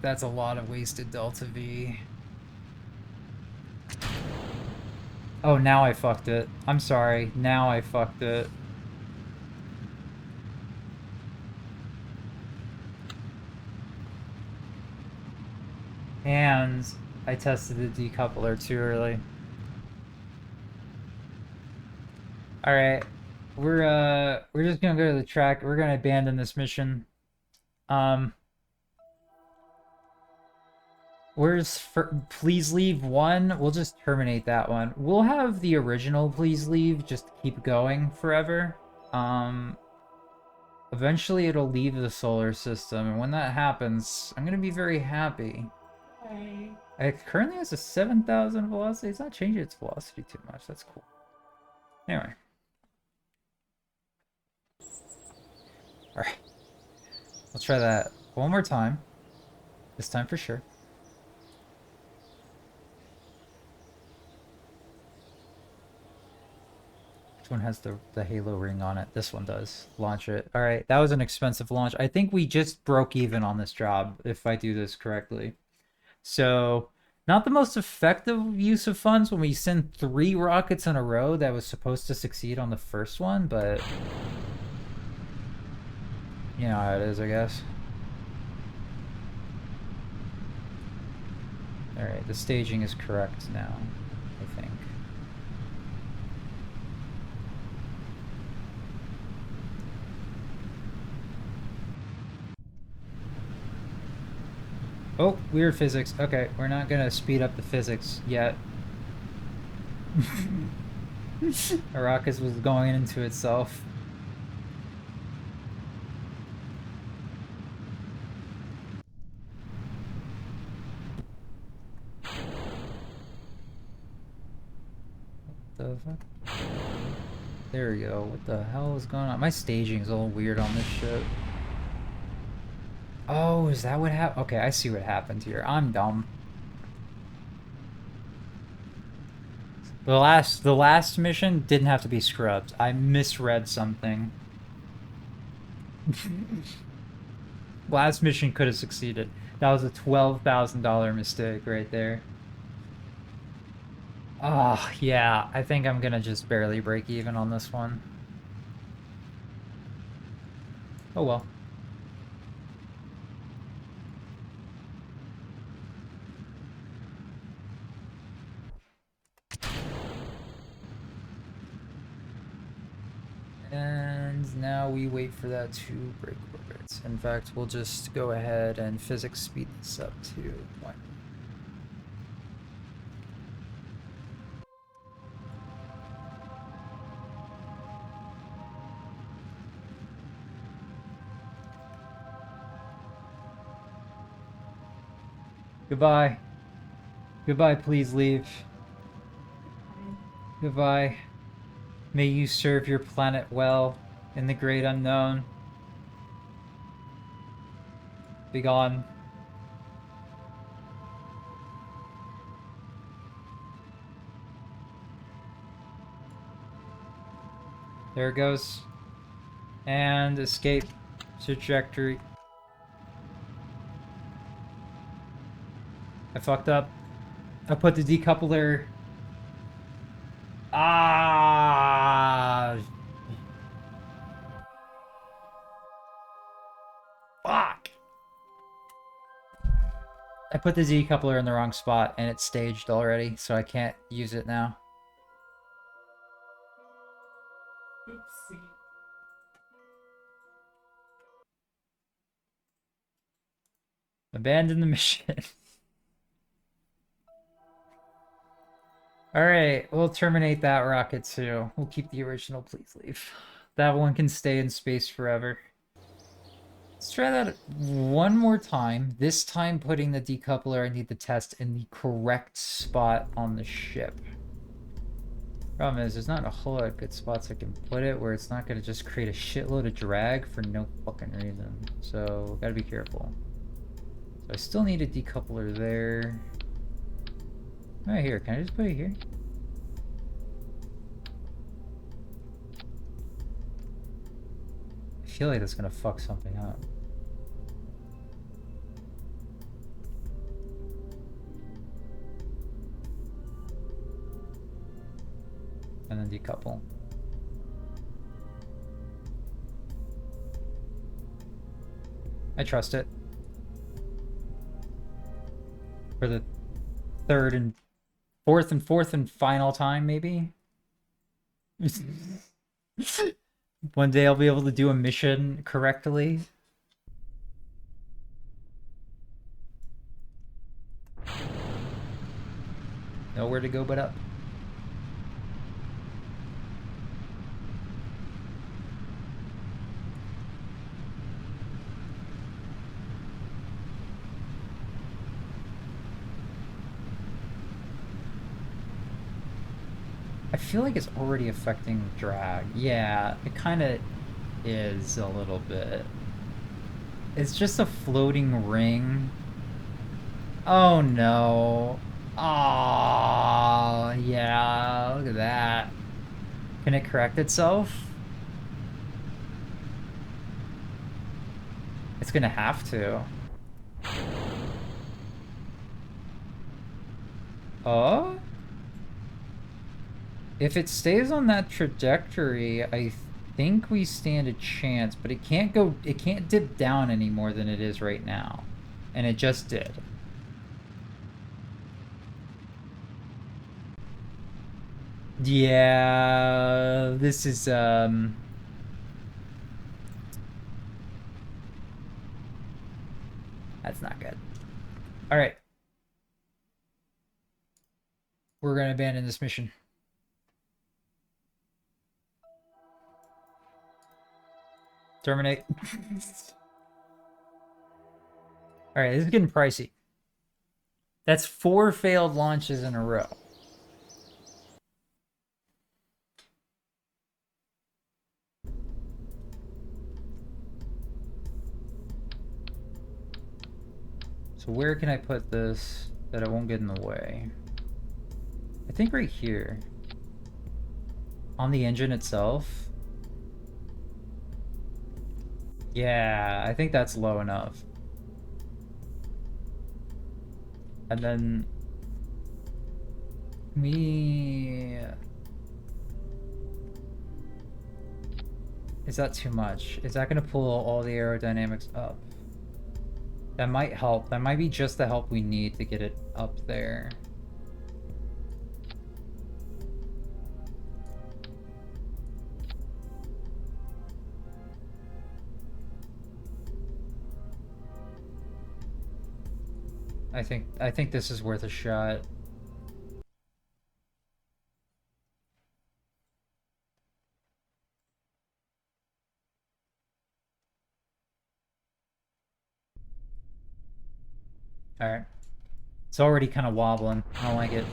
that's a lot of wasted Delta V. Oh, now I fucked it. I'm sorry. Now I fucked it. And I tested the decoupler too early. Alright. We're just gonna go to the track. We're gonna abandon this mission. Where's Please Leave 1? We'll just terminate that one. We'll have the original Please Leave just keep going forever. Eventually it'll leave the solar system, and when that happens, I'm gonna be very happy.
Hey.
It currently has a 7,000 velocity. It's not changing its velocity too much. That's cool. Anyway. Alright. Let's try that one more time. This time for sure. Which one has the halo ring on it? This one does. Launch it. Alright, that was an expensive launch. I think we just broke even on this job, if I do this correctly. So, not the most effective use of funds when we send 3 rockets in a row that was supposed to succeed on the first one, but you know how it is, I guess. Alright, the staging is correct now, I think. Oh, weird physics. Okay, we're not gonna speed up the physics yet. Arrakis was going into itself. What the fuck? There we go. What the hell is going on? My staging is all weird on this shit. Oh, is that what happened? Okay, I see what happened here. I'm dumb. The last mission didn't have to be scrubbed. I misread something. Last mission could have succeeded. That was a $12,000 mistake right there. Oh, yeah. I think I'm gonna just barely break even on this one. Oh well. And now we wait for that to break orbit. In fact, we'll just go ahead and physics speed this up to 1. Goodbye. Goodbye, please leave.
Fine.
Goodbye. May you serve your planet well in the great unknown. Be gone. There it goes. And escape trajectory. I fucked up. I put the decoupler. Ah! Fuck! I put the decoupler in the wrong spot and it's staged already, so I can't use it now.
Oopsie.
Abandon the mission. Alright, we'll terminate that rocket too. We'll keep the original, please leave. That one can stay in space forever. Let's try that one more time. This time putting the decoupler, I need to test in the correct spot on the ship. Problem is, there's not a whole lot of good spots I can put it where it's not going to just create a shitload of drag for no fucking reason. So, gotta be careful. So I still need a decoupler there. Right here, can I just put it here? I feel like that's gonna fuck something up. And then decouple. I trust it. For the third and fourth and final time, maybe? One day I'll be able to do a mission correctly. Nowhere to go but up. I feel like it's already affecting drag. Yeah, it kind of is a little bit. It's just a floating ring. Oh no. Oh, yeah, look at that. Can it correct itself? It's gonna have to. Oh? If it stays on that trajectory, I think we stand a chance, but it can't dip down any more than it is right now. And it just did. Yeah, this is, that's not good. All right. We're gonna abandon this mission. Terminate. All right, this is getting pricey. That's 4 failed launches in a row. So where can I put this that it won't get in the way? I think right here. On the engine itself. Yeah, I think that's low enough. And then is that too much? Is that gonna pull all the aerodynamics up? That might help. That might be just the help we need to get it up there. I think this is worth a shot. All right. It's already kind of wobbling. I don't like it.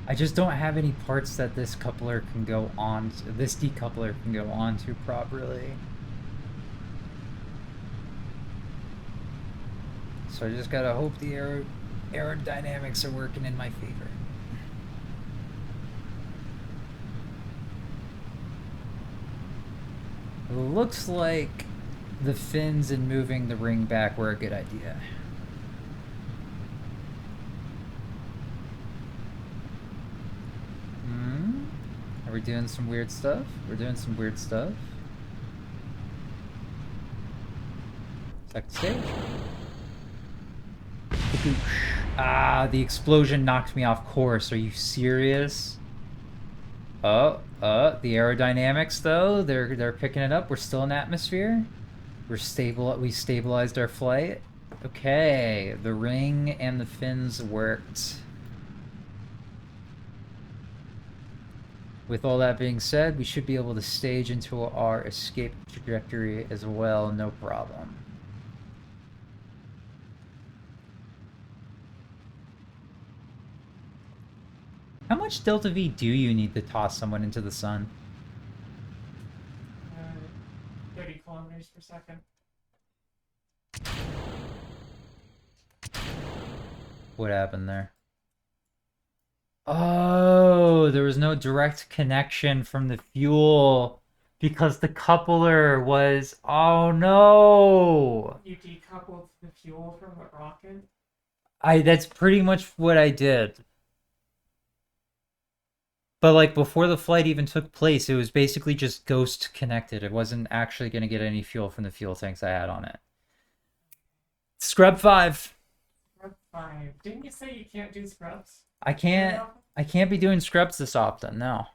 I just don't have any parts that this coupler can go on, this decoupler can go onto properly. So I just gotta hope the aerodynamics are working in my favor. It looks like the fins and moving the ring back were a good idea. Are we doing some weird stuff? We're doing some weird stuff. Second stage. Ah, the explosion knocked me off course. Are you serious? The aerodynamics though, they're picking it up. We're still in atmosphere. We stabilized our flight. Okay, the ring and the fins worked. With all that being said, we should be able to stage into our escape trajectory as well, no problem. How much delta V do you need to toss someone into the sun?
30 kilometers per second.
What happened there? Oh, there was no direct connection from the fuel because the coupler was... Oh no!
You decoupled the fuel from the rocket?
That's pretty much what I did. But like before the flight even took place, it was basically just ghost connected. It wasn't actually going to get any fuel from the fuel tanks I had on it. Scrub 5.
Scrub 5. Didn't you say you can't do scrubs?
I can't be doing scrubs this often, no.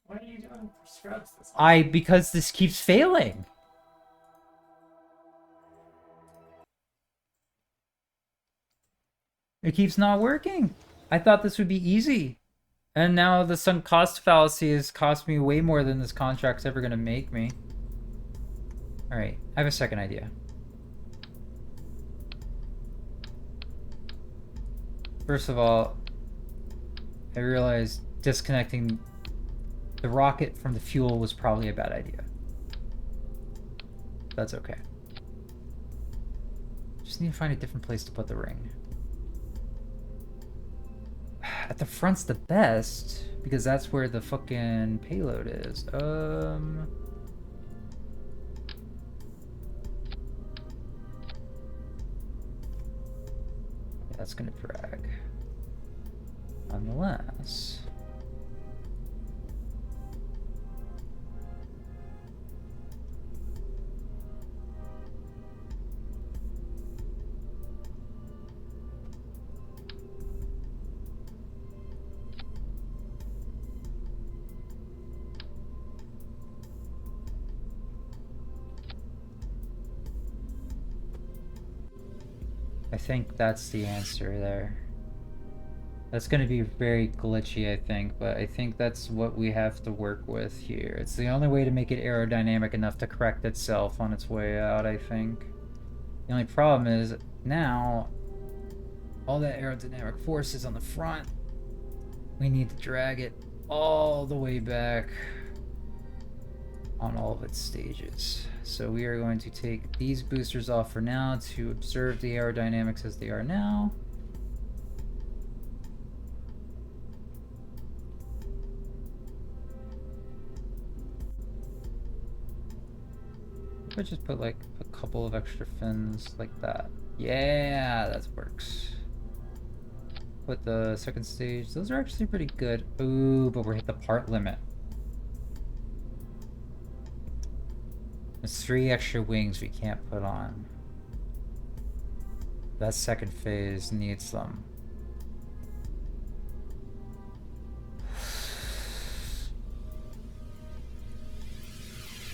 What are you doing for scrubs this often?
Because this keeps failing. It keeps not working. I thought this would be easy. And now the sunk cost fallacy has cost me way more than this contract's ever gonna make me. Alright, I have a second idea. First of all, I realized disconnecting the rocket from the fuel was probably a bad idea. That's okay. Just need to find a different place to put the ring. At the front's the best, because that's where the fucking payload is. Yeah, that's gonna drag. Nonetheless. I think that's the answer there. That's going to be very glitchy, I think, but I think that's what we have to work with here. It's the only way to make it aerodynamic enough to correct itself on its way out, I think. The only problem is, now, all that aerodynamic force is on the front. We need to drag it all the way back on all of its stages. So we are going to take these boosters off for now to observe the aerodynamics as they are now. I just put like a couple of extra fins like that. Yeah, that works. Put the second stage. Those are actually pretty good. Ooh, but we're hit the part limit. There's 3 extra wings we can't put on. That second phase needs them.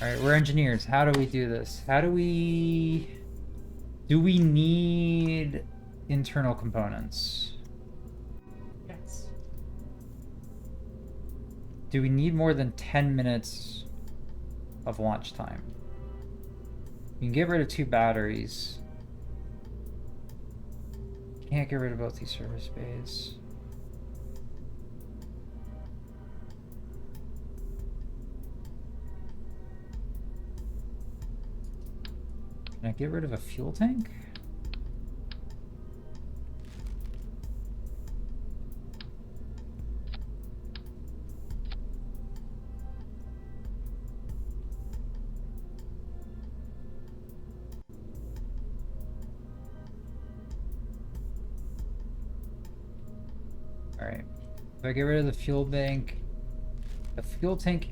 Alright, we're engineers. How do we do this? Do we need internal components?
Yes.
Do we need more than 10 minutes of launch time? You can get rid of 2 batteries. Can't get rid of both these service bays. Can I get rid of a fuel tank? Alright. If I get rid of the fuel tank,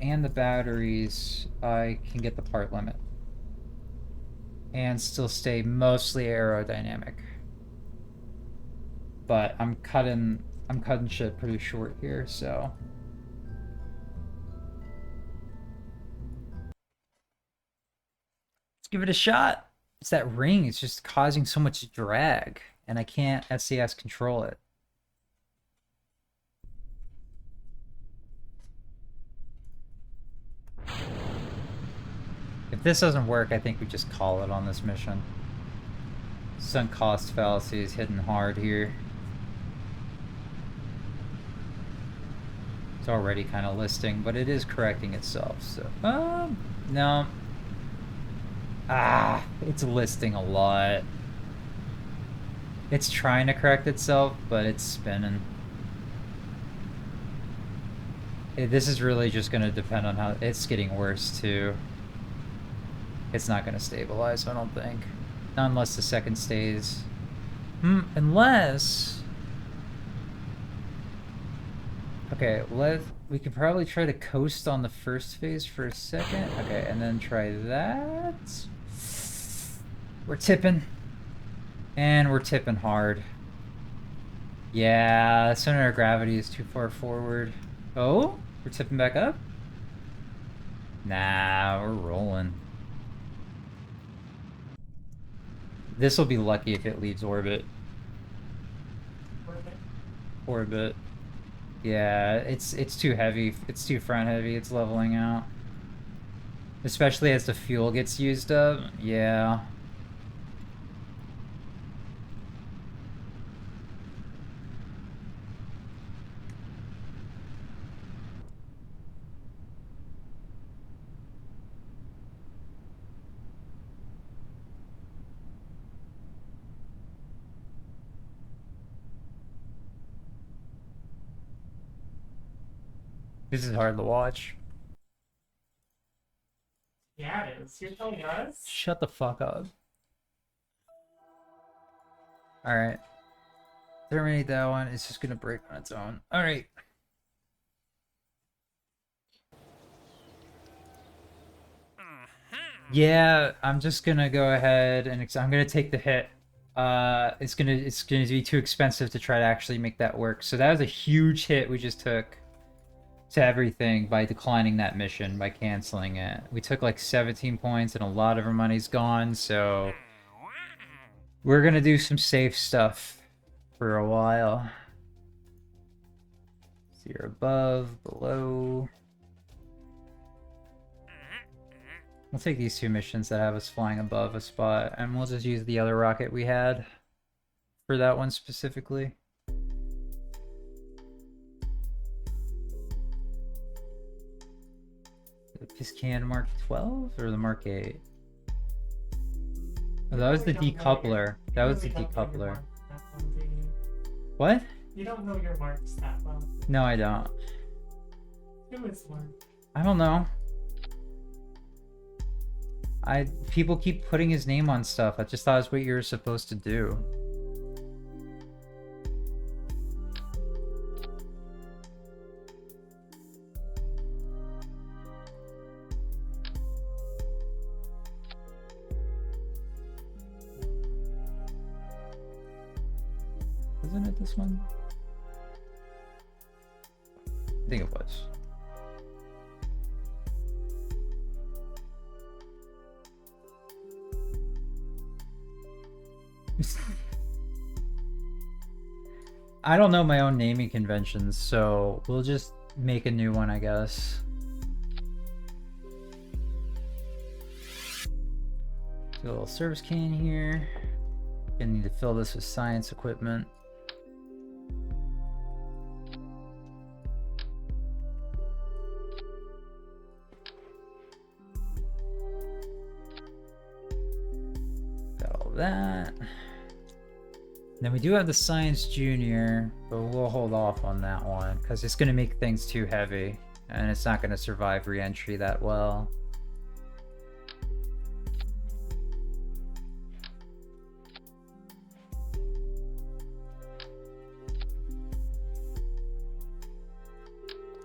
and the batteries, I can get the part limit. And still stay mostly aerodynamic. But I'm cutting shit pretty short here, so. Let's give it a shot. It's that ring, it's just causing so much drag, and I can't SCS control it. If this doesn't work, I think we just call it on this mission. Sunk cost fallacy is hitting hard here. It's already kind of listing, but it is correcting itself, so... no. It's listing a lot. It's trying to correct itself, but it's spinning. This is really just going to depend on how... It's getting worse, too. It's not going to stabilize, I don't think. Not unless the second stays. Unless... Okay, we could probably try to coast on the first phase for a second. Okay, and then try that. We're tipping. And we're tipping hard. Yeah, center of gravity is too far forward. Oh, we're tipping back up? Nah, we're rolling. This will be lucky if it leaves orbit. Orbit. Yeah, it's too heavy. It's too front heavy. It's leveling out. Especially as the fuel gets used up. Yeah. This is hard to watch.
Yeah, it is. You're telling us?
Shut the fuck up. Alright. Terminate that one. It's just gonna break on its own. Alright. Yeah, I'm just gonna go ahead and I'm gonna take the hit. It's gonna be too expensive to try to actually make that work. So that was a huge hit we just took to everything by declining that mission, by canceling it. We took like 17 points and a lot of our money's gone, so we're gonna do some safe stuff for a while. So you're above, below. We'll take these two missions that have us flying above a spot, and we'll just use the other rocket we had for that one specifically. The Piscan Mark 12 or the Mark 8? Oh, that was the decoupler. That was the decoupler. What?
You don't know your marks that well.
No, I don't.
Who is Mark?
I don't know. People keep putting his name on stuff. I just thought it's what you're supposed to do. Wasn't it this one? I think it was. I don't know my own naming conventions, so we'll just make a new one, I guess. Do a little service can here. Gonna need to fill this with science equipment. Got all that. Then we do have the Science Junior, but we'll hold off on that one because it's going to make things too heavy and it's not going to survive re-entry that well.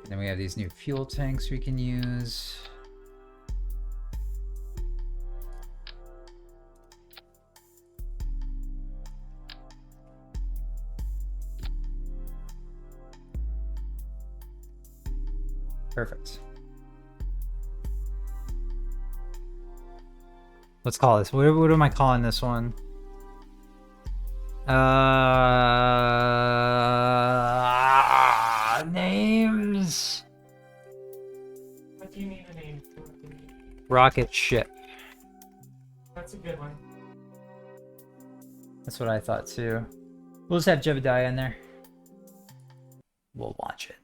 Then we have these new fuel tanks we can use. Perfect. Let's call this. What am I calling this one? Names.
What do you need a name for?
Rocket ship.
That's a good one.
That's what I thought too. We'll just have Jebediah in there. We'll watch it.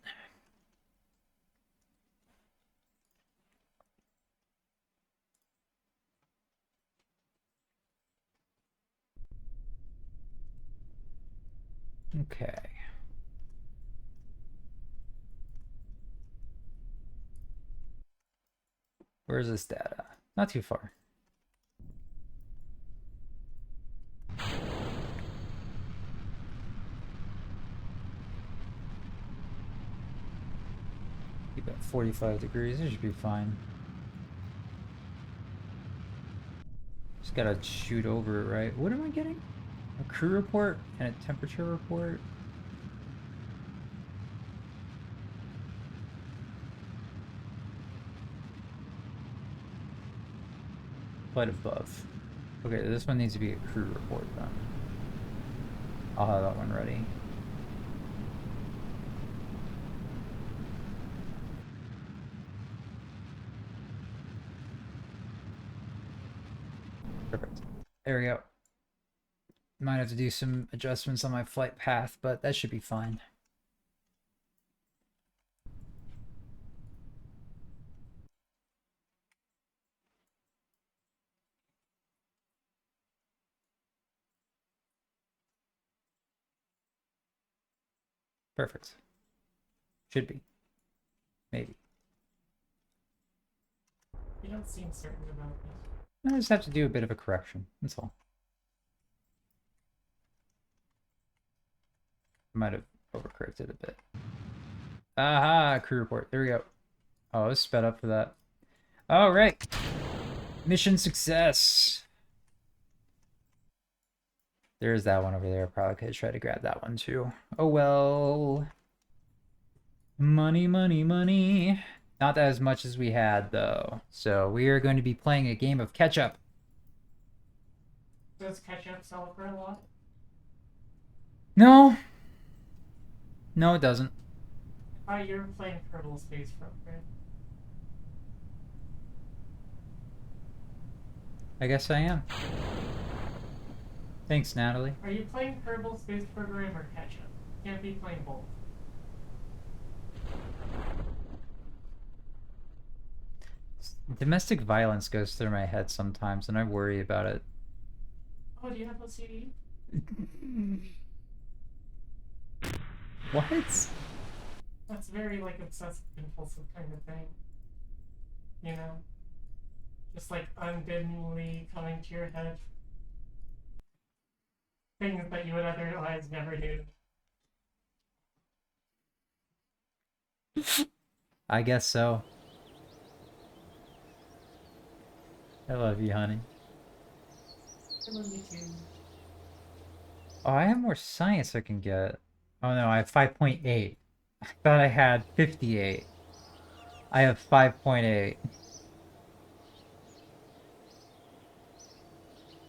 Okay. Where's this data? Not too far. Keep it at 45 degrees. It should be fine. Just gotta shoot over it, right? What am I getting? A crew report and a temperature report? Quite above. Okay, this one needs to be a crew report then. I'll have that one ready. Perfect. There we go. Might have to do some adjustments on my flight path, but that should be fine. Perfect. Should be. Maybe.
You don't seem certain about this.
I just have to do a bit of a correction. That's all. I might have overcorrected a bit. Aha! Crew report. There we go. Oh, I was sped up for that. All right. Mission success. There's that one over there. Probably could try to grab that one too. Oh well. Money, money, money. Not as much as we had though. So we are going to be playing a game of catch up.
Does ketchup sell for a lot?
No. No, it doesn't.
I thought you were playing Kerbal Space Program.
I guess I am. Thanks, Natalie.
Are you playing Kerbal Space Program or ketchup? You can't be playing both.
Domestic violence goes through my head sometimes, and I worry about it.
Oh, do you have OCD?
What?
That's very, like, obsessive compulsive kind of thing. You know? Just, like, unbiddenly coming to your head. Things that you would otherwise never do.
I guess so. I love you, honey.
I love you too.
Oh, I have more science I can get. Oh no, I have 5.8. I thought I had 58. I have 5.8.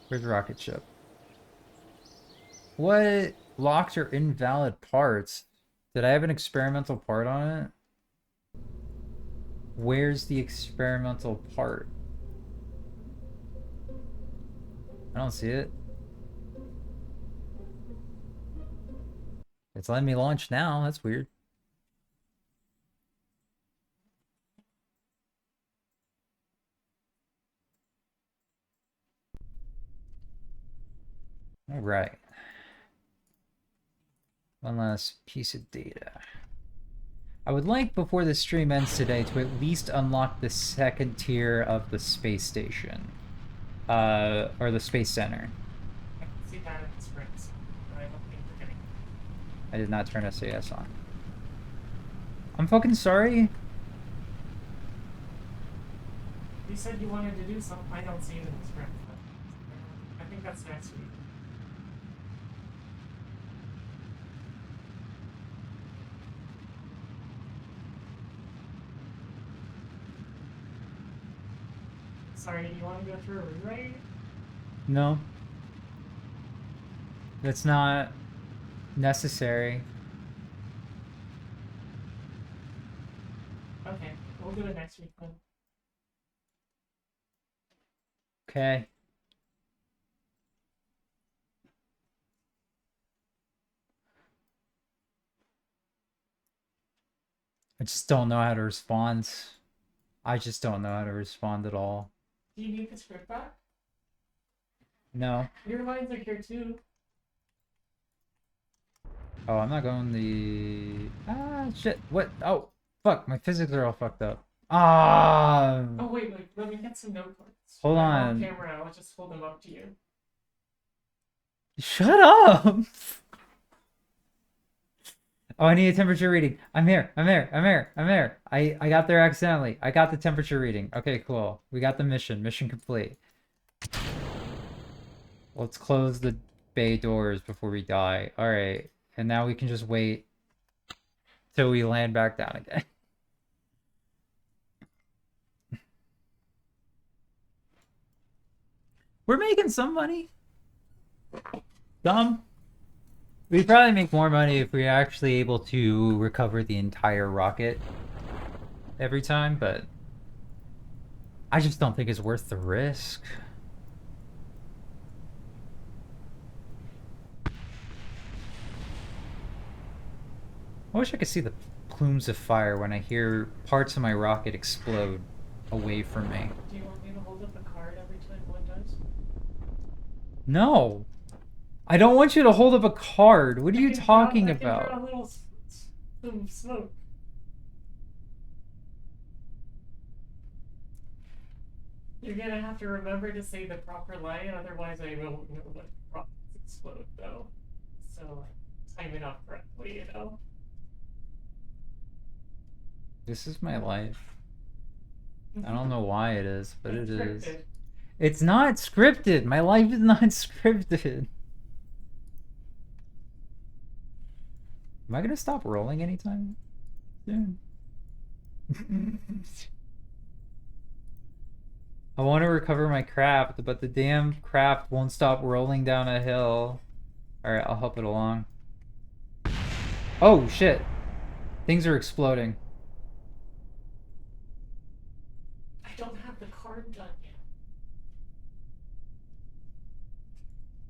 Where's the rocket ship? What? Locked or invalid parts? Did I have an experimental part on it? Where's the experimental part? I don't see it. It's letting me launch now. That's weird. All right. One last piece of data. I would like, before the stream ends today, to at least unlock the second tier of the space station. Or the space center.
I can see that in the scripts, but I don't think we're getting.
I did not turn SAS on. I'm fucking sorry.
You said you wanted to do something. I don't see it in the script, but I think that's next week. Sorry, do you want to go through a rewrite?
No. That's not necessary.
Okay, we'll do it next week then.
Okay. I just don't know how to respond. I just don't know how to respond at all.
Do you need the script back?
No.
Your lines are here too.
Oh, I'm not going the... Ah, shit. What? Oh, fuck. My physics are all fucked up. Ah.
Oh wait, let me get some note cards.
Hold
I'm
on.
camera, I'll just hold them up to you.
Shut up. Oh, I need a temperature reading. I'm here. I got there accidentally. I got the temperature reading. Okay, cool. We got the mission. Mission complete. Let's close the bay doors before we die. All right. And now we can just wait till we land back down again. We're making some money. Some. We'd probably make more money if we were actually able to recover the entire rocket every time, but I just don't think it's worth the risk. I wish I could see the plumes of fire when I hear parts of my rocket explode away from me.
Do you want me to hold up a card every time one does?
No! I don't want you to hold up a card. What are you talking
I can
about?
draw a little smoke. You're gonna have to remember to say the proper line, otherwise I won't know when rockets explode, though. So, time it up correctly, you know?
This is my life. I don't know why it is, but it is.
Scripted.
It's not scripted. My life is not scripted. Am I gonna stop rolling anytime soon? I want to recover my craft, but the damn craft won't stop rolling down a hill. Alright, I'll help it along. Oh, shit. Things are exploding.
I don't have the card done yet.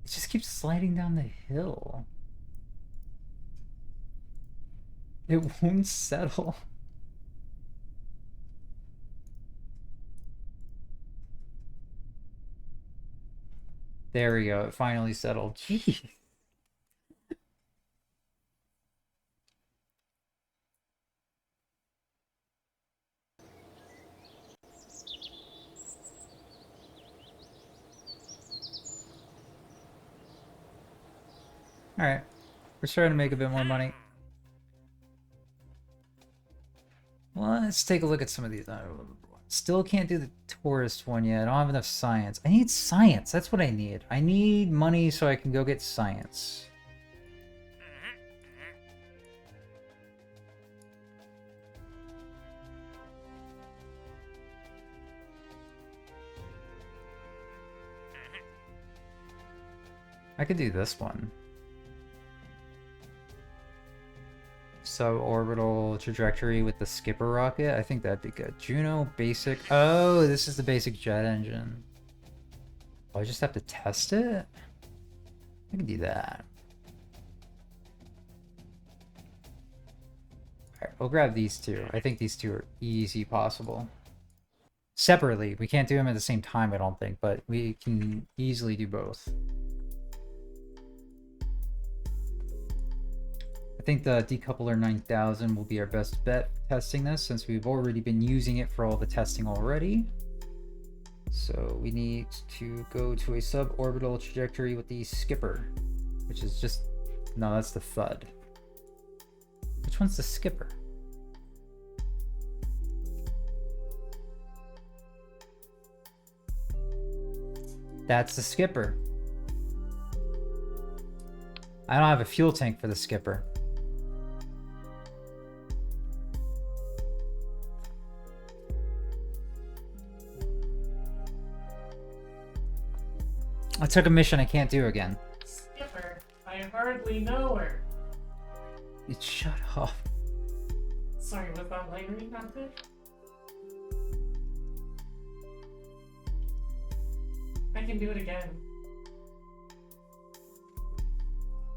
It just keeps sliding down the hill. It won't settle. There we go. It finally settled. Jeez. Alright. We're starting to make a bit more money. Well, let's take a look at some of these. Still can't do the tourist one yet. I don't have enough science. I need science. That's what I need. I need money so I can go get science. I could do this one. Suborbital trajectory with the skipper rocket. I think that'd be good. Juno basic. Oh, this is the basic jet engine. Oh, I just have to test it? I can do that. Alright, we'll grab these two. I think these two are easy possible. Separately, we can't do them at the same time, I don't think, but we can easily do both. I think the decoupler 9000 will be our best bet testing this, since we've already been using it for all the testing already. So we need to go to a suborbital trajectory with the skipper, which is just... No, that's the thud. Which one's the skipper? That's the skipper. I don't have a fuel tank for the skipper. I took a mission I can't do again.
Skipper, I hardly know her.
Shut up.
Sorry, was that lightning not good? I can do it again.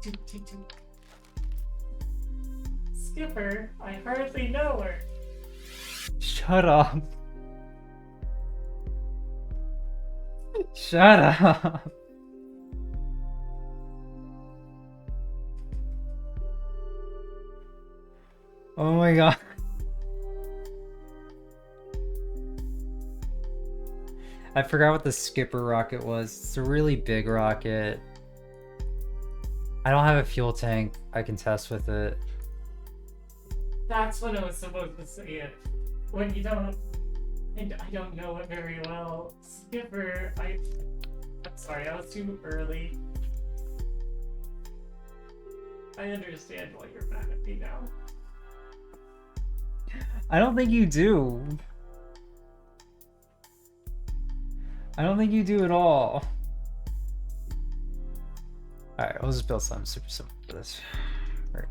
Toot, toot, toot. Skipper, I hardly know her.
Shut up. Shut up. Oh my god. I forgot what the skipper rocket was. It's a really big rocket. I don't have a fuel tank. I can test with it.
That's what I was supposed to say it. When you don't... And I don't know it very well. Skipper, I'm sorry, I was too early. I understand why you're mad at me now.
I don't think you do. I don't think you do at all. Alright, we'll just build something super simple for this. Right.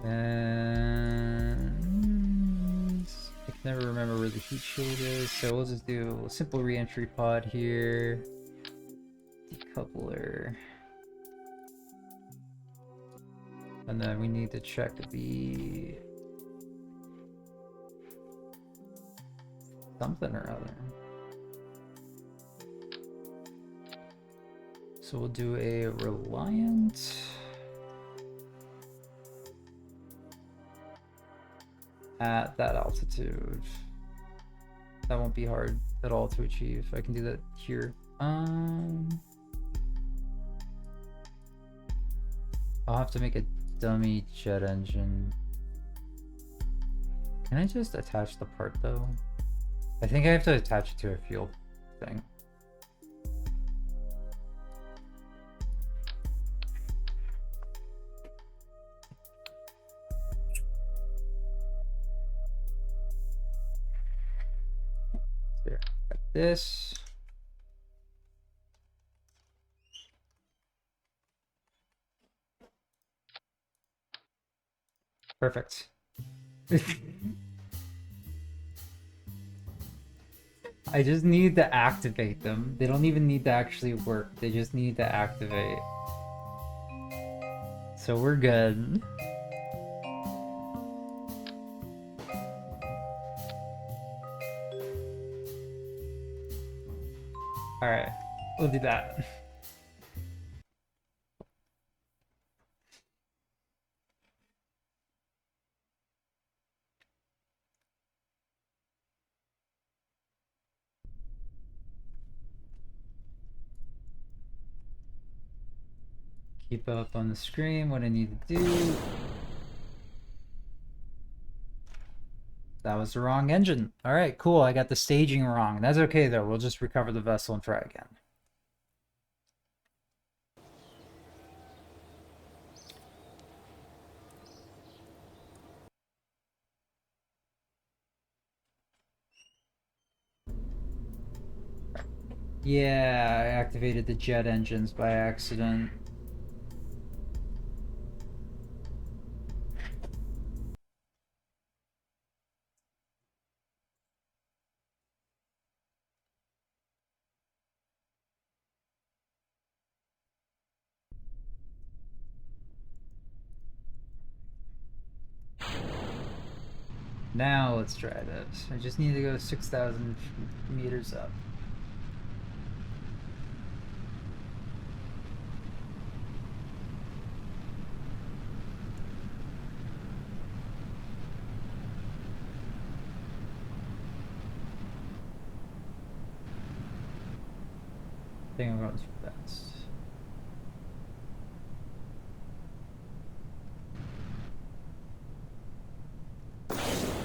And I can never remember where the heat shield is, so we'll just do a simple re-entry pod here. Decoupler. And then we need to check the something or other. So we'll do a Reliant. At that altitude. That won't be hard at all to achieve. I can do that here. I'll have to make a dummy jet engine. Can I just attach the part though? I think I have to attach it to a fuel thing. There, got this. Perfect. I just need to activate them. They don't even need to actually work. They just need to activate. So we're good. Alright, we'll do that. Keep up on the screen what I need to do. That was the wrong engine. Alright, cool. I got the staging wrong. That's okay though. We'll just recover the vessel and try again. Yeah, I activated the jet engines by accident. Now let's try this. I just need to go 6,000 meters up. I think I'm going too fast.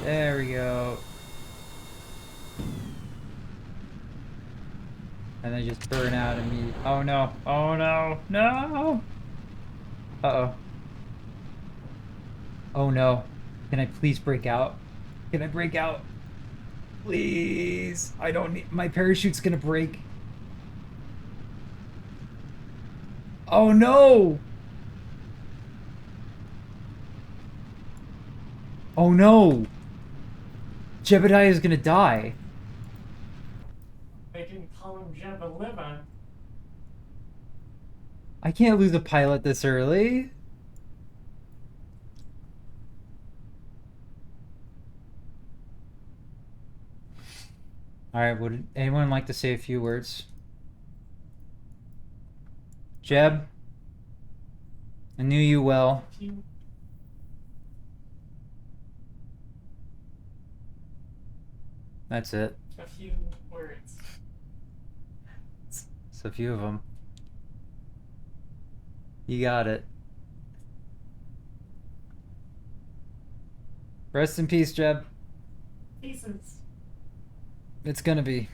There we go. And then just burn out immediately. Oh no. Oh no. No. Uh-oh. Oh no. Can I please break out? Can I break out? Please. I don't need. My parachute's gonna break. Oh no. Oh no. Jebediah is gonna die.
They didn't call him Jebaliba.
I can't lose a pilot this early. Alright, would anyone like to say a few words? Jeb? I knew you well. That's it.
A few words.
It's a few of them. You got it. Rest in peace, Jeb.
Pieces.
It's gonna be.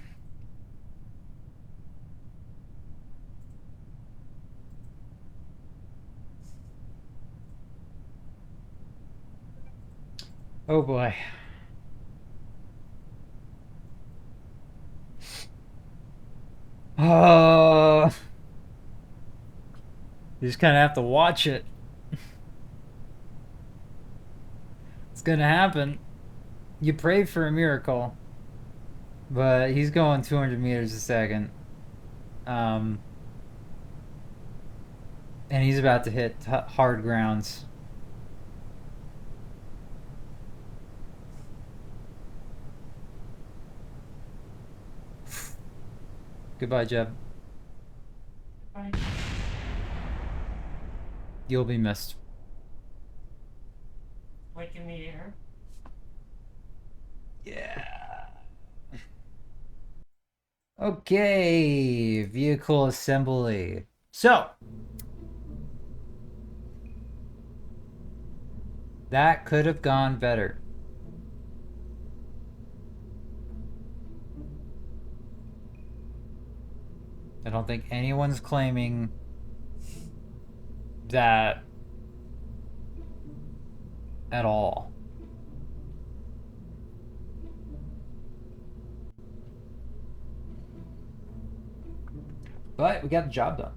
Oh boy. Oh. You just kind of have to watch it. It's gonna happen. You pray for a miracle. But he's going 200 meters a second. And he's about to hit hard grounds. Goodbye, Jeb.
Bye.
You'll be missed.
Like in the air.
Yeah. Okay, vehicle assembly. So, that could have gone better. I don't think anyone's claiming that at all. But we got the job done.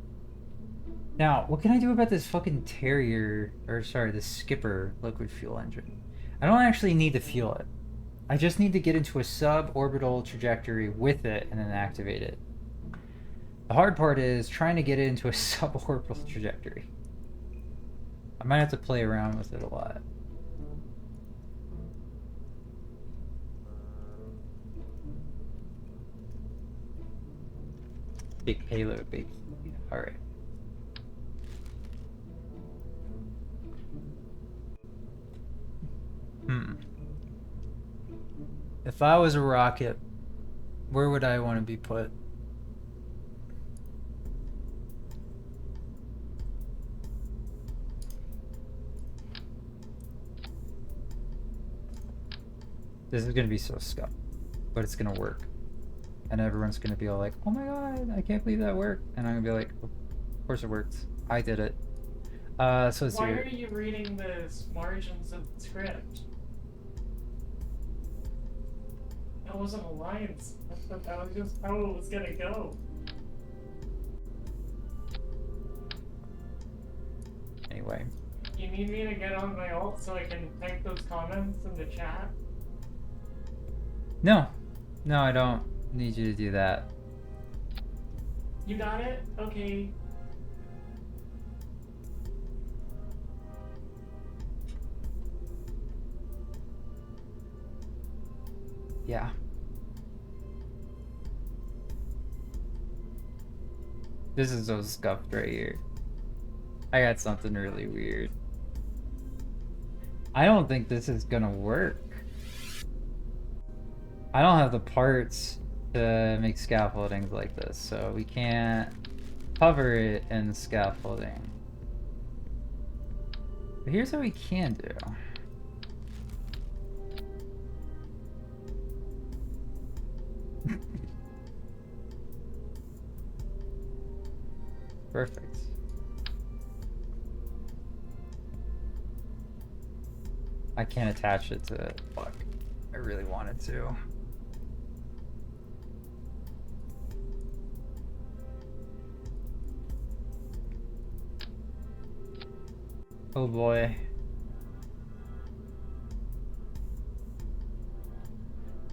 Now, what can I do about this fucking Terrier, or sorry, the Skipper liquid fuel engine? I don't actually need to fuel it. I just need to get into a suborbital trajectory with it and then activate it. The hard part is trying to get it into a suborbital trajectory. I might have to play around with it a lot. Big payload, big. Yeah, alright. If I was a rocket, where would I want to be put? This is gonna be so scuffed, but it's gonna work. And everyone's gonna be all like, oh my god, I can't believe that worked. And I'm gonna be like, of course it worked. I did it. So let's see.
Why are you reading the margins of the script? That wasn't a lines. That was just how it was gonna go.
Anyway.
You need me to get on my alt so I can type those comments in the chat?
No. No, I don't need you to do that.
You got it? Okay.
Yeah. This is so scuffed right here. I got something really weird. I don't think this is gonna work. I don't have the parts to make scaffoldings like this, so we can't cover it in scaffolding. But here's what we can do. Perfect. I can't attach it to it. Fuck. I really wanted to. Oh boy.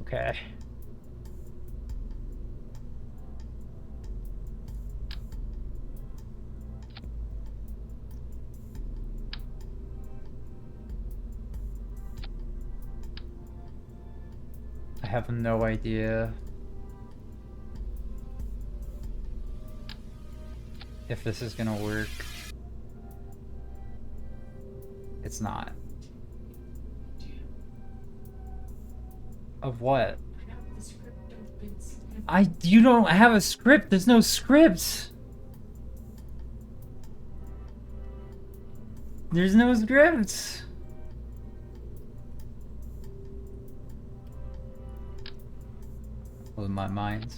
Okay. I have no idea if this is gonna work. It's not. Of what? You don't have a script. There's no script. There's no script. With my mind.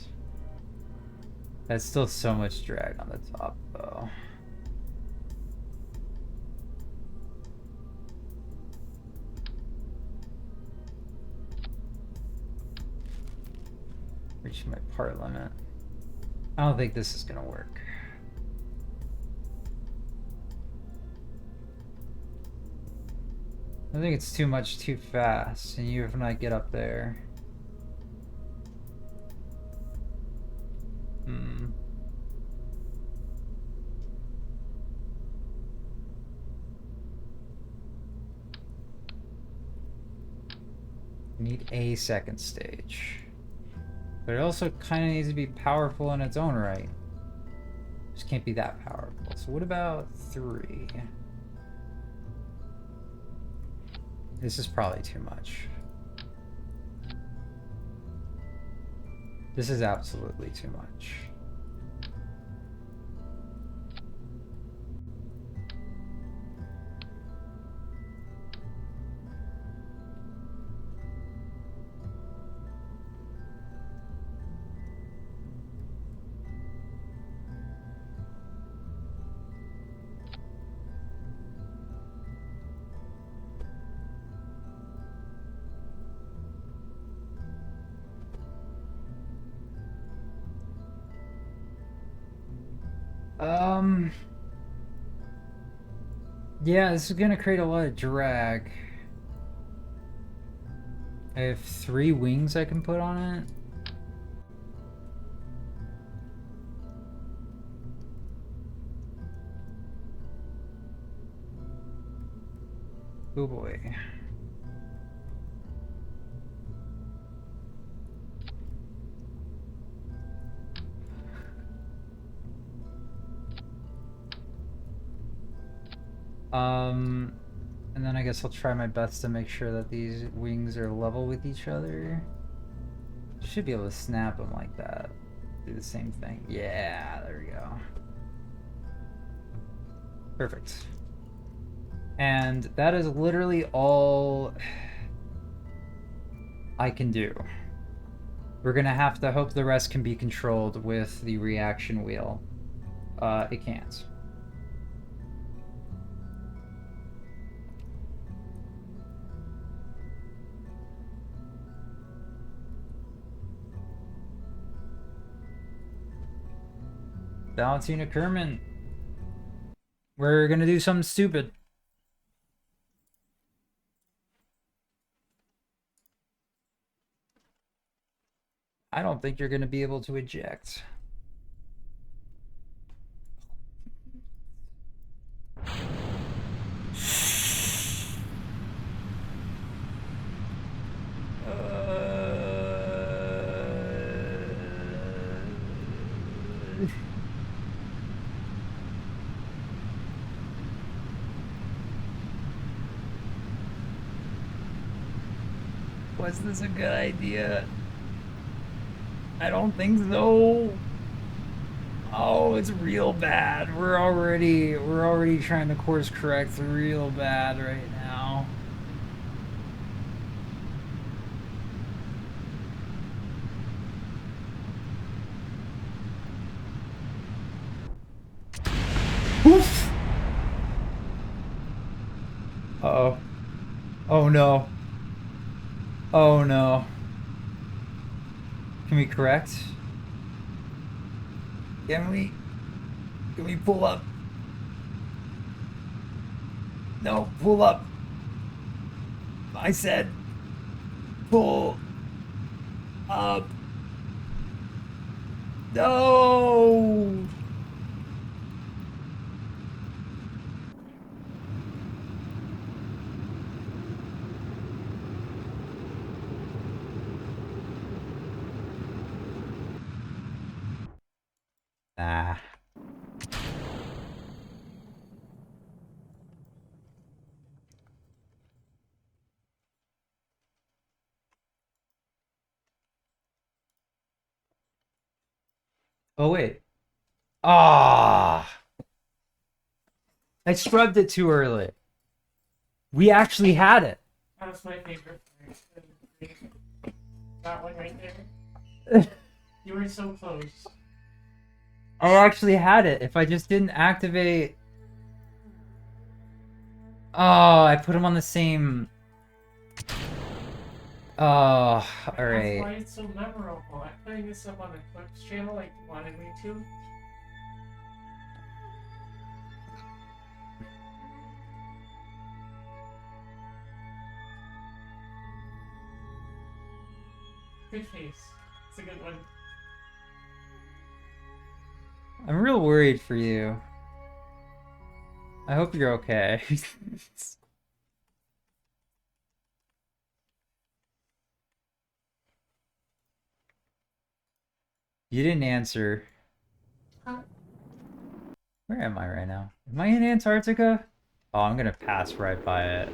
That's still so much drag on the top, though. Reaching my part limit. I don't think this is gonna work. I think it's too much too fast, and even if I get up there. We need a second stage. But it also kind of needs to be powerful in its own right. Just can't be that powerful. So what about 3? This is probably too much. This is absolutely too much. Yeah, this is gonna create a lot of drag. I have 3 wings I can put on it. Oh boy. And then I guess I'll try my best to make sure that these wings are level with each other. Should be able to snap them like that. Do the same thing. Yeah, there we go. Perfect. And that is literally all I can do. We're gonna have to hope the rest can be controlled with the reaction wheel. It can't. Valentina Kerman. We're gonna do something stupid. I don't think you're gonna be able to eject. Was this a good idea? I don't think so. Oh, it's real bad. We're already trying to course correct real bad right now. Oof. Uh-oh. Oh no. Oh no. Can we correct? Can we can we pull up? No, pull up. I said pull up. No. Ah. Oh wait. Ah. I scrubbed it too early. We actually had it.
That's my favorite part. That one right there. You were so close.
I actually had it. If I just didn't activate. Oh, I put them on the same. Oh, all
That's
right.
why it's so memorable. I'm putting this up on the Clips channel like you wanted me to. Good face. It's a good one.
I'm real worried for you. I hope you're okay. You didn't answer.
Huh?
Where am I right now? Am I in Antarctica? Oh, I'm gonna pass right by it.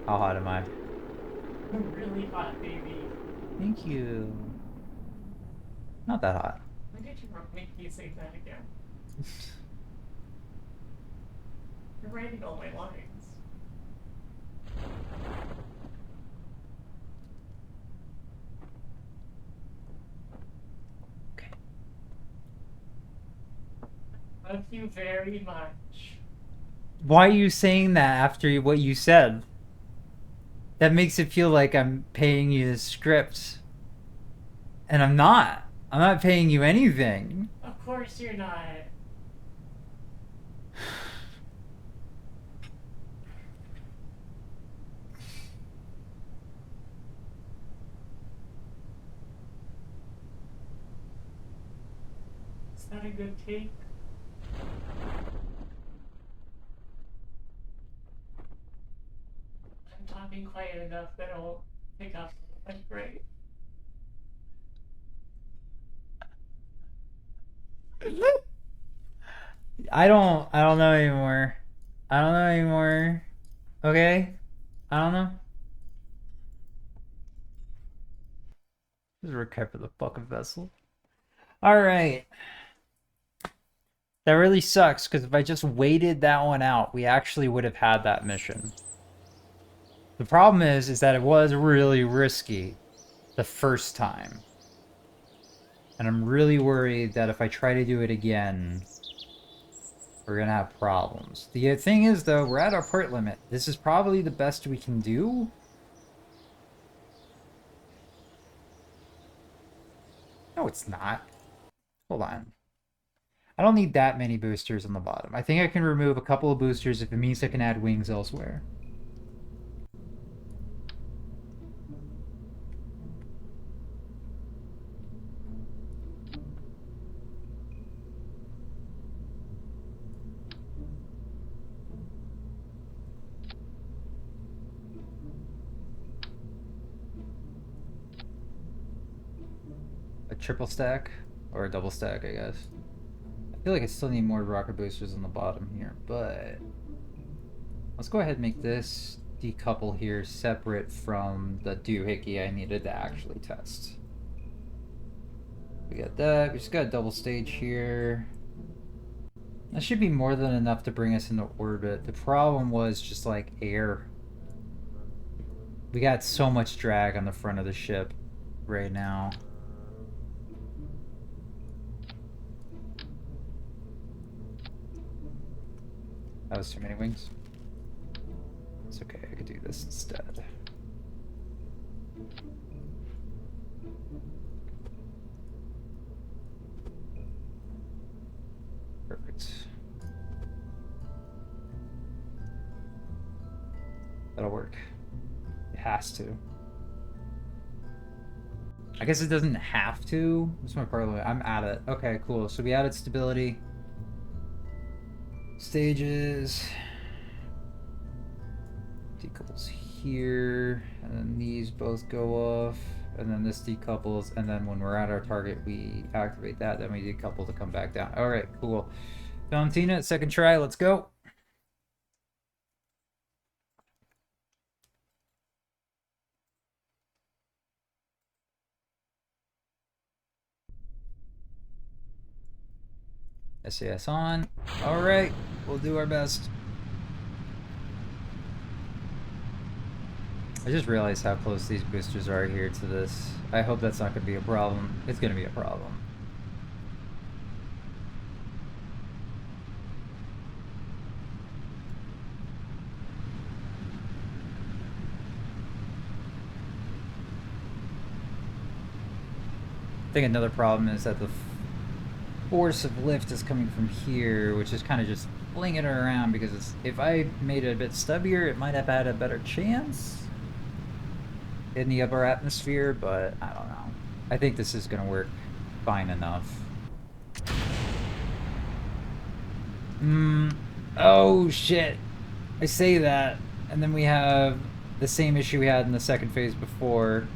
How hot am I?
Really hot, baby.
Thank you. Not that hot.
Why did you make me say that again? You're writing all my lines.
Okay.
Love you very much.
Why are you saying that after what you said? That makes it feel like I'm paying you the script. And I'm not. I'm not paying you anything.
Of course you're not. Is that a good take? I'm talking quiet enough that it'll pick up. Like, great.
I don't know anymore. I don't know anymore. Okay? I don't know. Just recover the fucking vessel. Alright. That really sucks, because if I just waited that one out, we actually would have had that mission. The problem is that it was really risky the first time. And I'm really worried that if I try to do it again, we're gonna have problems. The thing is, though, we're at our part limit. This is probably the best we can do. No, it's not. Hold on. I don't need that many boosters on the bottom. I think I can remove a couple of boosters if it means I can add wings elsewhere. A triple stack? Or a double stack, I guess. I feel like I still need more rocket boosters on the bottom here, but... Let's go ahead and make this decouple here separate from the doohickey I needed to actually test. We got that. We just got a double stage here. That should be more than enough to bring us into orbit. The problem was just like air. We got so much drag on the front of the ship right now. That was too many wings. It's okay, I could do this instead. Perfect. That'll work. It has to. I guess it doesn't have to. What's my parlay? I'm at it. Okay, cool. So we added stability. Stages. Decouples here. And then these both go off. And then this decouples. And then when we're at our target, we activate that. Then we decouple to come back down. Alright, cool. Valentina, second try. Let's go. SAS on. Alright, we'll do our best. I just realized how close these boosters are here to this. I hope that's not going to be a problem. It's going to be a problem. I think another problem is that the force of lift is coming from here, which is kind of just flinging it around because it's, if I made it a bit stubbier, it might have had a better chance in the upper atmosphere, but I don't know. I think this is going to work fine enough. Oh shit. I say that, and then we have the same issue we had in the second phase before.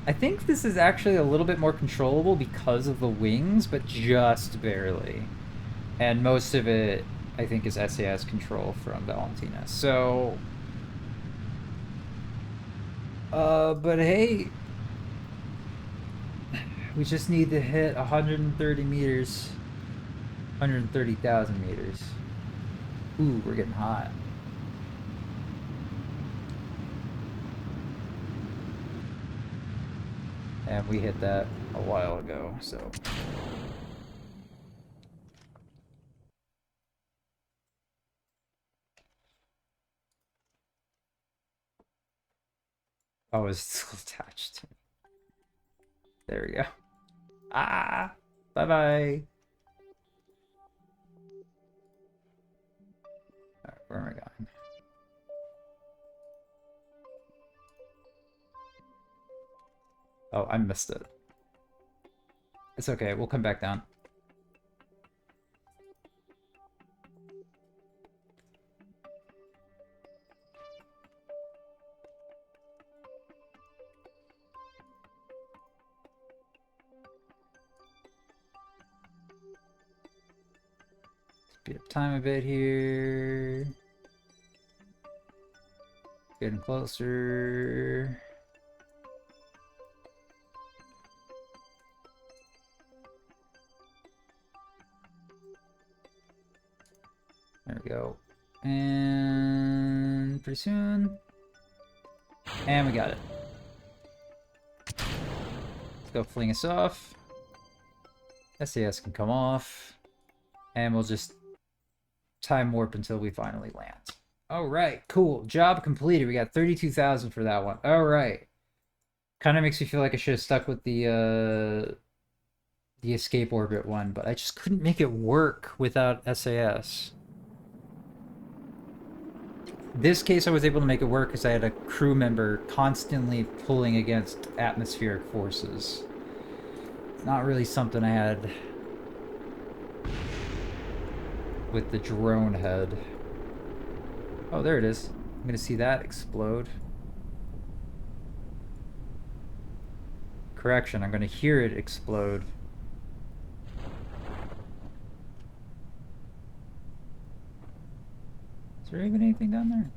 I think this is actually a little bit more controllable because of the wings, but just barely. And most of it, I think, is SAS control from Valentina. So... but hey... we just need to hit 130 meters. 130,000 meters. Ooh, we're getting hot. And we hit that a while ago, so... Oh, it's still attached. There we go. Ah! Bye-bye! Alright, where am I going? Oh, I missed it. It's okay, we'll come back down. Speed up time a bit here. Getting closer. There we go. And pretty soon. And we got it. Let's go fling us off. SAS can come off. And we'll just time warp until we finally land. Alright, cool. Job completed. We got 32,000 for that one. Alright. Kind of makes me feel like I should have stuck with the escape orbit one, but I just couldn't make it work without SAS. This case I was able to make it work because I had a crew member constantly pulling against atmospheric forces. Not really something I had with the drone head. Oh, there it is. I'm gonna see that explode. Correction, I'm gonna hear it explode. Is there even anything down there?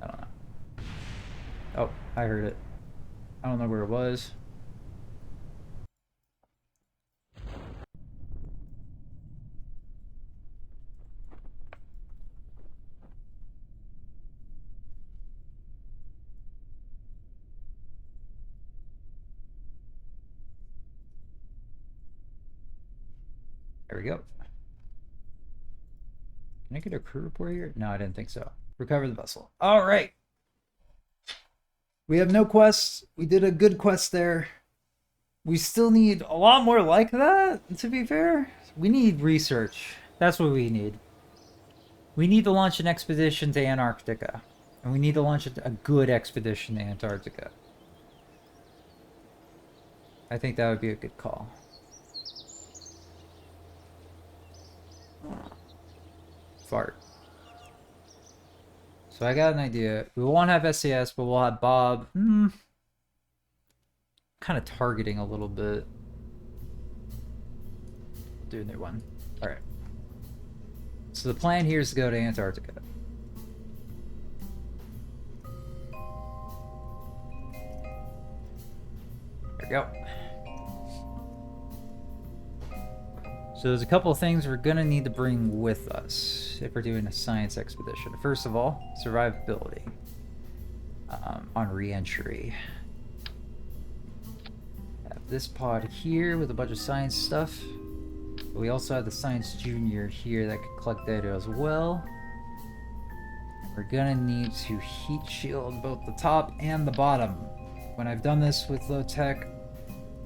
I don't know. Oh, I heard it. I don't know where it was. There we go. Can I get a crew report here? No, I didn't think so. Recover the vessel. All right. We have no quests. We did a good quest there. We still need a lot more like that, to be fair. We need research. That's what we need. We need to launch an expedition to Antarctica. And we need to launch a good expedition to Antarctica. I think that would be a good call. Fart. So I got an idea. We won't have SAS, but we'll have Bob. Kind of targeting a little bit. Do a new one. All right. So the plan here is to go to Antarctica. There we go. So there's a couple of things we're gonna need to bring with us if we're doing a science expedition. First of all, survivability on re-entry. Have this pod here with a bunch of science stuff. But we also have the science junior here that can collect data as well. We're gonna need to heat shield both the top and the bottom. When I've done this with low tech,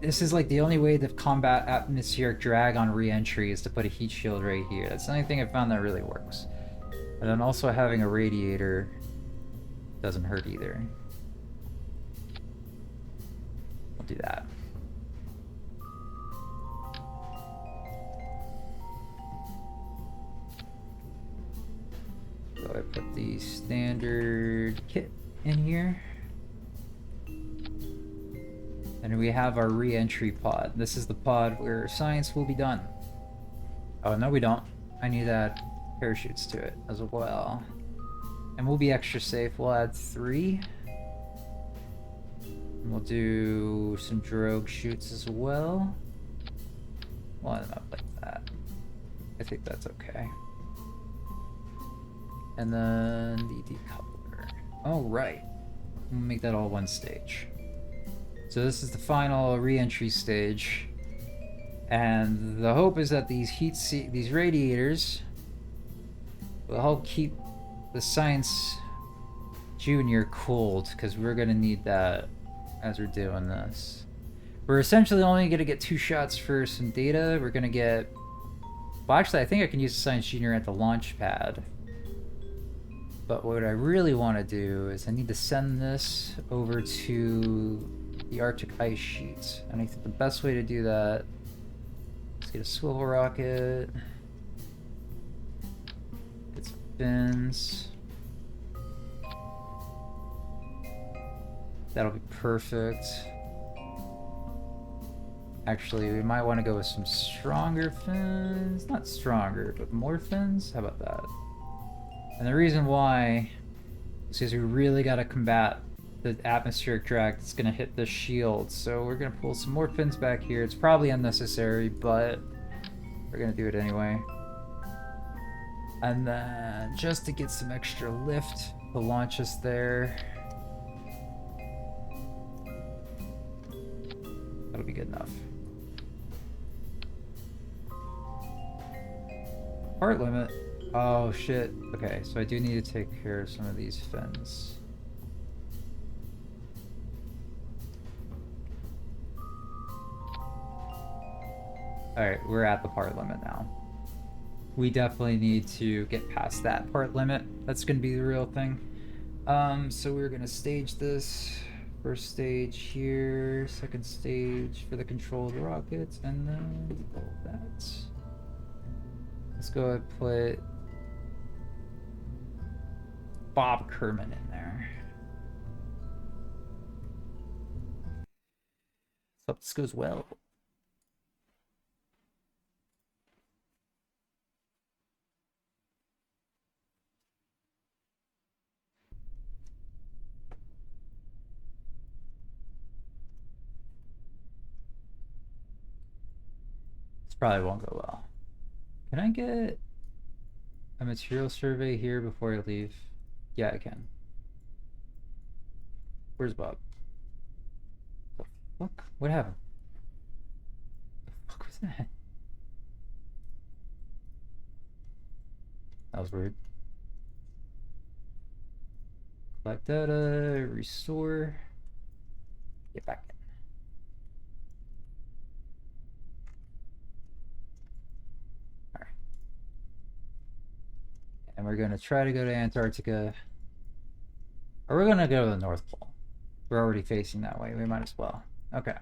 this is like the only way to combat atmospheric drag on re-entry is to put a heat shield right here. That's the only thing I've found that really works. And then also having a radiator doesn't hurt either. We'll do that. So I put the standard kit in here. And we have our re-entry pod. This is the pod where science will be done. Oh, no we don't. I need to add parachutes to it as well. And we'll be extra safe. We'll add 3. And we'll do some drogue chutes as well. Line them up like that. I think that's okay. And then the decoupler. Oh, right. We'll make that all one stage. So this is the final re-entry stage, and the hope is that these radiators will help keep the science junior cooled, because we're gonna need that as we're doing this. We're essentially only gonna get 2 shots for some data. We're gonna get, well, actually, I think I can use the science junior at the launch pad. But what I really want to do is I need to send this over to the Arctic ice sheet. And I think the best way to do that is get a swivel rocket, get some fins. That'll be perfect. Actually, we might want to go with some stronger fins. Not stronger, but more fins? How about that? And the reason why is because we really got to combat the atmospheric drag that's going to hit the shield. So we're going to pull some more fins back here. It's probably unnecessary, but we're going to do it anyway. And then just to get some extra lift to launch us there. That'll be good enough. Part limit. Oh shit. Okay, so I do need to take care of some of these fins. Alright, we're at the part limit now. We definitely need to get past that part limit. That's gonna be the real thing. So we're gonna stage this. First stage here, second stage for the control of the rockets, and then all of that. Let's go ahead and put Bob Kerman in there. Let's hope this goes well. probably won't go well. Can I get a material survey here before I leave? Yeah, I can. Where's Bob? The fuck? What happened? The fuck was that? That was weird. Collect data, restore. Get back in. Alright. And we're gonna try to go to Antarctica. Or we're gonna go to the North Pole. We're already facing that way. We might as well. Okay.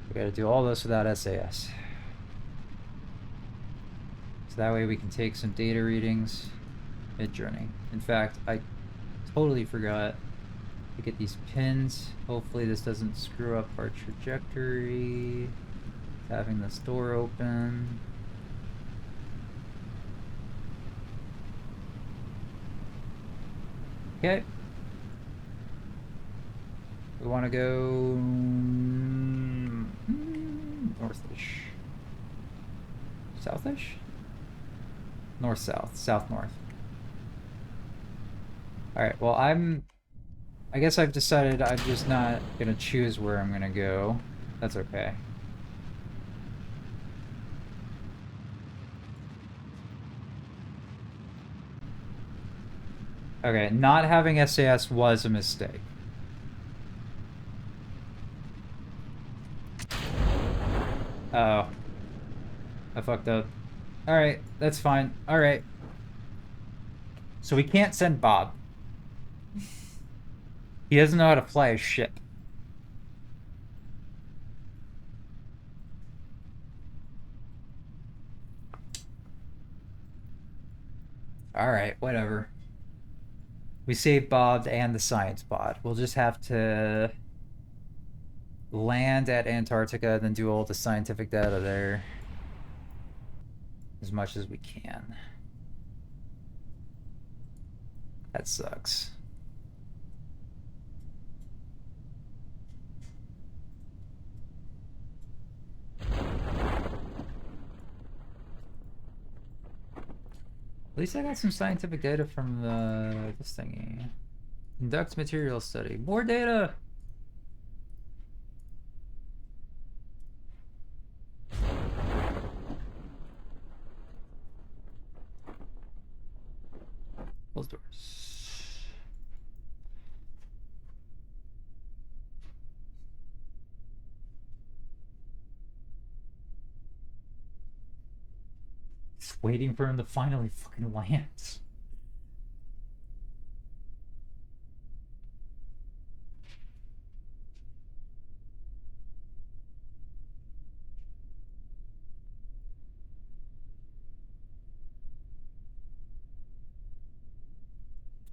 We gotta do all this without SAS. So that way we can take some data readings mid-journey. In fact, I totally forgot to get these pins. Hopefully this doesn't screw up our trajectory. Having this door open. Okay. We want to go northish. Southish? North-south. South-north. Alright, well I guess I've decided I'm just not gonna choose where I'm gonna go. That's okay. Okay, not having SAS was a mistake. Uh oh. I fucked up. Alright, that's fine. Alright. So we can't send Bob. He doesn't know how to fly a ship. Alright, whatever. We saved Bob and the science pod. We'll just have to land at Antarctica, then do all the scientific data there as much as we can. That sucks. At least I got some scientific data from this thingy. Conduct material study. More data! Close doors. Just waiting for him to finally fucking land.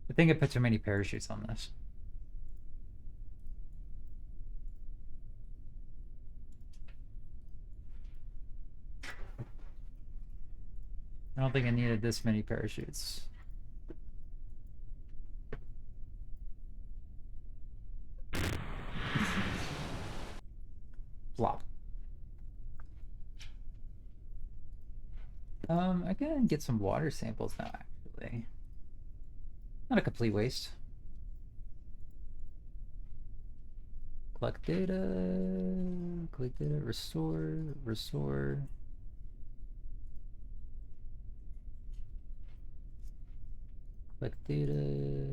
I think I put too many parachutes on this. I don't think I needed this many parachutes. Flop. I can get some water samples now, actually. Not a complete waste. Collect data, restore. Collect data.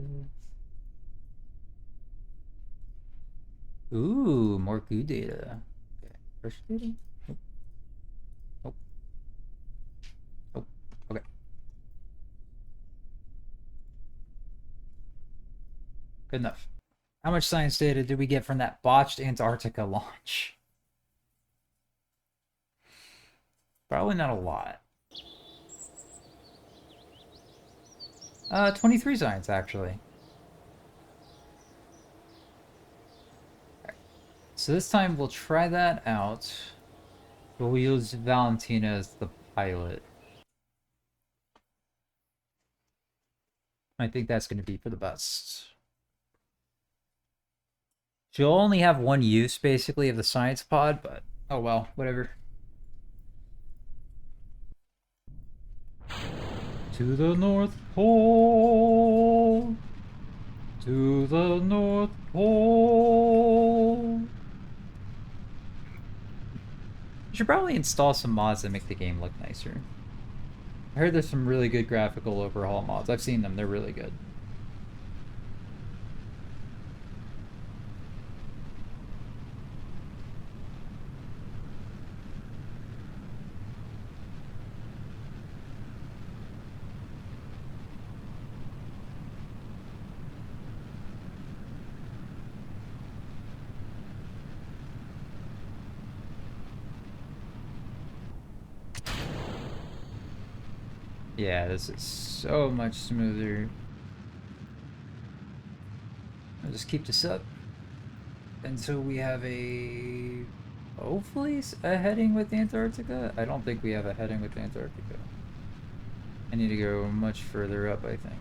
Ooh, more goo data. Okay, fresh data? Nope. Nope. Nope. Okay. Good enough. How much science data did we get from that botched Antarctica launch? Probably not a lot. 23 science, actually. So this time we'll try that out. But we'll use Valentina as the pilot. I think that's going to be for the best. She'll only have one use, basically, of the science pod, but Oh well, whatever. To the North Pole. To the North Pole. You should probably install some mods that make the game look nicer. I heard there's some really good graphical overhaul mods. I've seen them, they're really good. Yeah, this is so much smoother. I'll just keep this up until we have a hopefully a heading with Antarctica. I don't think we have a heading with Antarctica. I need to go much further up, I think.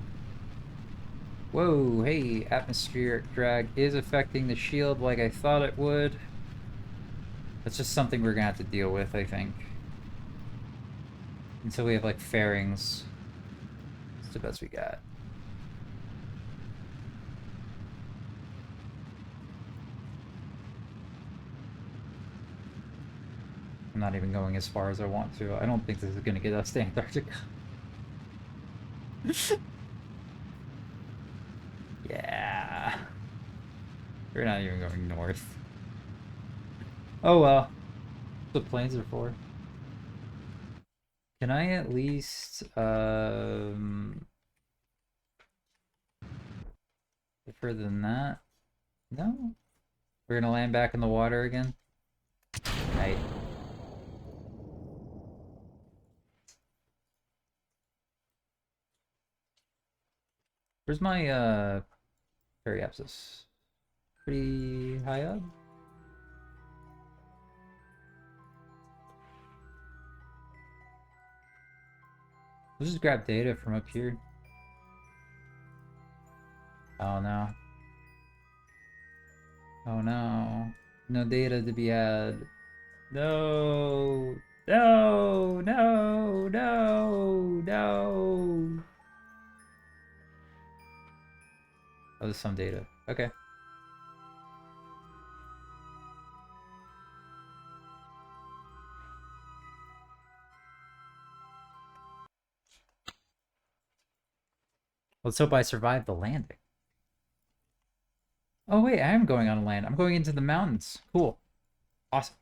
Whoa, hey, atmospheric drag is affecting the shield like I thought it would. That's just something we're gonna have to deal with, I think. Until we have like fairings. That's the best we got. I'm not even going as far as I want to. I don't think this is gonna get us to Antarctica. Yeah. We're not even going north. Oh well. The planes are for. Can I at least further than that? No? We're gonna land back in the water again? Right. Where's my periapsis? Pretty high up? Let's just grab data from up here. Oh no. Oh no. No data to be had. No. No. No. No. No. Oh, there's some data. Okay. Let's hope I survive the landing. Oh wait, I am going on land. I'm going into the mountains. Cool. Awesome.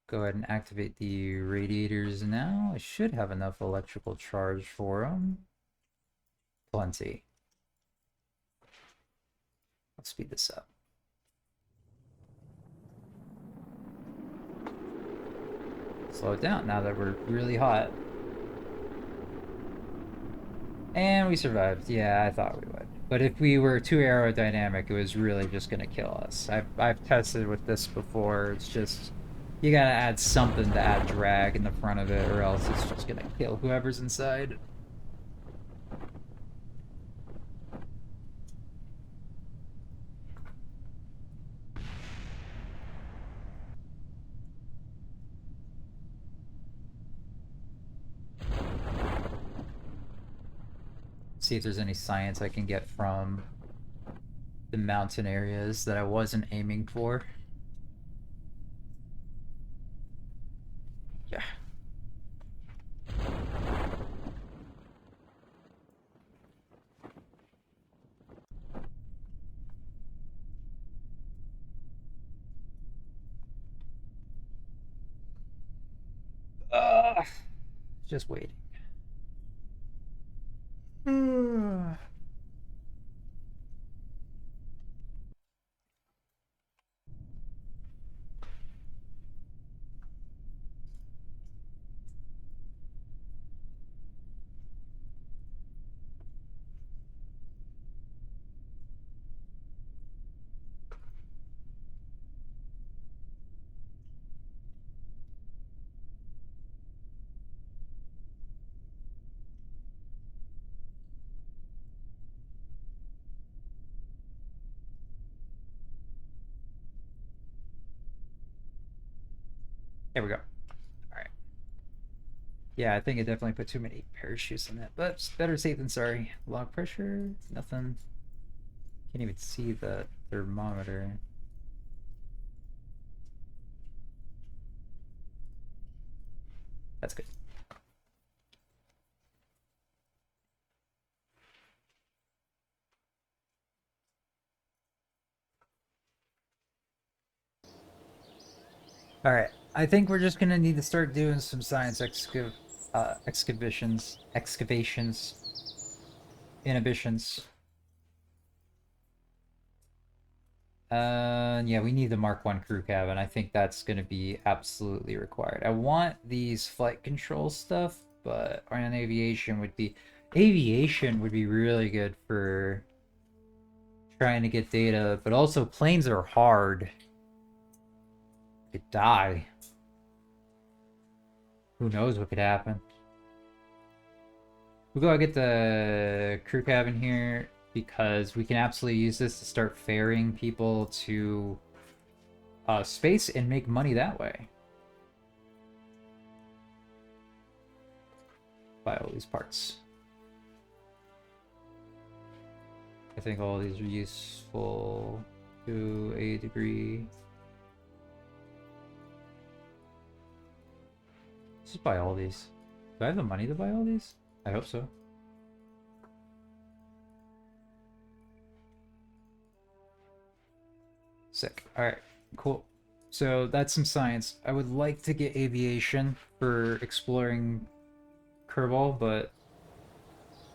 Go ahead and activate the radiators now. I should have enough electrical charge for them. Plenty. Let's speed this up. Slow it down now that we're really hot. And we survived. Yeah, I thought we would. But if we were too aerodynamic, it was really just gonna kill us. I've tested with this before. It's just you gotta add something to add drag in the front of it, or else it's just gonna kill whoever's inside. See if there's any science I can get from the mountain areas that I wasn't aiming for. Yeah. Just waiting. There we go. All right. Yeah, I think it definitely put too many parachutes in that, but it's better safe than sorry. Log pressure, nothing. Can't even see the thermometer. That's good. All right. I think we're just gonna need to start doing some science excavations, inhibitions. Yeah, we need the Mark 1 crew cabin. I think that's gonna be absolutely required. I want these flight control stuff, but on aviation would be really good for trying to get data, but also planes are hard. Could die. Who knows what could happen? We'll go get the crew cabin here because we can absolutely use this to start ferrying people to space and make money that way. Buy all these parts. I think all these are useful to a degree. Let's just buy all these. Do I have the money to buy all these? I hope so. Sick. Alright, cool. So that's some science. I would like to get aviation for exploring Kerbal, but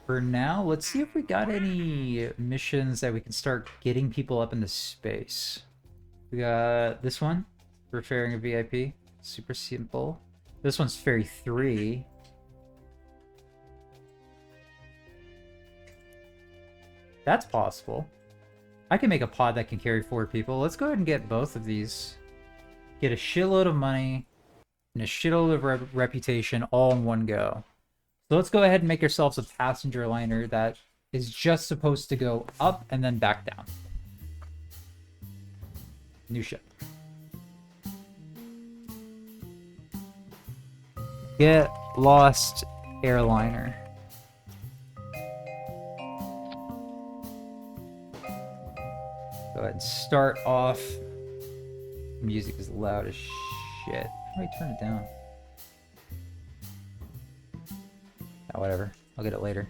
for now, let's see if we got any missions that we can start getting people up into space. We got this one for ferrying a VIP. Super simple. This one's ferry 3. That's possible. I can make a pod that can carry 4 people. Let's go ahead and get both of these. Get a shitload of money and a shitload of reputation all in one go. So let's go ahead and make ourselves a passenger liner that is just supposed to go up and then back down. New ship. Get lost airliner. Go ahead and start off. Music is loud as shit. How do I turn it down? Oh, whatever. I'll get it later.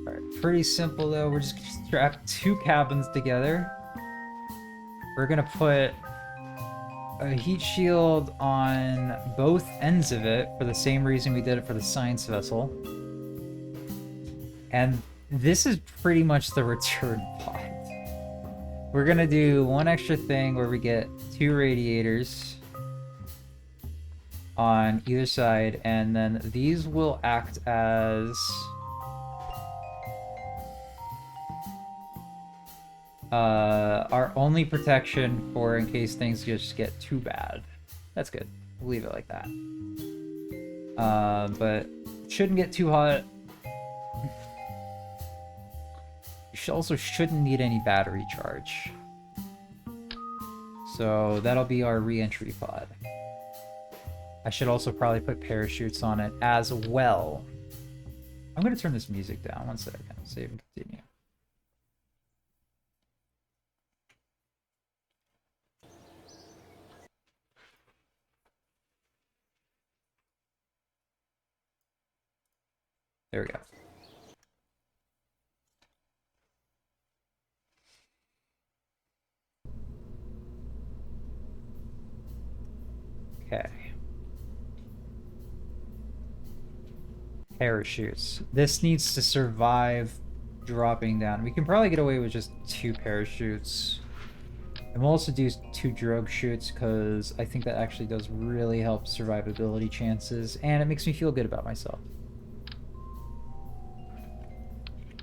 Alright, pretty simple though. We're just gonna strap 2 cabins together. We're gonna put a heat shield on both ends of it for the same reason we did it for the science vessel. And this is pretty much the return pod. We're gonna do one extra thing where we get 2 radiators on either side, and then these will act as our only protection for in case things just get too bad. That's good. We'll leave it like that. But it shouldn't get too hot. You also shouldn't need any battery charge. So that'll be our re-entry pod. I should also probably put parachutes on it as well. I'm going to turn this music down. One second. Save and continue. There we go. Okay. Parachutes. This needs to survive dropping down. We can probably get away with just 2 parachutes. And we'll also do 2 drogue chutes because I think that actually does really help survivability chances, and it makes me feel good about myself.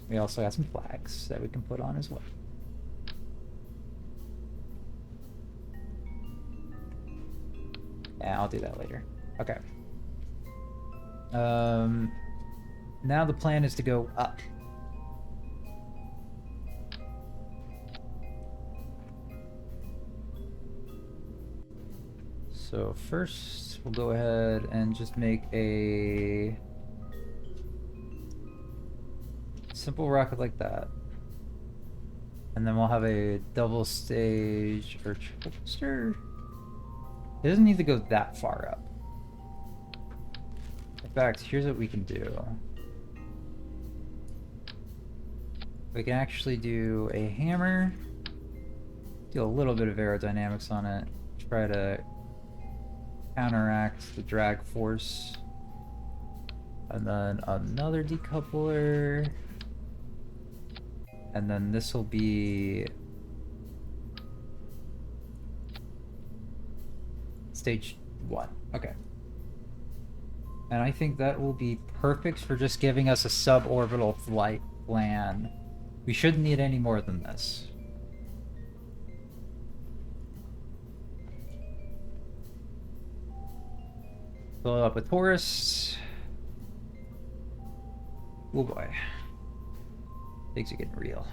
We also got some flags that we can put on as well. Yeah, I'll do that later. Okay. Now the plan is to go up. So first, we'll go ahead and just make a simple rocket like that. And then we'll have a double stage or triple booster. It doesn't need to go that far up. In fact, here's what we can do. We can actually do a hammer, do a little bit of aerodynamics on it, try to counteract the drag force. And then another decoupler. And then this will be stage 1. Okay. And I think that will be perfect for just giving us a suborbital flight plan. We shouldn't need any more than this. Fill it up with tourists. Oh boy. Things are getting real.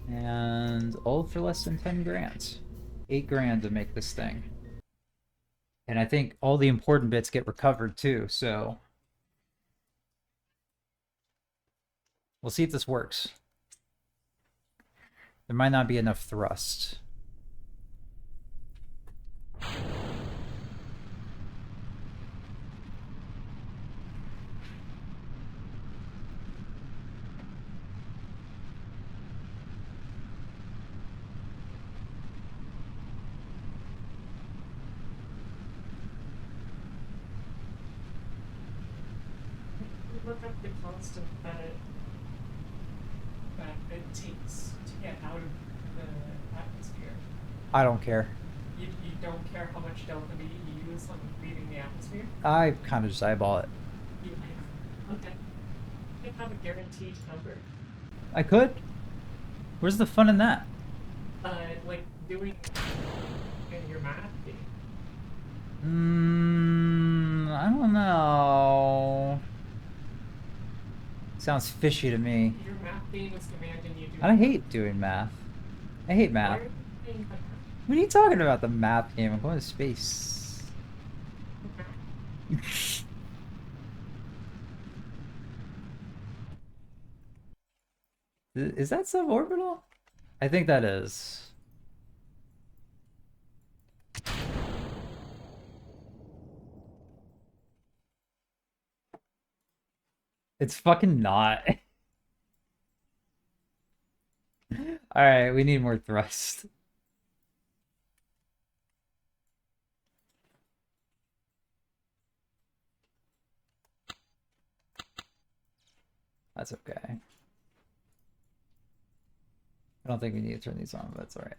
And all for less than 10 grand. 8 grand to make this thing. And I think all the important bits get recovered too, so we'll see if this works. There might not be enough thrust.
Look up the constant that it takes to get out of the atmosphere.
I don't care.
You don't care how much delta V you use on leaving the atmosphere?
I kind of just eyeball it.
Okay. You have a guaranteed number.
I could. Where's the fun in that?
Like doing in your math game.
I don't know. Sounds fishy to me.
Your math game is commanding you to.
I hate doing math. I hate math.
Why are you playing the math?
What are you talking about, the math game? I'm going to space. Is that suborbital? I think that is. It's fucking not. Alright, we need more thrust. That's okay. I don't think we need to turn these on, but that's alright.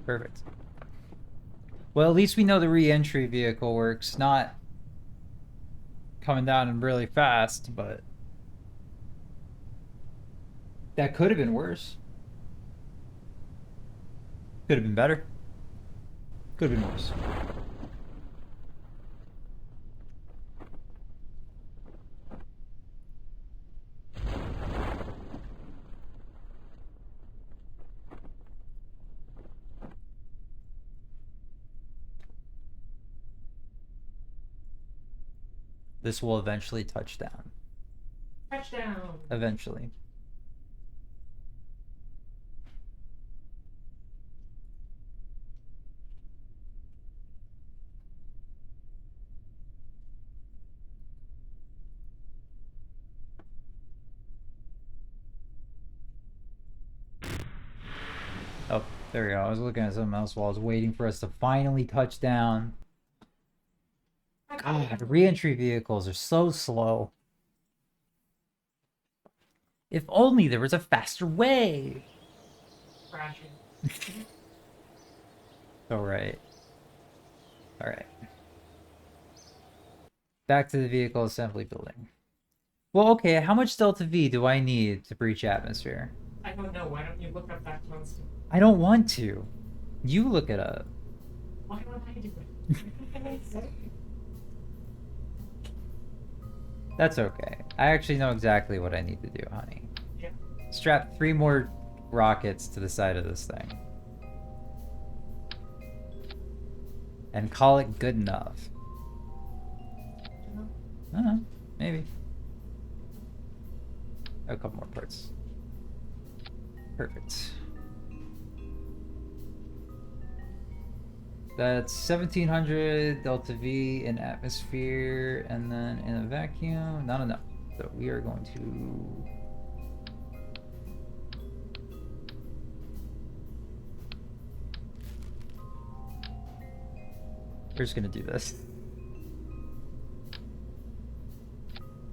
Perfect. Well, at least we know the re-entry vehicle works. Not coming down and really fast, but that could have been worse. Could have been better. Could have been worse. This will eventually touch down.
Touchdown!
Eventually. Oh, there we go. I was looking at something else while I was waiting for us to finally touch down. God, re-entry vehicles are so slow. If only there was a faster way.
Crashing.
Alright. Alright. Back to the vehicle assembly building. Well, okay, how much delta V do I need to breach atmosphere?
I don't know. Why don't you look up that constant?
I don't want to. You look it up.
Why don't I do it?
That's okay. I actually know exactly what I need to do, honey.
Yeah.
Strap 3 more rockets to the side of this thing. And call it good enough. I don't know. Maybe. A couple more parts. Perfect. That's 1700 delta V in atmosphere, and then in a vacuum, not enough. So we are going to... We're just gonna do this.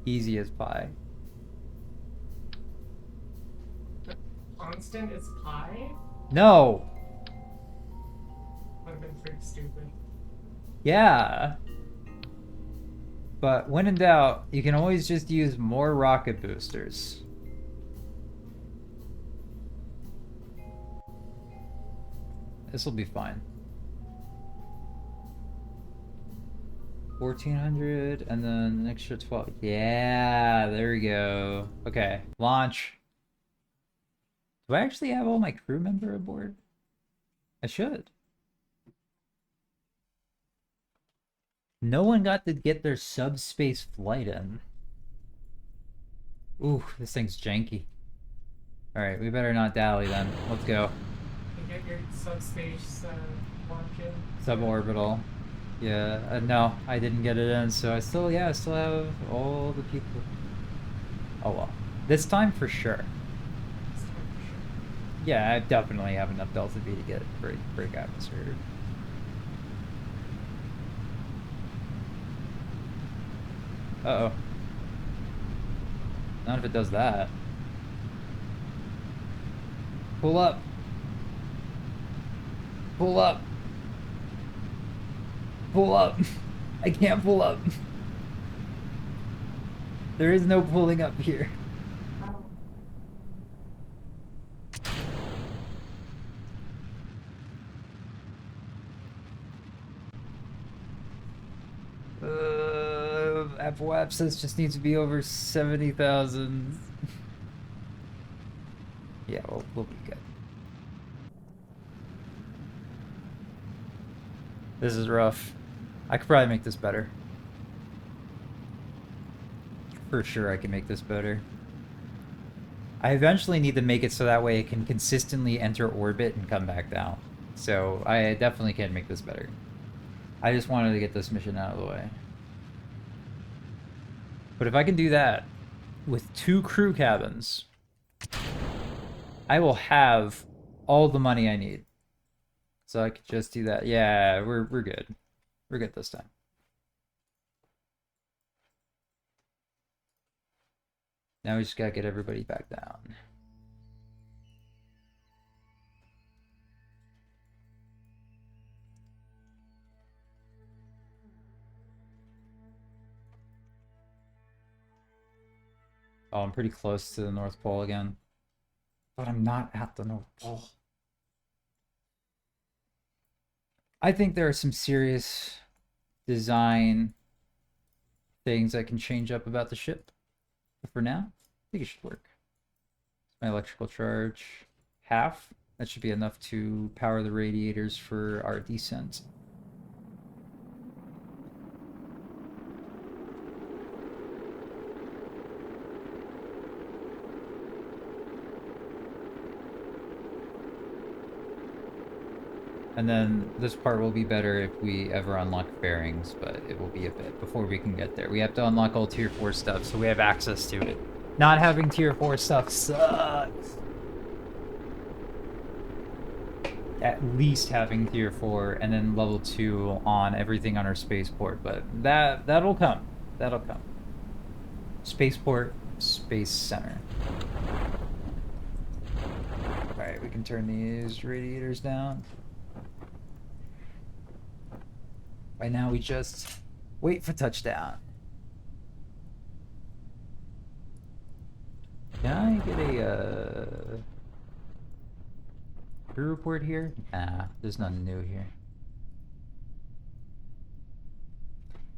Easy as pie.
Constant is pi?
No!
Would have been pretty stupid.
Yeah. But when in doubt, you can always just use more rocket boosters. This will be fine. 1400 and then an extra 12. Yeah, there we go. Okay, launch. Do I actually have all my crew member aboard? I should. No one got to get their subspace flight in. Ooh, this thing's janky. Alright, we better not dally then. Let's go.
You get your subspace launch in.
Suborbital. Yeah, no, I didn't get it in, so I still have all the people. Oh well. This time for sure. Yeah, I definitely have enough Delta V to get break atmosphere. Uh-oh. Not if it does that. Pull up. Pull up. Pull up. I can't pull up. There is no pulling up here. Apoapsis just needs to be over 70,000. Yeah, we'll be good. This is rough. I could probably make this better. For sure I can make this better. I eventually need to make it so that way it can consistently enter orbit and come back down. So I definitely can make this better. I just wanted to get this mission out of the way. But if I can do that with 2 crew cabins, I will have all the money I need. So I could just do that. Yeah, we're good. We're good this time. Now we just gotta get everybody back down. Oh, I'm pretty close to the North Pole again. But I'm not at the North Pole. I think there are some serious design things I can change up about the ship. But for now, I think it should work. My electrical charge, half. That should be enough to power the radiators for our descent. And then this part will be better if we ever unlock fairings, but it will be a bit before we can get there. We have to unlock all tier 4 stuff, so we have access to it. Not having tier 4 stuff sucks. At least having tier 4 and then level 2 on everything on our spaceport, but that'll come. That'll come. Spaceport, Space Center. Alright, we can turn these radiators down. Right now we just wait for touchdown. Can I get a crew report here? Nah, there's nothing new here.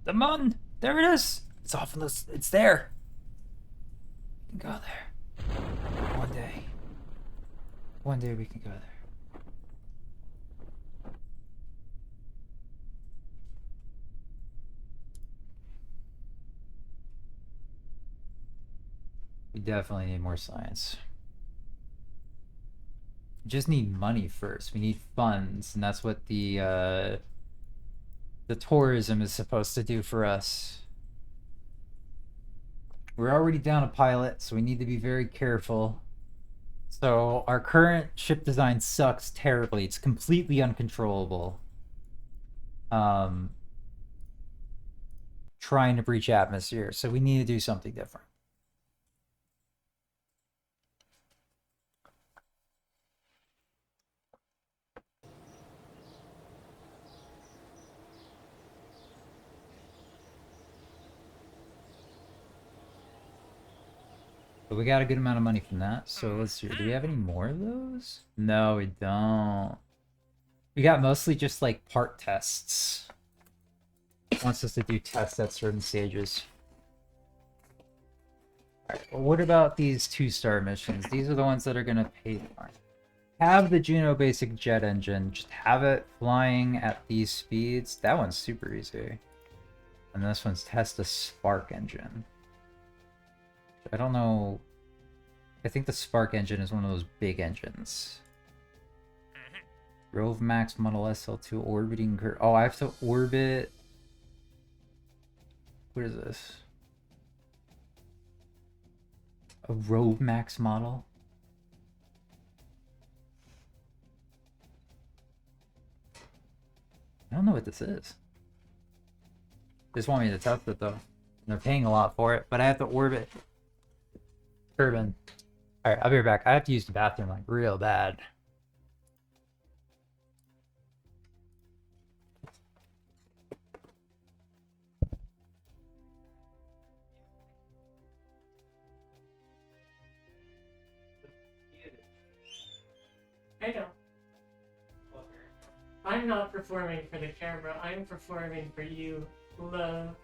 The moon! There it is! It's off in this. It's there. We can go there. One day. One day we can go there. We definitely need more science. We just need money first. We need funds, and that's what the tourism is supposed to do for us. We're already down a pilot, so we need to be very careful. So our current ship design sucks terribly. It's completely uncontrollable. Trying to breach atmosphere, so we need to do something different. But we got a good amount of money from that, so let's see. Do we have any more of those? No, we don't. We got mostly just like part tests. It wants us to do tests at certain stages. Alright, well, what about these 2-star missions? These are the ones that are gonna pay more. Have the Juno basic jet engine. Just have it flying at these speeds. That one's super easy. And this one's test a spark engine. I don't know. I think the spark engine is one of those big engines. Rove Max Model SL2 orbiting curve. Oh, I have to orbit. What is this? A Rove Max model? I don't know what this is. They just want me to test it though. And they're paying a lot for it, but I have to orbit. Turbine. Alright, I'll be right back. I have to use the bathroom like real bad.
I know. I'm not performing for the camera. I'm performing for you, love.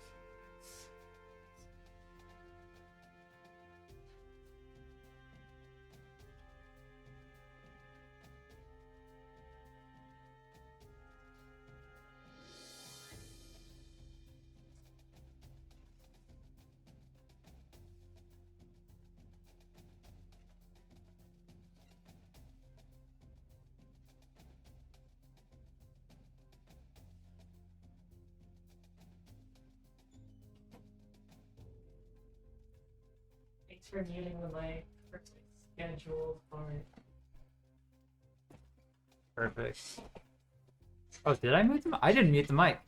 Thanks for muting the mic for scheduled part.
Perfect. Oh, did I mute the mic? I didn't mute the mic.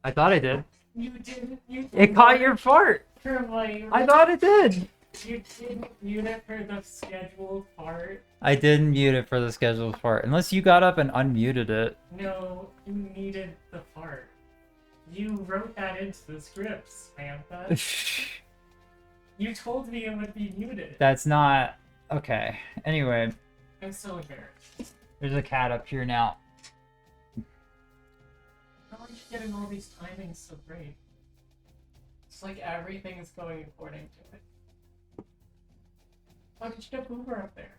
I thought I did.
You didn't mute
It caught your fart. I thought it did.
You didn't mute it for the scheduled part.
I didn't mute it for the scheduled part. Unless you got up and unmuted it.
No, you needed the part. You wrote that into the script, Samantha. You told me it would be muted.
That's not... Okay. Anyway.
I'm so embarrassed.
There's a cat up here now.
How are you getting all these timings so great? It's like everything is going according to it. How did you get Boomer up there?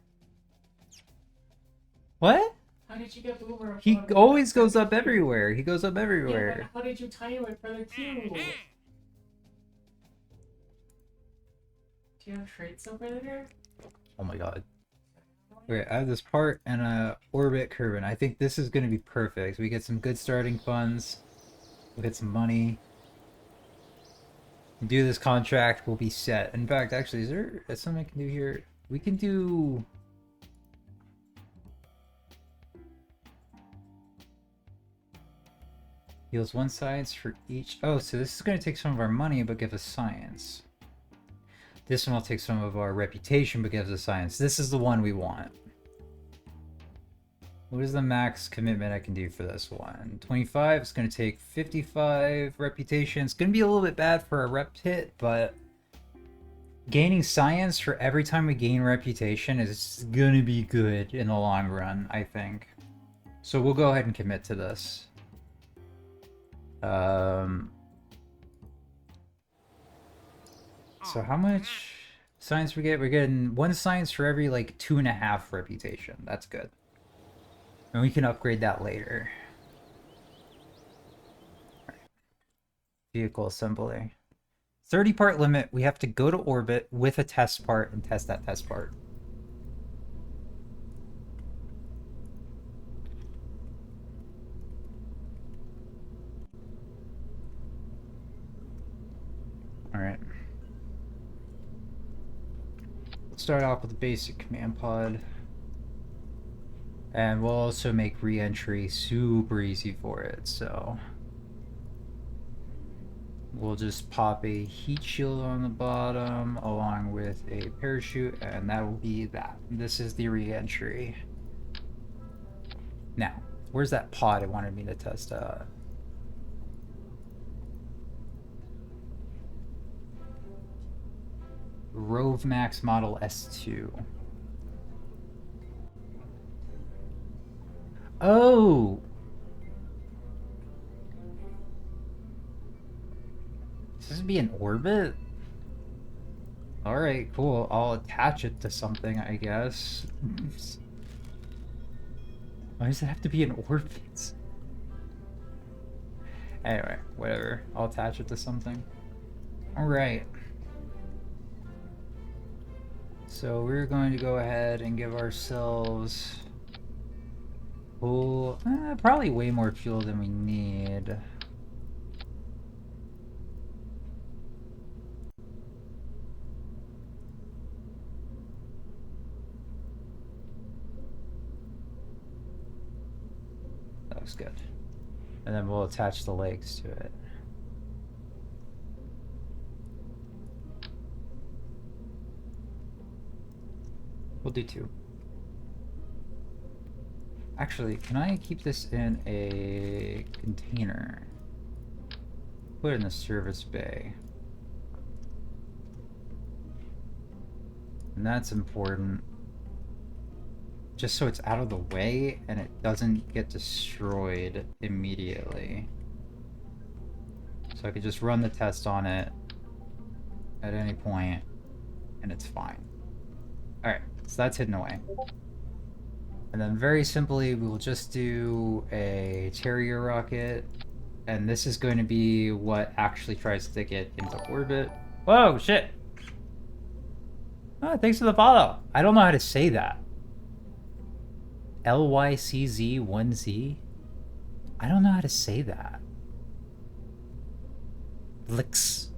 What?
How did you get Boomer up?
He always goes up everywhere. He goes up everywhere.
Yeah, but how did you time it for the queue? Do you have traits over there?
Oh my god. Okay, I have this part and a orbit curve, and I think this is going to be perfect. We get some good starting funds. We'll get some money. Do this contract, we'll be set. In fact, actually, is there something I can do here? We can do... Heals 1 science for each... Oh, so this is going to take some of our money, but give us science. This one will take some of our reputation, but gives us science. This is the one we want. What is the max commitment I can do for this one? 25. It's going to take 55 reputation. It's going to be a little bit bad for a rep hit, but gaining science for every time we gain reputation is going to be good in the long run, I think. So we'll go ahead and commit to this. So how much science we get? We're getting 1 science for every like 2.5 reputation. That's good. And we can upgrade that later. Vehicle assembly. 30 part limit. We have to go to orbit with a test part and test that test part. All right. Let's start off with the basic command pod. And we'll also make re-entry super easy for it, so we'll just pop a heat shield on the bottom along with a parachute, and that will be that. This is the re-entry. Now, where's that pod it wanted me to test? Rove Max Model S2. Oh! Is this be an orbit? Alright, cool. I'll attach it to something, I guess. Why does it have to be an orbit? Anyway, whatever. I'll attach it to something. Alright. So we're going to go ahead and give ourselves probably way more fuel than we need. That looks good. And then we'll attach the legs to it. We'll do 2. Actually, can I keep this in a container? Put it in the service bay. And that's important. Just so it's out of the way and it doesn't get destroyed immediately. So I could just run the test on it at any point and it's fine. Alright, so that's hidden away. And then very simply, we will just do a Terrier rocket. And this is going to be what actually tries to get into orbit. Whoa, shit! Oh, thanks for the follow. I don't know how to say that. LYCZ1Z? I don't know how to say that. Licks.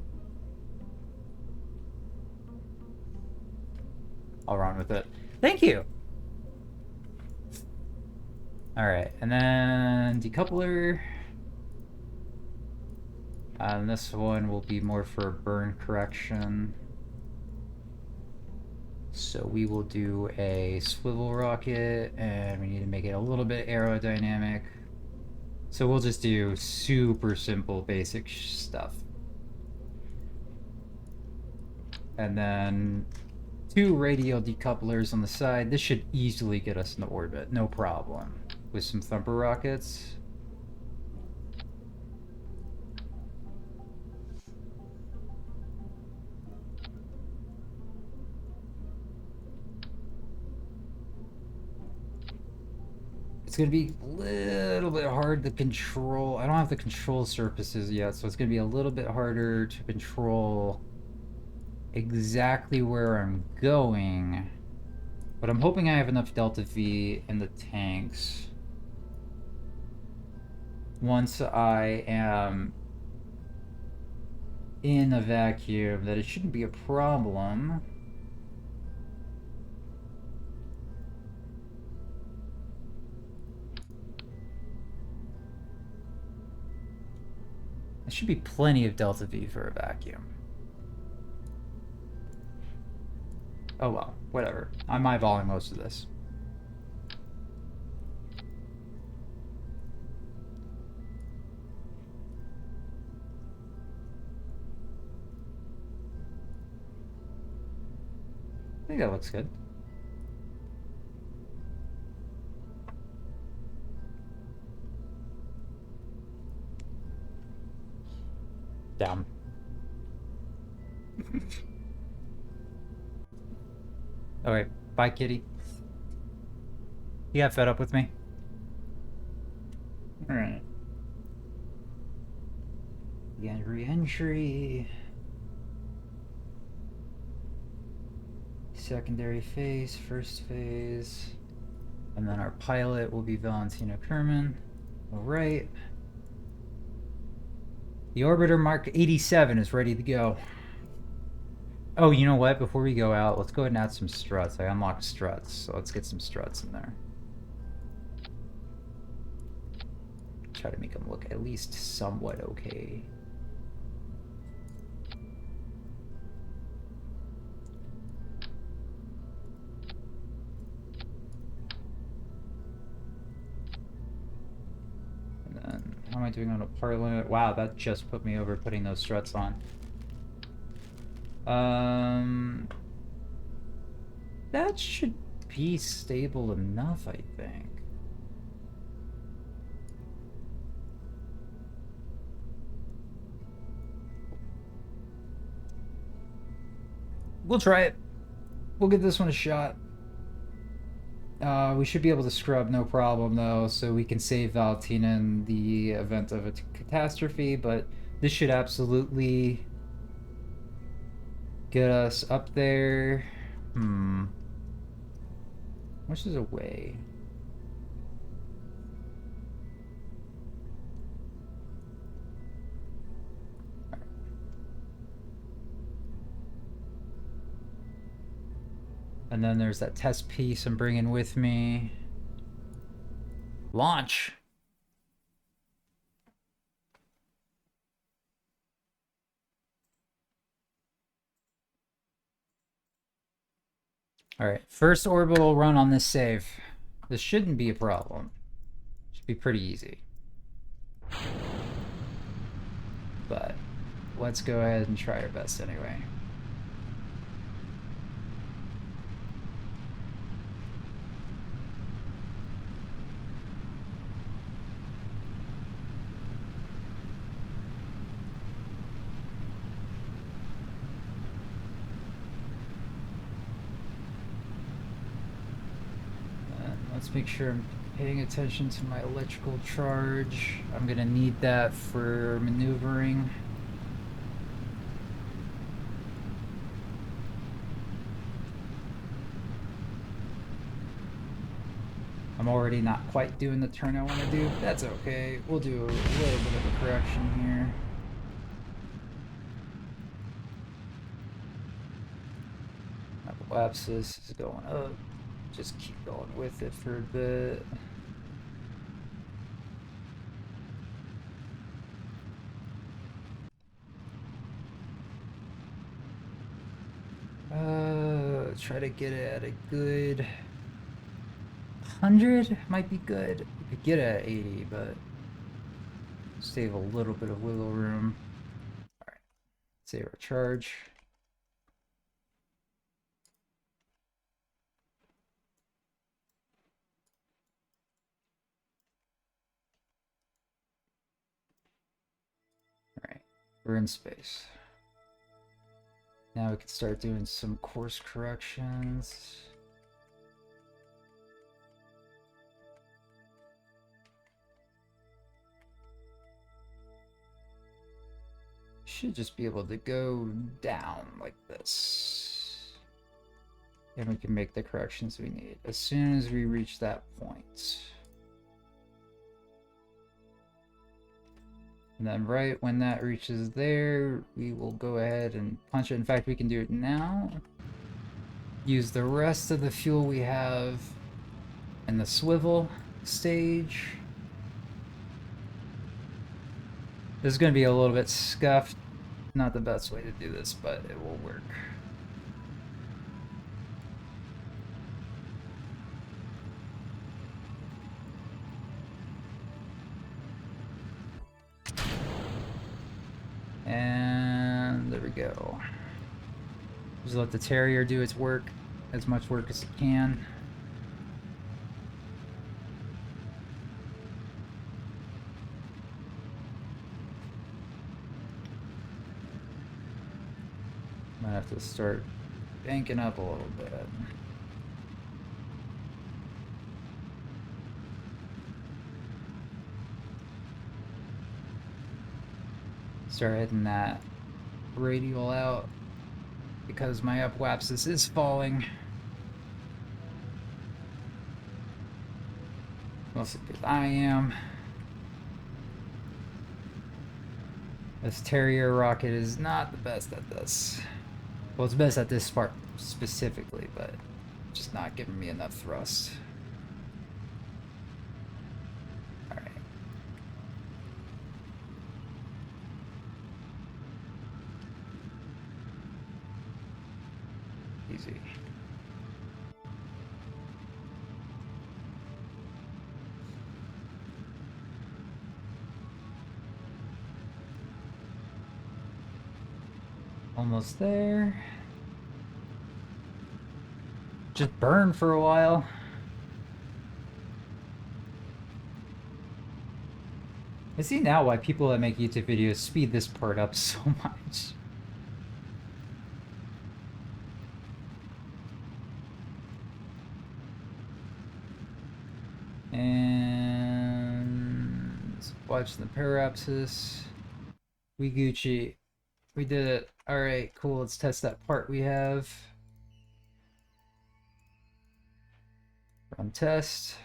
I'll run with it. Thank you! Alright, and then decoupler. And this one will be more for burn correction. So we will do a swivel rocket, and we need to make it a little bit aerodynamic. So we'll just do super simple basic stuff. And then 2 radial decouplers on the side. This should easily get us into orbit, no problem. With some thumper rockets. It's going to be a little bit hard to control. I don't have the control surfaces yet, so it's going to be a little bit harder to control exactly where I'm going. But I'm hoping I have enough delta V in the tanks. Once I am in a vacuum, that it shouldn't be a problem. There should be plenty of delta V for a vacuum. Oh well, whatever. I'm eyeballing most of this. I think that looks good. Down. Okay, bye, kitty. You got fed up with me? Alright. Again, re-entry. Secondary phase, first phase. And then our pilot will be Valentina Kerman. Alright. The orbiter Mark 87 is ready to go. Oh, you know what? Before we go out, let's go ahead and add some struts. I unlocked struts, so let's get some struts in there. Try to make them look at least somewhat okay. And then, how am I doing on a part limit? Wow, that just put me over putting those struts on. That should be stable enough, I think. We'll try it. We'll give this one a shot. We should be able to scrub no problem, though, so we can save Valentina in the event of a catastrophe, but this should absolutely get us up there. Which is away? And then there's that test piece I'm bringing with me. Launch! Alright, first orbital run on this save. This shouldn't be a problem. Should be pretty easy. But let's go ahead and try our best anyway. Let's make sure I'm paying attention to my electrical charge. I'm gonna need that for maneuvering. I'm already not quite doing the turn I want to do. That's okay. We'll do a little bit of a correction here. Apoapsis is going up. Just keep going with it for a bit. Try to get it at a good 100 might be good. We could get it at 80, but save a little bit of wiggle room. All right, save our charge. All right, we're in space. Now we can start doing some course corrections. Should just be able to go down like this. And we can make the corrections we need as soon as we reach that point. And then right when that reaches there, we will go ahead and punch it. In fact, we can do it now. Use the rest of the fuel we have in the swivel stage. This is going to be a little bit scuffed. Not the best way to do this, but it will work. And there we go. Just let the Terrier do its work, as much work as it can. Might have to start banking up a little bit. Start hitting that radial out because my upwapsis is falling. Mostly because I am. This Terrier rocket is not the best at this. Well, it's best at this part specifically, but just not giving me enough thrust. Alright. Easy. Almost there. Just burn for a while. I see now why people that make YouTube videos speed this part up so much. And watch the parapsis. We Gucci. We did it. Alright, cool. Let's test that part we have. Run test.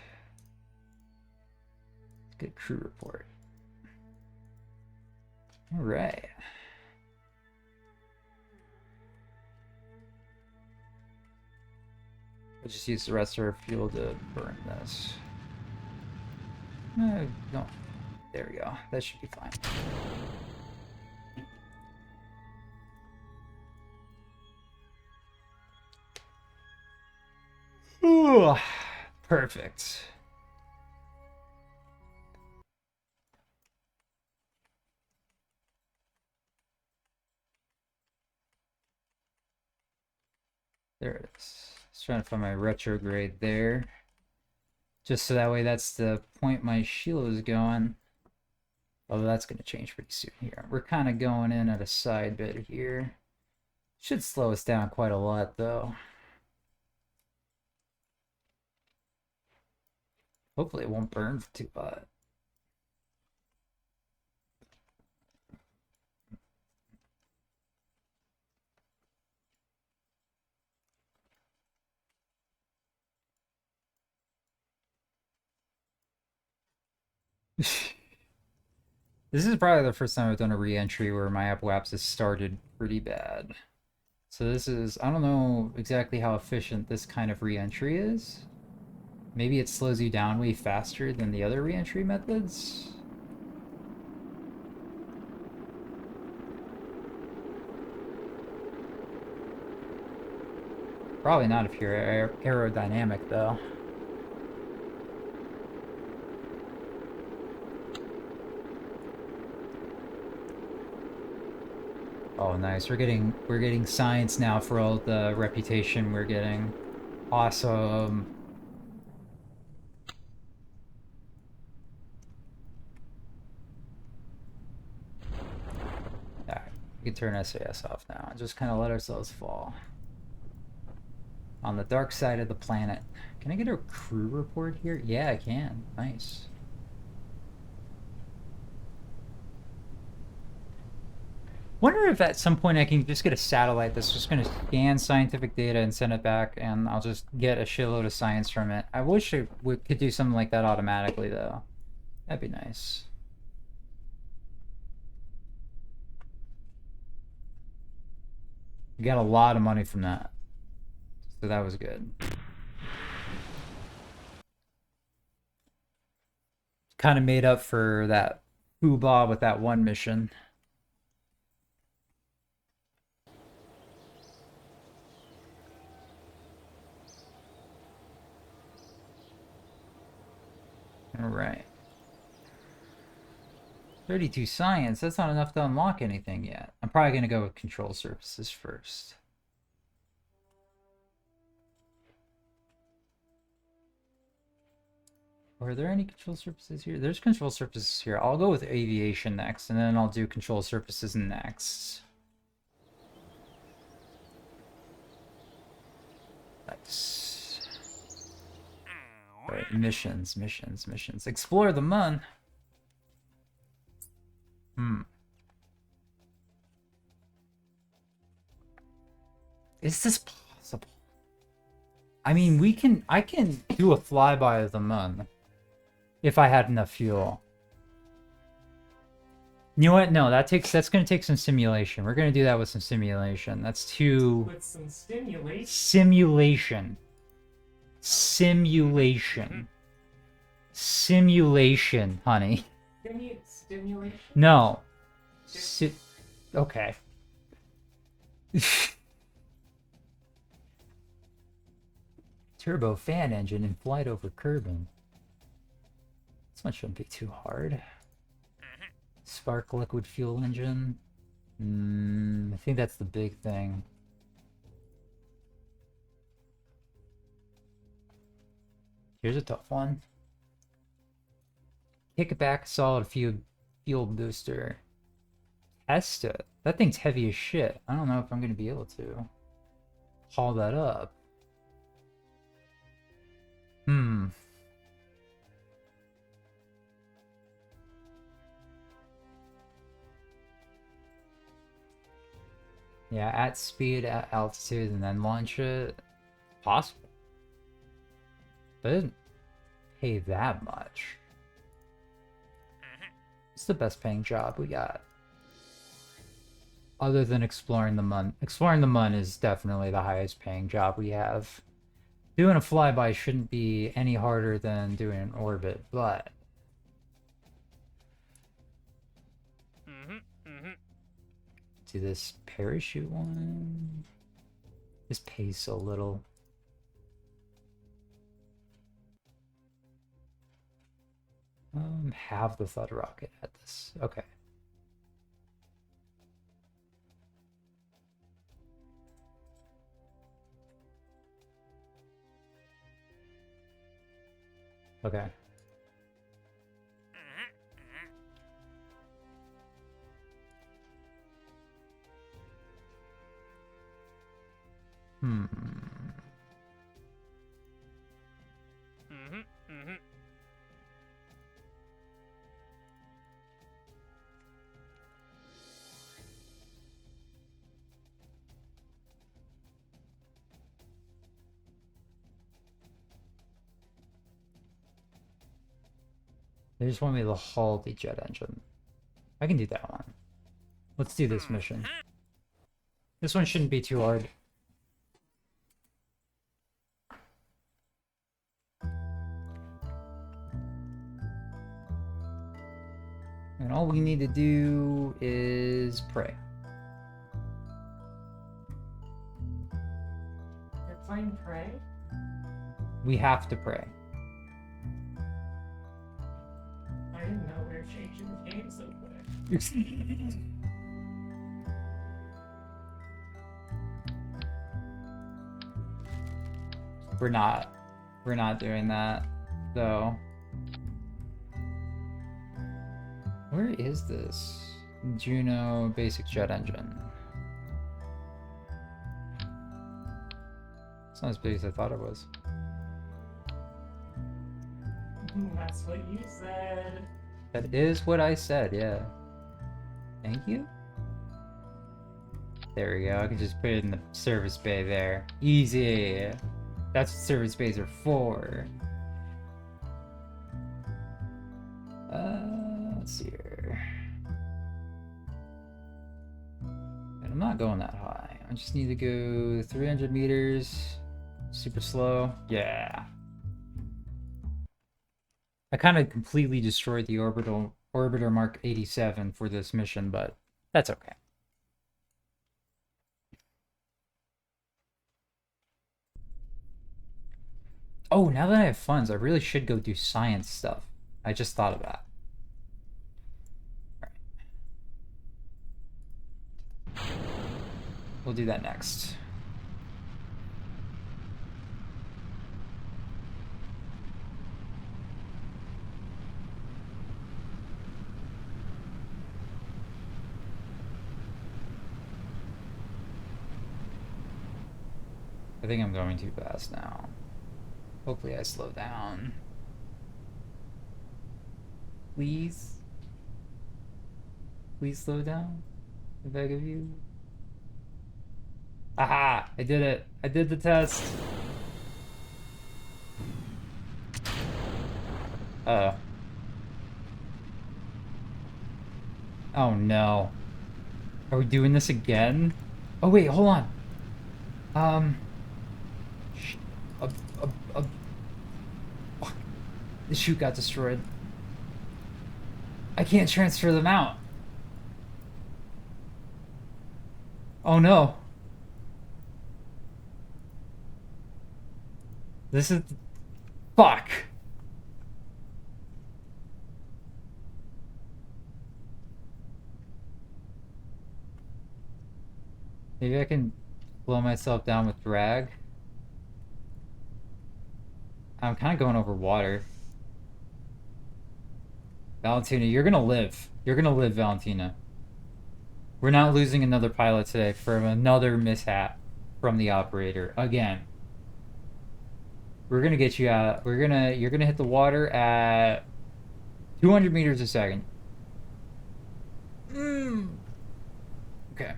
Good crew report. Alright. We'll just use the rest of our fuel to burn this. No. There we go. That should be fine. Ooh, perfect. There it is. Just trying to find my retrograde there. Just so that way that's the point my shield is going. Although that's going to change pretty soon here. We're kind of going in at a side bit here. Should slow us down quite a lot though. Hopefully it won't burn too hot. This is probably the first time I've done a re-entry where my upwaps has started pretty bad. So this is, I don't know exactly how efficient this kind of re-entry is. Maybe it slows you down way faster than the other re-entry methods. Probably not if you're aerodynamic though. Oh, nice. We're getting science now for all the reputation we're getting. Awesome. Alright, we can turn SAS off now and just kind of let ourselves fall. On the dark side of the planet. Can I get a crew report here? Yeah, I can. Nice. Wonder if at some point I can just get a satellite that's just going to scan scientific data and send it back, and I'll just get a shitload of science from it. I wish we could do something like that automatically, though. That'd be nice. We got a lot of money from that. So that was good. Kind of made up for that foobar with that one mission. Alright. 32 science, that's not enough to unlock anything yet. I'm probably going to go with control surfaces first. Are there any control surfaces here? There's control surfaces here. I'll go with aviation next, and then I'll do control surfaces next. Nice. Alright, missions. Explore the Mun. Is this possible? I mean, I can do a flyby of the moon if I had enough fuel. You know what? No, that's gonna take some simulation. We're gonna do that with some simulation. That's too
With some stimulation.
Simulation, honey.
Stimulation?
No. Okay. Turbo fan engine in flight over Kerbin. This one shouldn't be too hard. Spark liquid fuel engine. I think that's the big thing. Here's a tough one. Kickback solid fuel booster. Test it. That thing's heavy as shit. I don't know if I'm gonna be able to haul that up. Yeah, at speed, at altitude, and then launch it. Possible. But it doesn't pay that much. It's the best paying job we got. Other than exploring the Mun. Exploring the Mun is definitely the highest paying job we have. Doing a flyby shouldn't be any harder than doing an orbit, but... Do this parachute one. This pays so little. Have the Thud rocket at this. Okay. Okay. They just want me to haul the jet engine. I can do that one. Let's do this mission. This one shouldn't be too hard. And all we need to do is pray.
You're playing Prey?
We have to pray.
I didn't know we were changing the game so quick.
We're not doing that, though. Where is this? Juno basic jet engine. It's not as big as I thought it was.
That's what you said.
That is what I said, yeah. Thank you. There we go. I can just put it in the service bay there. Easy. That's what service bays are for. Let's see here. And I'm not going that high. I just need to go 300 meters. Super slow. Yeah. I kind of completely destroyed the Orbiter Mark 87 for this mission, but that's okay. Oh, now that I have funds, I really should go do science stuff. I just thought of that. All right. We'll do that next. I think I'm going too fast now. Hopefully I slow down. Please? Please slow down? I beg of you. Aha! I did it. I did the test. Uh. Oh no. Are we doing this again? Oh wait, hold on. Um. sh- Uh, uh, uh, fuck. The chute got destroyed. I can't transfer them out. Oh no. This is... Fuck. Maybe I can slow myself down with drag. I'm kind of going over water. Valentina, you're gonna live. You're gonna live, Valentina. We're not losing another pilot today from another mishap from the operator. Again. We're gonna get you out. You're gonna hit the water at 200 meters a second. Okay.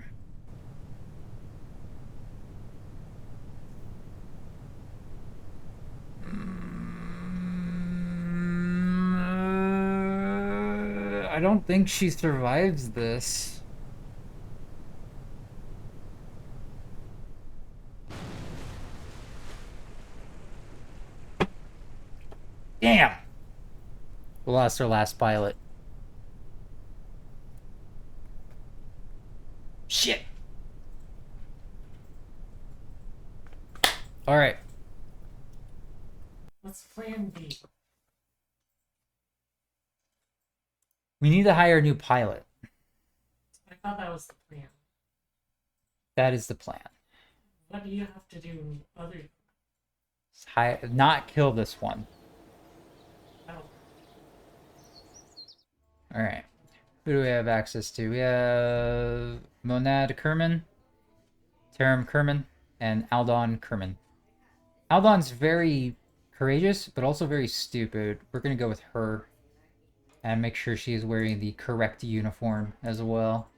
I don't think she survives this. Damn! We lost our last pilot. Shit! Alright.
What's plan B?
We need to hire a new pilot.
I thought that was the plan.
That is the plan.
What do you have to do other
Not kill this one.
oh,
Alright. Who do we have access to? We have Monad Kerman, Taram Kerman, and Aldon Kerman. Aldon's very courageous, but also very stupid. We're going to go with her and make sure she is wearing the correct uniform as well.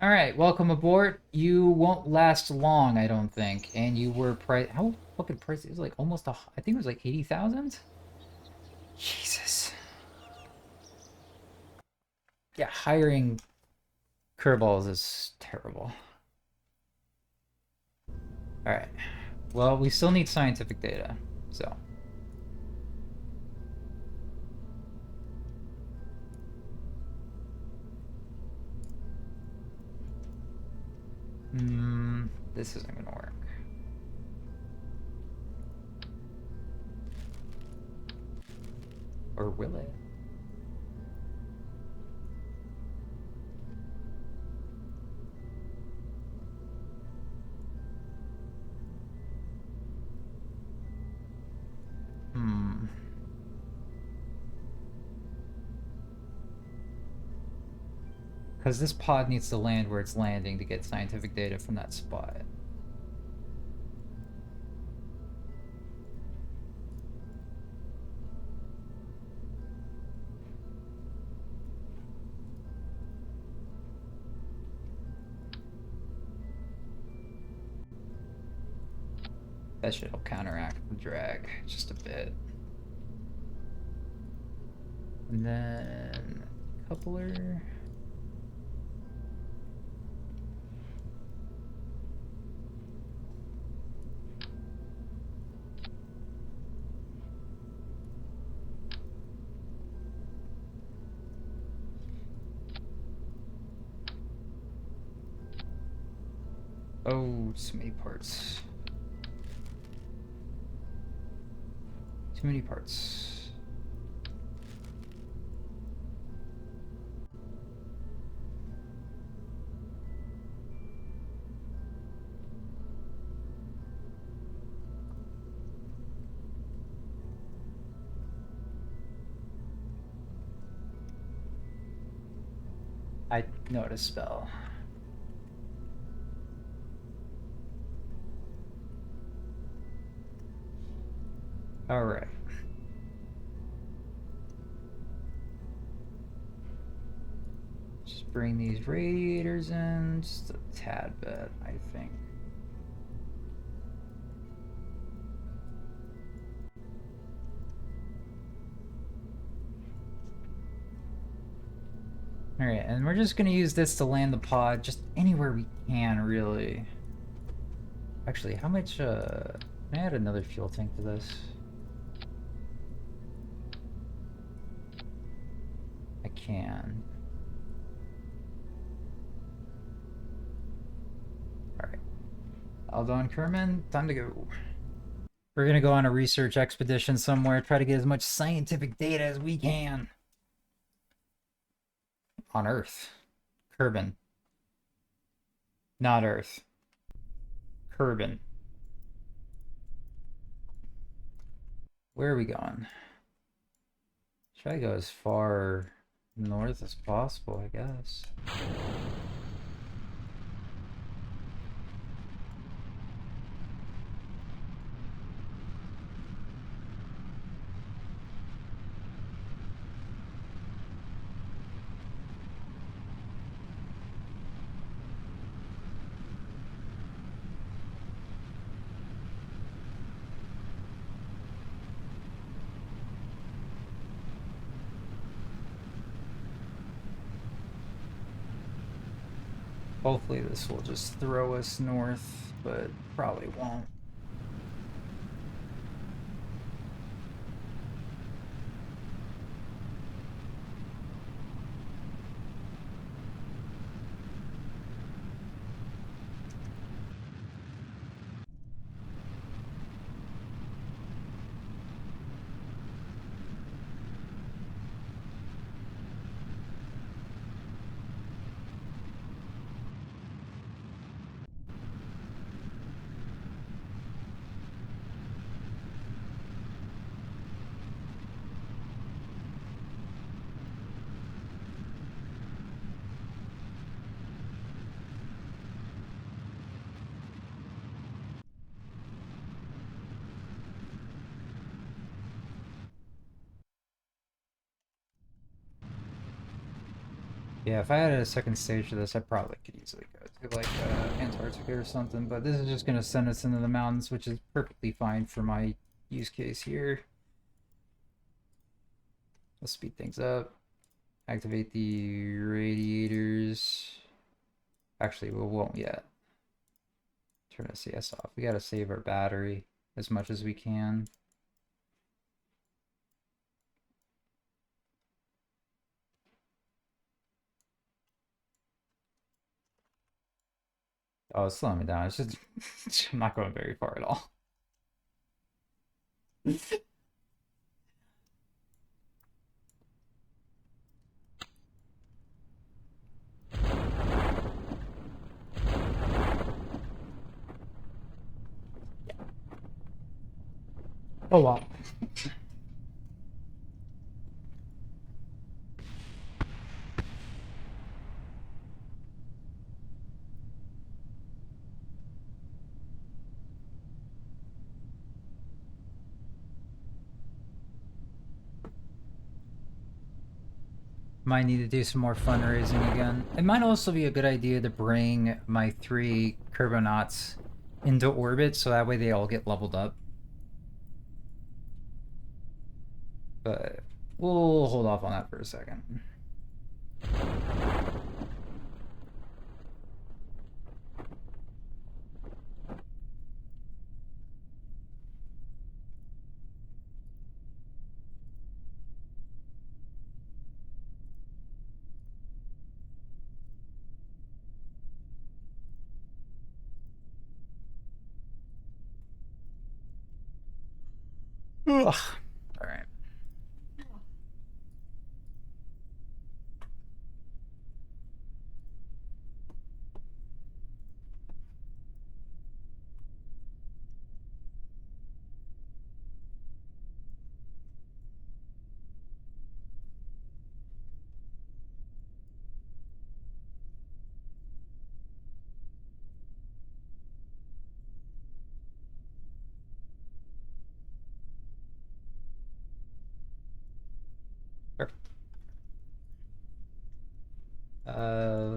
Alright, welcome aboard. You won't last long, I don't think. And you were how fucking pricey? It was like almost I think it was like 80,000? Jesus. Yeah, hiring curveballs is terrible. Alright. Well, we still need scientific data, so. This isn't gonna work. Or will it? Because this pod needs to land where it's landing to get scientific data from that spot. That should help counteract the drag just a bit. And then coupler. Oh, so many parts. Too many parts. I know how to spell. All right. Just bring these radiators in just a tad bit, I think. Alright, and we're just gonna use this to land the pod just anywhere we can, really. Actually, how much, can I add another fuel tank to this? I can. Alright. Aldon Kerman, time to go. We're gonna go on a research expedition somewhere, try to get as much scientific data as we can. On Earth. Kerbin. Not Earth. Kerbin. Where are we going? Try to go as far north as possible, I guess. Hopefully this will just throw us north, but probably won't. Yeah, if I had a second stage to this, I probably could easily go to like Antarctica or something, but this is just going to send us into the mountains, which is perfectly fine for my use case here. Let's speed things up. Activate the radiators. Actually, we won't yet. Turn the CS off. We gotta save our battery as much as we can. Oh, it's slowing me down. It's just I'm not going very far at all. Oh wow. Might need to do some more fundraising again. It might also be a good idea to bring my 3 Kerbonauts into orbit so that way they all get leveled up. But we'll hold off on that for a second. Ugh. All right.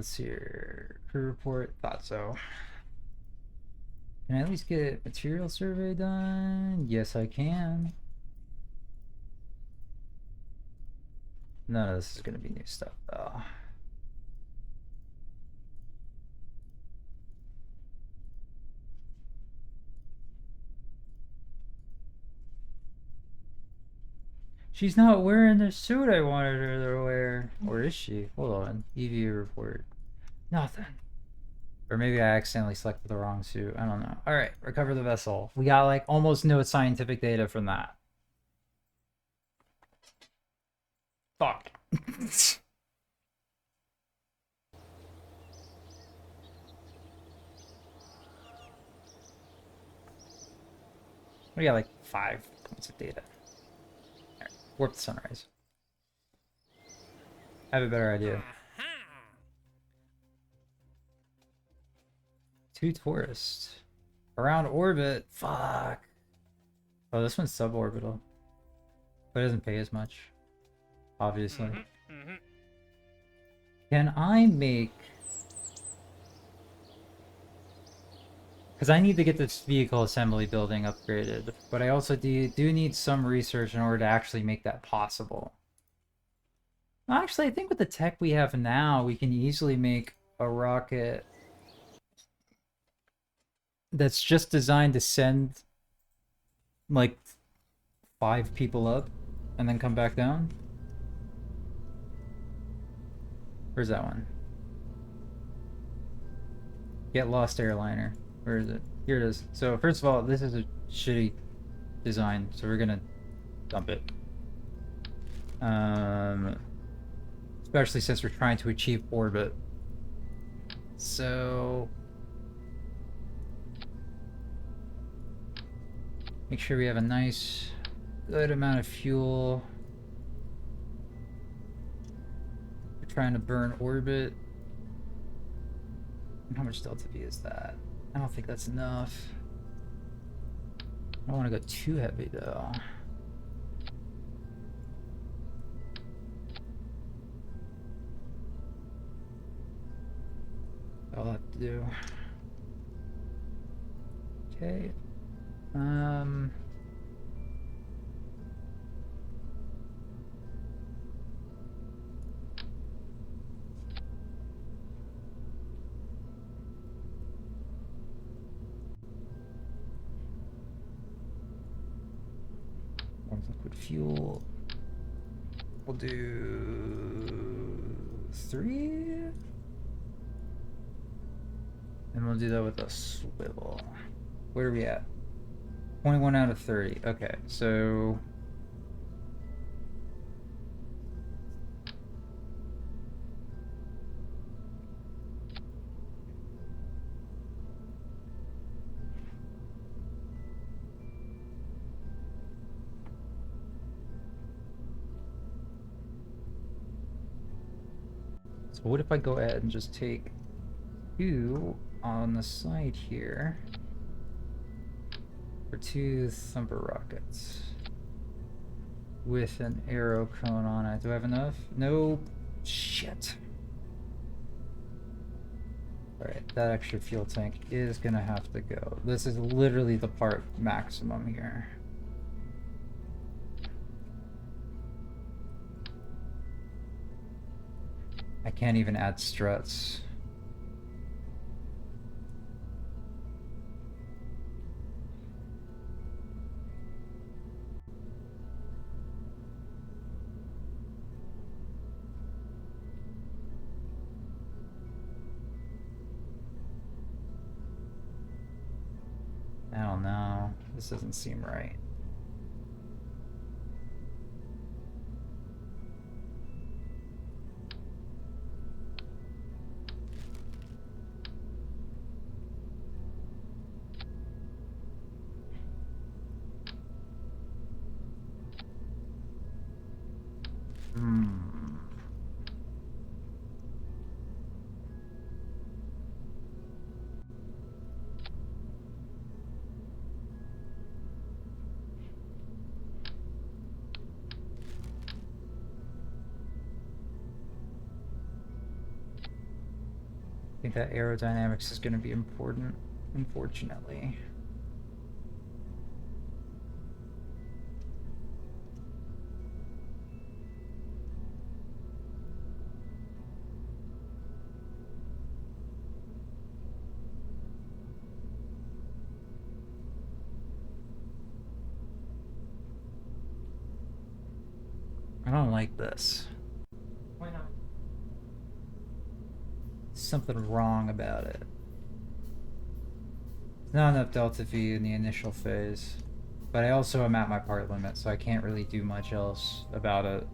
Let's see here. Crew report. Thought so. Can I at least get material survey done? Yes, I can. None of this is going to be new stuff, though. She's not wearing the suit I wanted her to wear. Or is she? Hold on. EV report. Nothing. Or maybe I accidentally selected the wrong suit. I don't know. All right, recover the vessel. We got like almost no scientific data from that. Fuck. We got like 5 points of data. All right, warp the sunrise. I have a better idea. 2 tourists. Around orbit. Fuck. Oh, this one's suborbital. But it doesn't pay as much. Obviously. Can I make... Because I need to get this vehicle assembly building upgraded. But I also do need some research in order to actually make that possible. Actually, I think with the tech we have now, we can easily make a rocket that's just designed to send like 5 people up and then come back down. Where's that one? Get lost airliner. Where is it? Here it is. So first of all, this is a shitty design, so we're gonna dump it. Especially since we're trying to achieve orbit. So make sure we have a nice, good amount of fuel. We're trying to burn orbit. How much delta V is that? I don't think that's enough. I don't want to go too heavy though. I'll have to do. Okay. More liquid fuel. We'll do 3. And we'll do that with a swivel. Where are we at? 21 out of 30. Okay, so... So what if I go ahead and just take 2 on the side here for 2 thumper rockets with an arrow cone on it. Do I have enough? Nope. Shit. Alright, that extra fuel tank is gonna have to go. This is literally the part maximum here. I can't even add struts. I don't know. This doesn't seem right. I think that aerodynamics is going to be important, unfortunately. I don't like this.
Why not?
Something wrong about it. Not enough delta V in the initial phase. But I also am at my part limit, so I can't really do much else about it.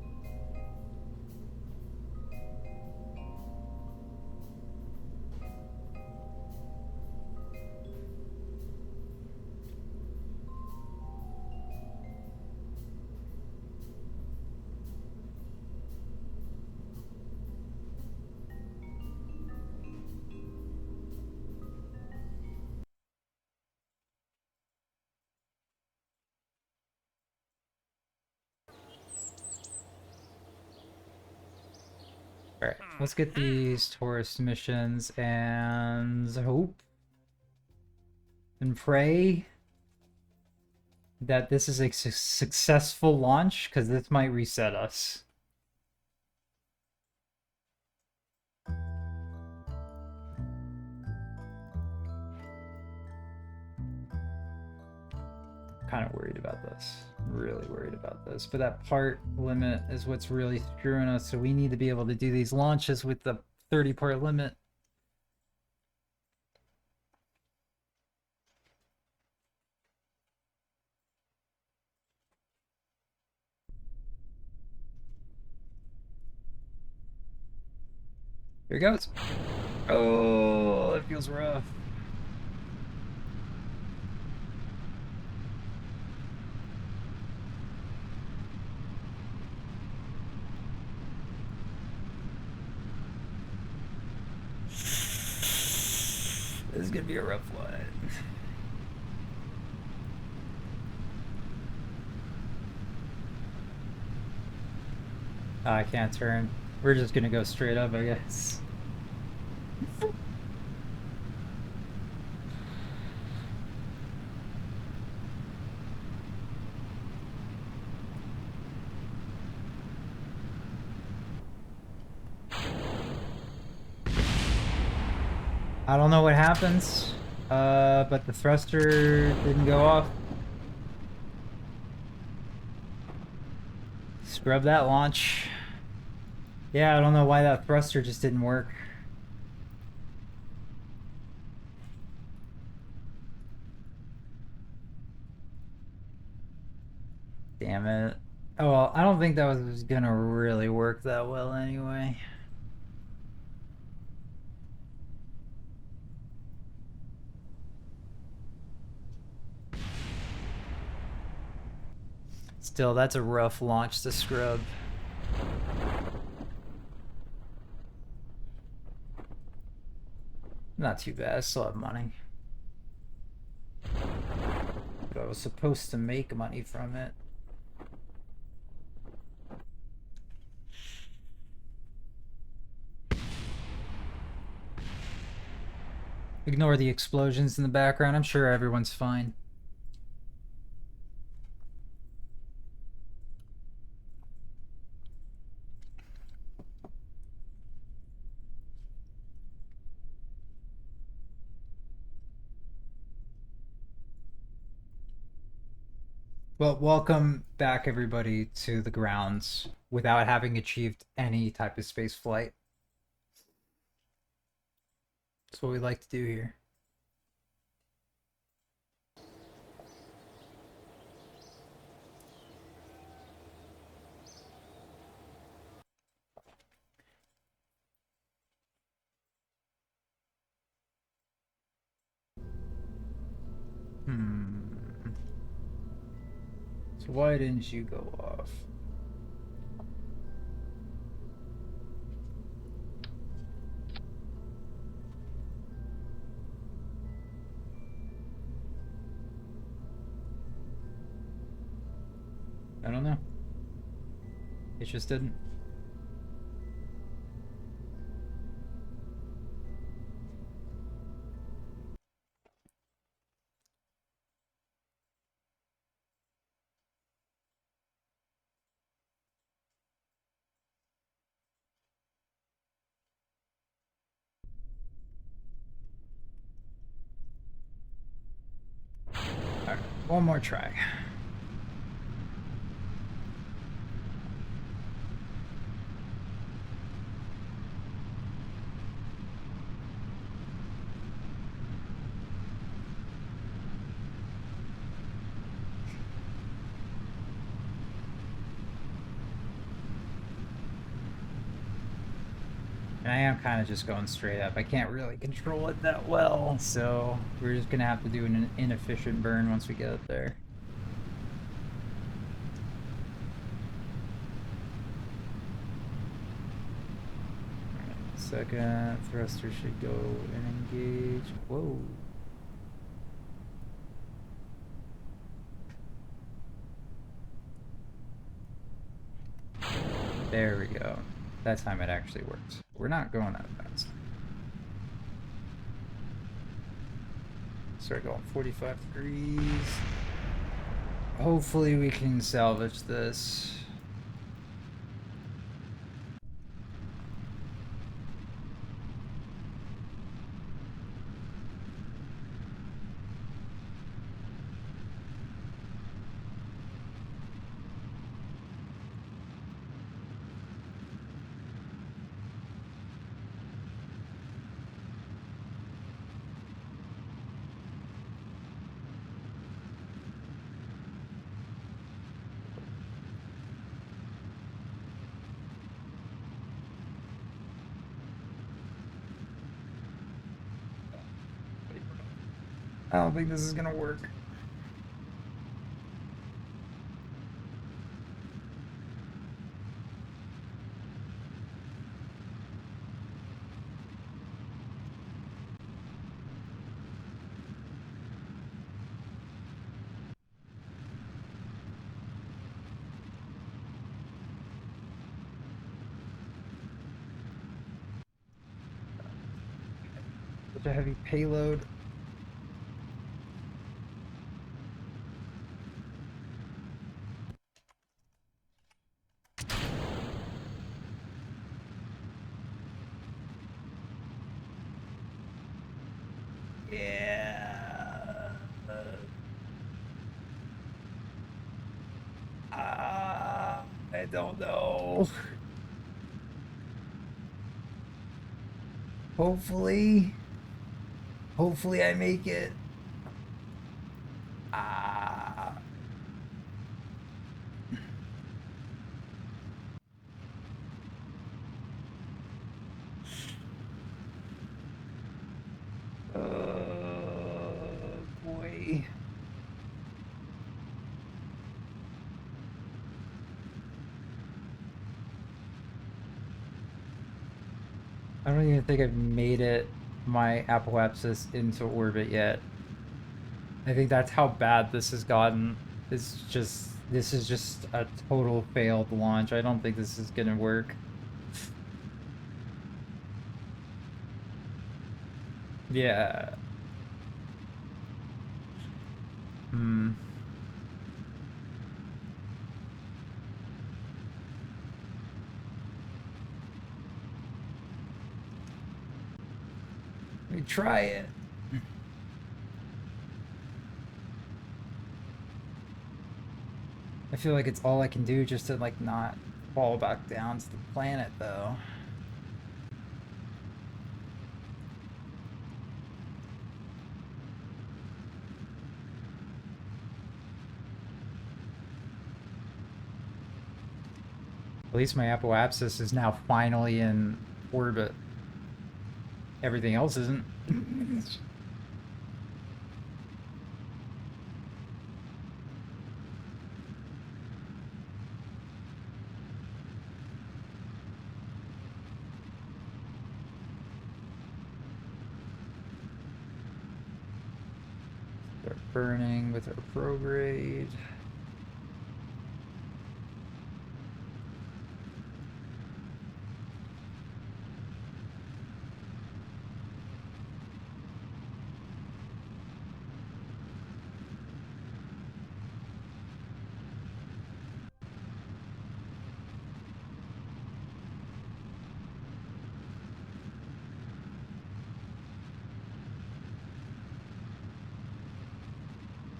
Alright, let's get these tourist missions and hope and pray that this is a successful launch, because this might reset us. Kind of worried about this. Really worried about this. But that part limit is what's really screwing us, so we need to be able to do these launches with the 30 part limit. Here it goes. Oh, it feels rough. This is gonna be a rough one. I can't turn. We're just gonna go straight up, I guess. I don't know what happens, but the thruster didn't go off. Scrub that launch. Yeah, I don't know why that thruster just didn't work. Damn it. Oh well, I don't think that was gonna really work that well anyway. Still, that's a rough launch to scrub. Not too bad, I still have money. But I was supposed to make money from it. Ignore the explosions in the background, I'm sure everyone's fine. Well, welcome back everybody to the grounds without having achieved any type of space flight. That's what we like to do here. So why didn't you go off? I don't know. It just didn't. Alright, one more try. And I am kind of just going straight up. I can't really control it that well, so we're just gonna have to do an inefficient burn once we get up there. Second thruster should go and engage. Whoa. There we go. That time it actually works. We're not going that fast. Start going 45 degrees. Hopefully we can salvage this. I don't think this is gonna work. Such a heavy payload. Yeah. I don't know. Hopefully. Hopefully I make it. Ah. Boy. I don't even think I've made it my apoapsis into orbit yet. I think that's how bad this has gotten. This is just a total failed launch. I don't think this is gonna work. Yeah. Hmm. Let me try it. I feel like it's all I can do just to like not fall back down to the planet though. At least my apoapsis is now finally in orbit. Everything else isn't. Start burning with our prograde.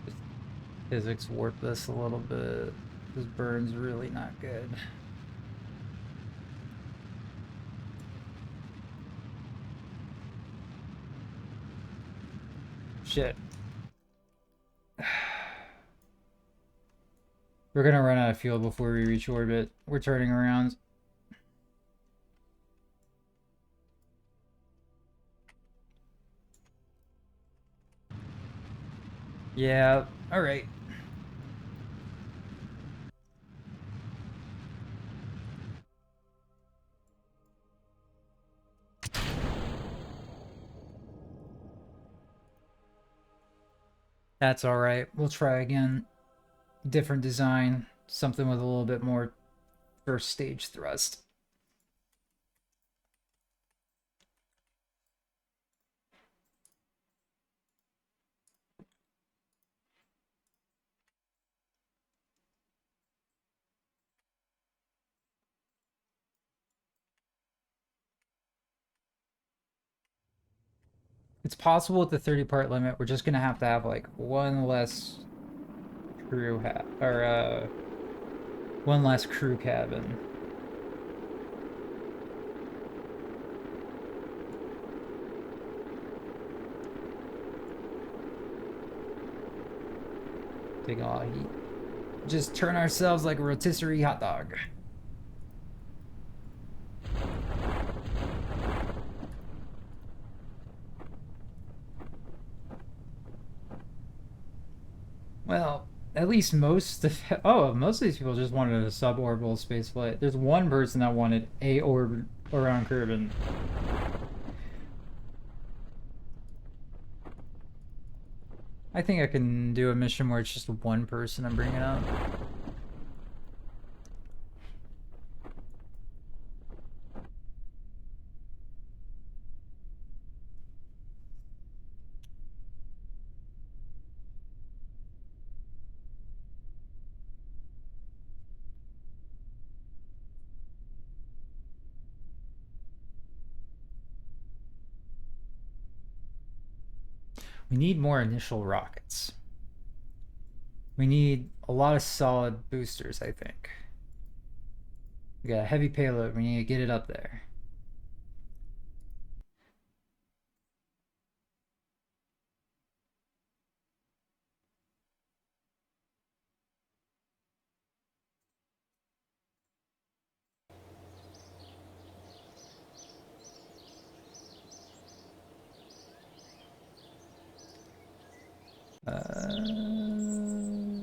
Just physics warp this a little bit. This burn's really not good. Shit. We're gonna run out of fuel before we reach orbit. We're turning around. Yeah, all right. That's all right. We'll try again. Different design, something with a little bit more first stage thrust. It's possible with the 30 part limit, we're just gonna have to have like one less crew or one less crew cabin. Taking a lot of heat. Just turn ourselves like a rotisserie hot dog. Well, at least most of most of these people just wanted a suborbital space flight. There's one person that wanted a orbit around Kerbin. I think I can do a mission where it's just one person I'm bringing up. We need more initial rockets. We need a lot of solid boosters, I think. We got a heavy payload. We need to get it up there.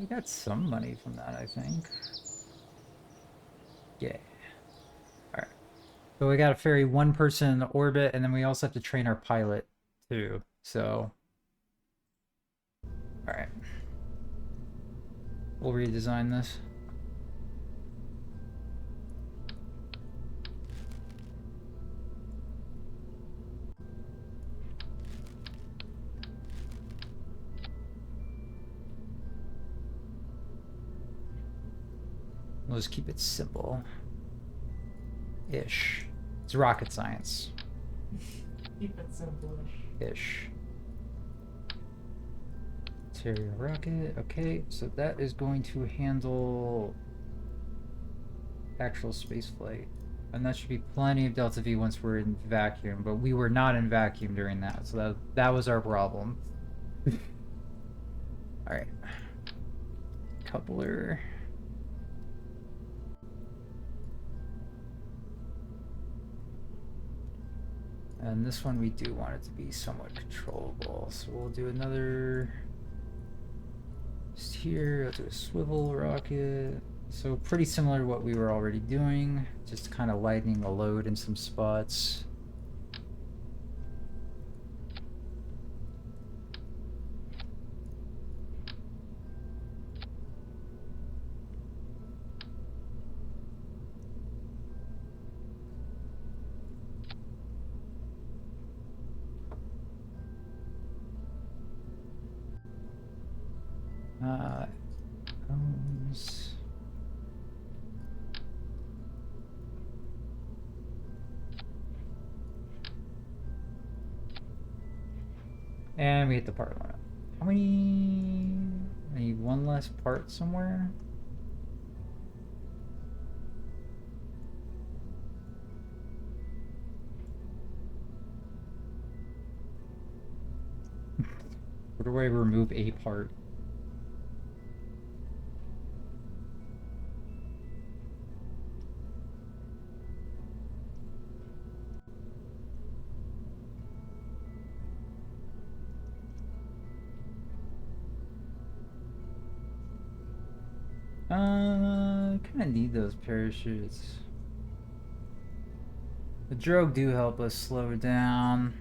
We got some money from that, I think. Yeah. All right. But we got to ferry one person in the orbit, and then we also have to train our pilot too. So, all right. We'll redesign this. We'll just keep it simple. Ish. It's rocket science.
Keep it simple-ish.
Ish. Interior rocket. Okay, so that is going to handle actual space flight. And that should be plenty of Delta V once we're in vacuum, but we were not in vacuum during that, so that was our problem. Alright. Coupler. And this one we do want it to be somewhat controllable, so we'll do another just here. I'll do a swivel rocket. So pretty similar to what we were already doing, just kind of lightening the load in some spots. Comes. And we hit the part limit. How many? I need one less part somewhere. Where do I remove a part? Kind of need those parachutes. The drogue do help us slow down.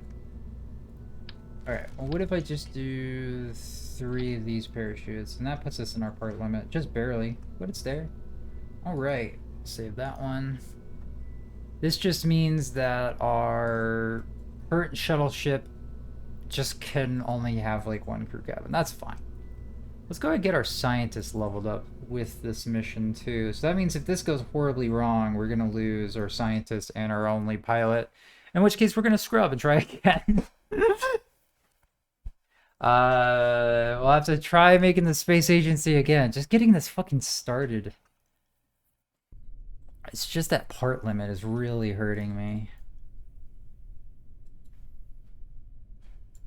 Alright, well, what if I just do 3 of these parachutes? And that puts us in our part limit. Just barely, but it's there. Alright, save that one. This just means that our current shuttle ship just can only have like 1 crew cabin. That's fine. Let's go ahead and get our scientists leveled up with this mission too. So that means if this goes horribly wrong, we're gonna lose our scientist and our only pilot. In which case we're gonna scrub and try again. We'll have to try making the space agency again. Just getting this fucking started. It's just that part limit is really hurting me.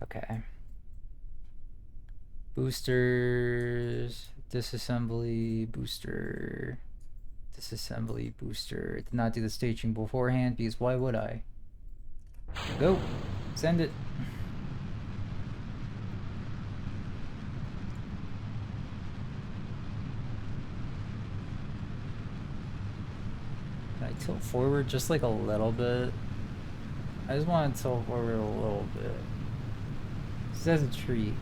Okay. Boosters, disassembly, booster, disassembly, booster. Did not do the staging beforehand because why would I? Go, send it. Can I tilt forward just like a little bit? I just want to tilt forward a little bit. Just as a treat.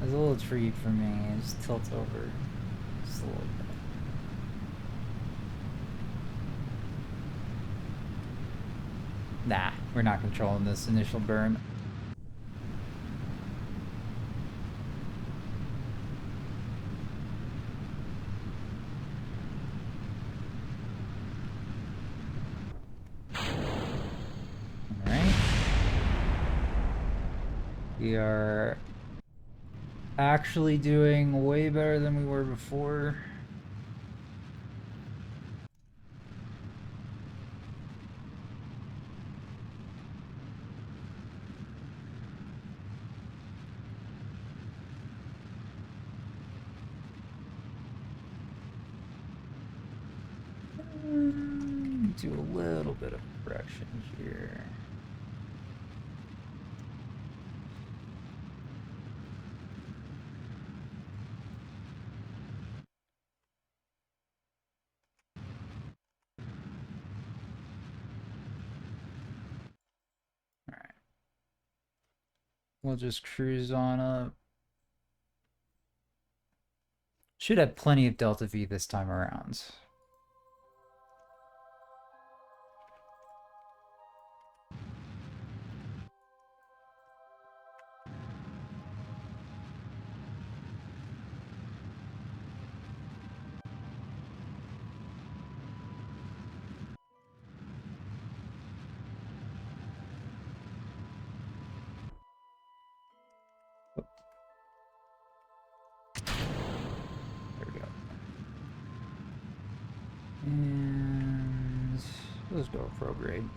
As a little treat for me. Just tilt over. Just a little bit. Nah, we're not controlling this initial burn. Alright. We are actually doing way better than we were before. Do a little bit of correction here. All right. We'll just cruise on up. Should have plenty of Delta V this time around. There we go. And let's go prograde.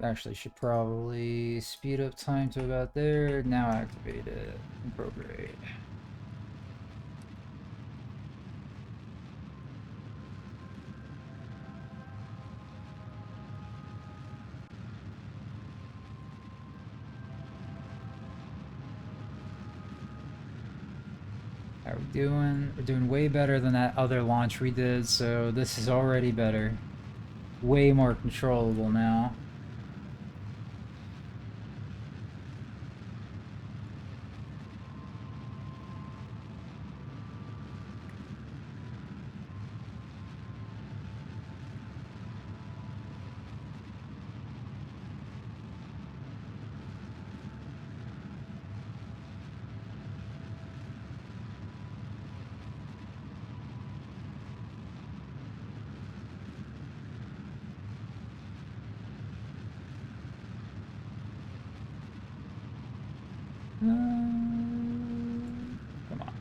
Actually, should probably speed up time to about there. Now activate it and prograde. How are we doing? We're doing way better than that other launch we did, so this is already better. Way more controllable now. Come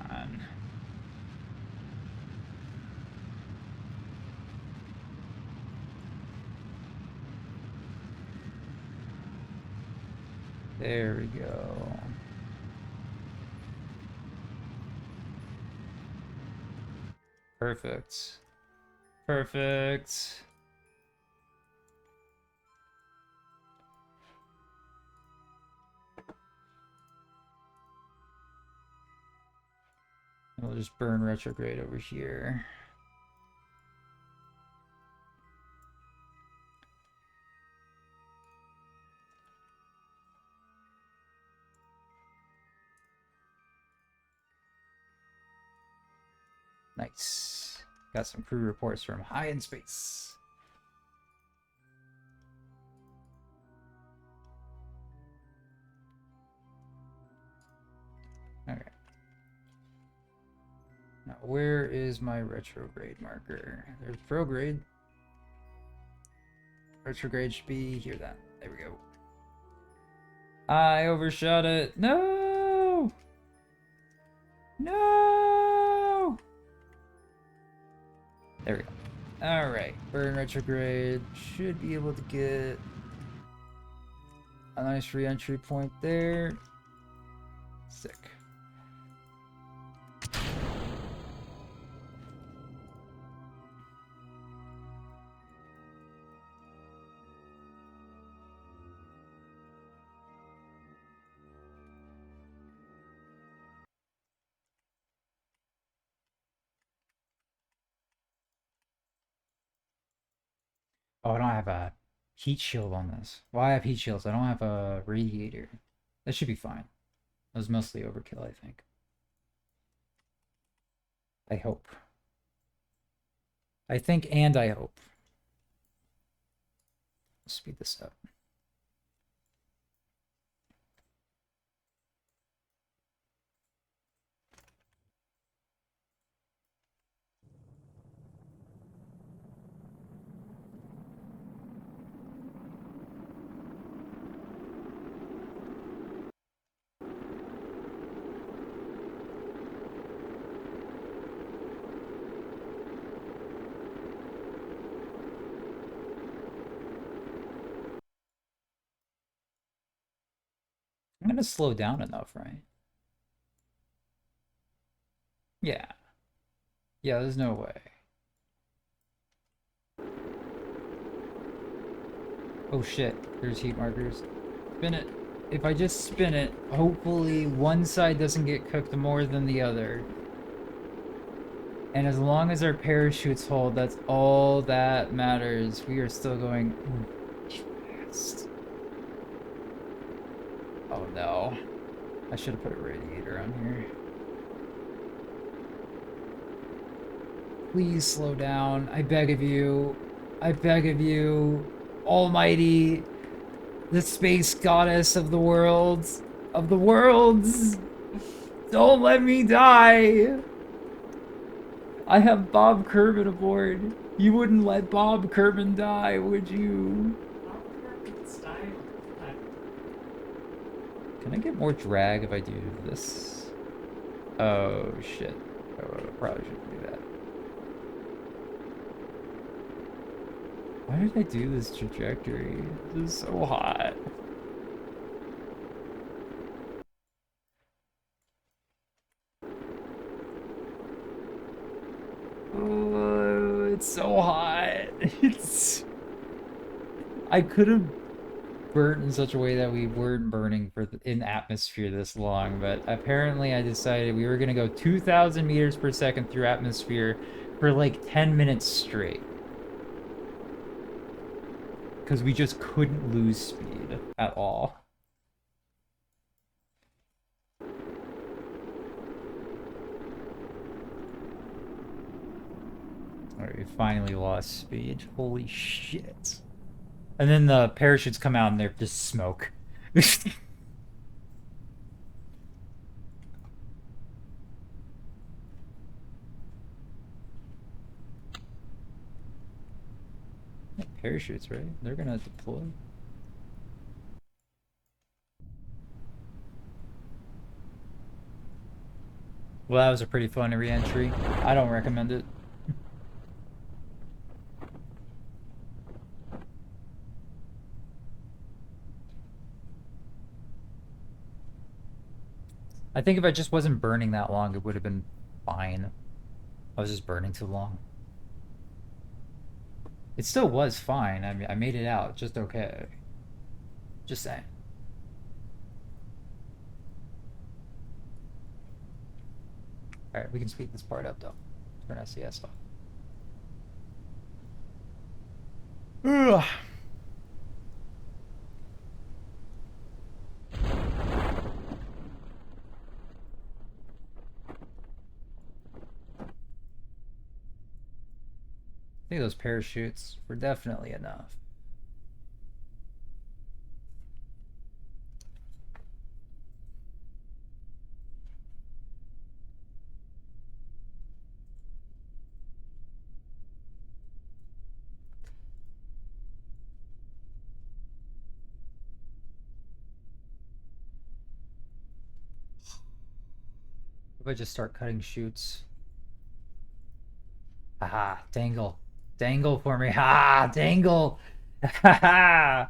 on. There we go. Perfect. Perfect. We'll just burn retrograde over here. Nice. Got some crew reports from high in space. Okay. Now, where is my retrograde marker? There's prograde. Retrograde should be here then. There we go. I overshot it. No! No! There we go. Alright. Burn retrograde. Should be able to get a nice re-entry point there. Sick. Oh, I don't have a heat shield on this. Well, I have heat shields. I don't have a radiator. That should be fine. That was mostly overkill, I think. I hope. I think and I hope. Let's speed this up. I'm gonna slow down enough, right? Yeah. Yeah, there's no way. Oh shit, there's heat markers. Spin it. If I just spin it, hopefully one side doesn't get cooked more than the other. And as long as our parachutes hold, that's all that matters. We are still going fast. Oh no. I should have put a radiator on here. Please slow down. I beg of you. I beg of you. Almighty, the space goddess of the worlds. Of the worlds. Don't let me die. I have Bob Kerman aboard. You wouldn't let Bob Kerman die, would you? Can I get more drag if I do this? Oh, shit. Oh, I probably shouldn't do that. Why did I do this trajectory? This is so hot. Oh, it's so hot. It's... I could have burnt in such a way that we weren't burning for in atmosphere this long, but apparently I decided we were gonna go 2,000 meters per second through atmosphere for like 10 minutes straight. Because we just couldn't lose speed at all. Alright, we finally lost speed. Holy shit. And then the parachutes come out and they're just smoke. Parachutes, right? They're gonna deploy. Well, that was a pretty fun re-entry. I don't recommend it. I think if I just wasn't burning that long, it would have been fine. I was just burning too long. It still was fine. I mean, I made it out just okay. Just saying. Alright, we can speed this part up though. Turn SES off. Ugh. I think those parachutes were definitely enough. If I just start cutting shoots. Haha, dangle. Dangle for me. Ha, dangle. Haha.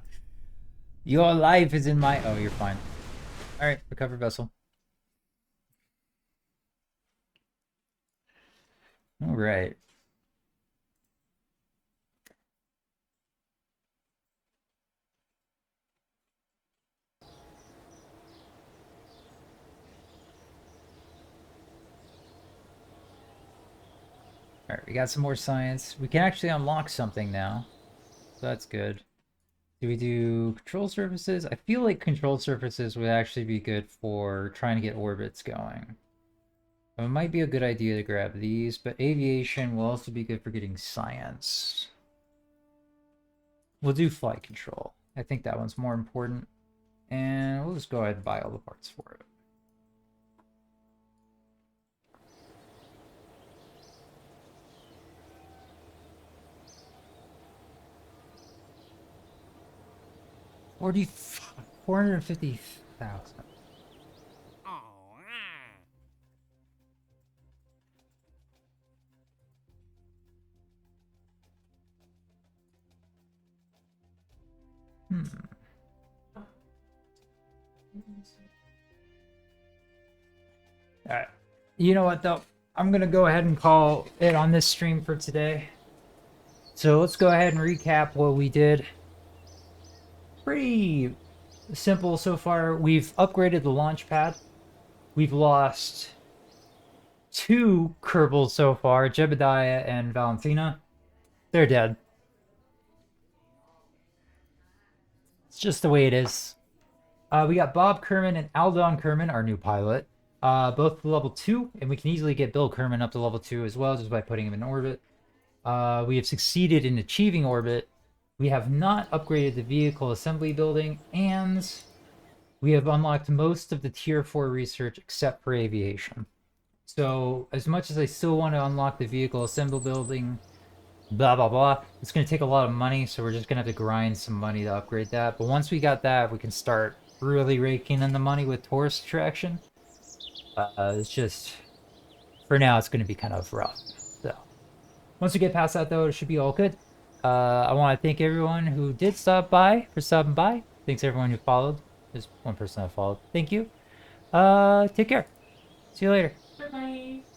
Your life is in my... Oh, you're fine. Alright, recover vessel. Alright. Alright, we got some more science. We can actually unlock something now. So that's good. Do we do control surfaces? I feel like control surfaces would actually be good for trying to get orbits going. It might be a good idea to grab these, but aviation will also be good for getting science. We'll do flight control. I think that one's more important. And we'll just go ahead and buy all the parts for it. $450,000. Hmm. Alright. You know what, though? I'm going to go ahead and call it on this stream for today. So let's go ahead and recap what we did. Pretty simple so far. We've upgraded the launch pad. We've lost 2 Kerbals so far, Jebediah and Valentina. They're dead. It's just the way it is. We got Bob Kerman and Aldon Kerman, our new pilot. Both level 2, and we can easily get Bill Kerman up to level 2 as well, just by putting him in orbit. We have succeeded in achieving orbit. We have not upgraded the vehicle assembly building, and we have unlocked most of the tier 4 research except for aviation. So as much as I still want to unlock the vehicle assembly building, blah blah blah, it's going to take a lot of money, so we're just going to have to grind some money to upgrade that. But once we got that, we can start really raking in the money with tourist attraction. It's just, for now, it's going to be kind of rough. So once we get past that, though, it should be all good. I want to thank everyone who did stop by for stopping by. Thanks everyone who followed. There's one person that followed. Thank you. Take care. See you later.
Bye-bye.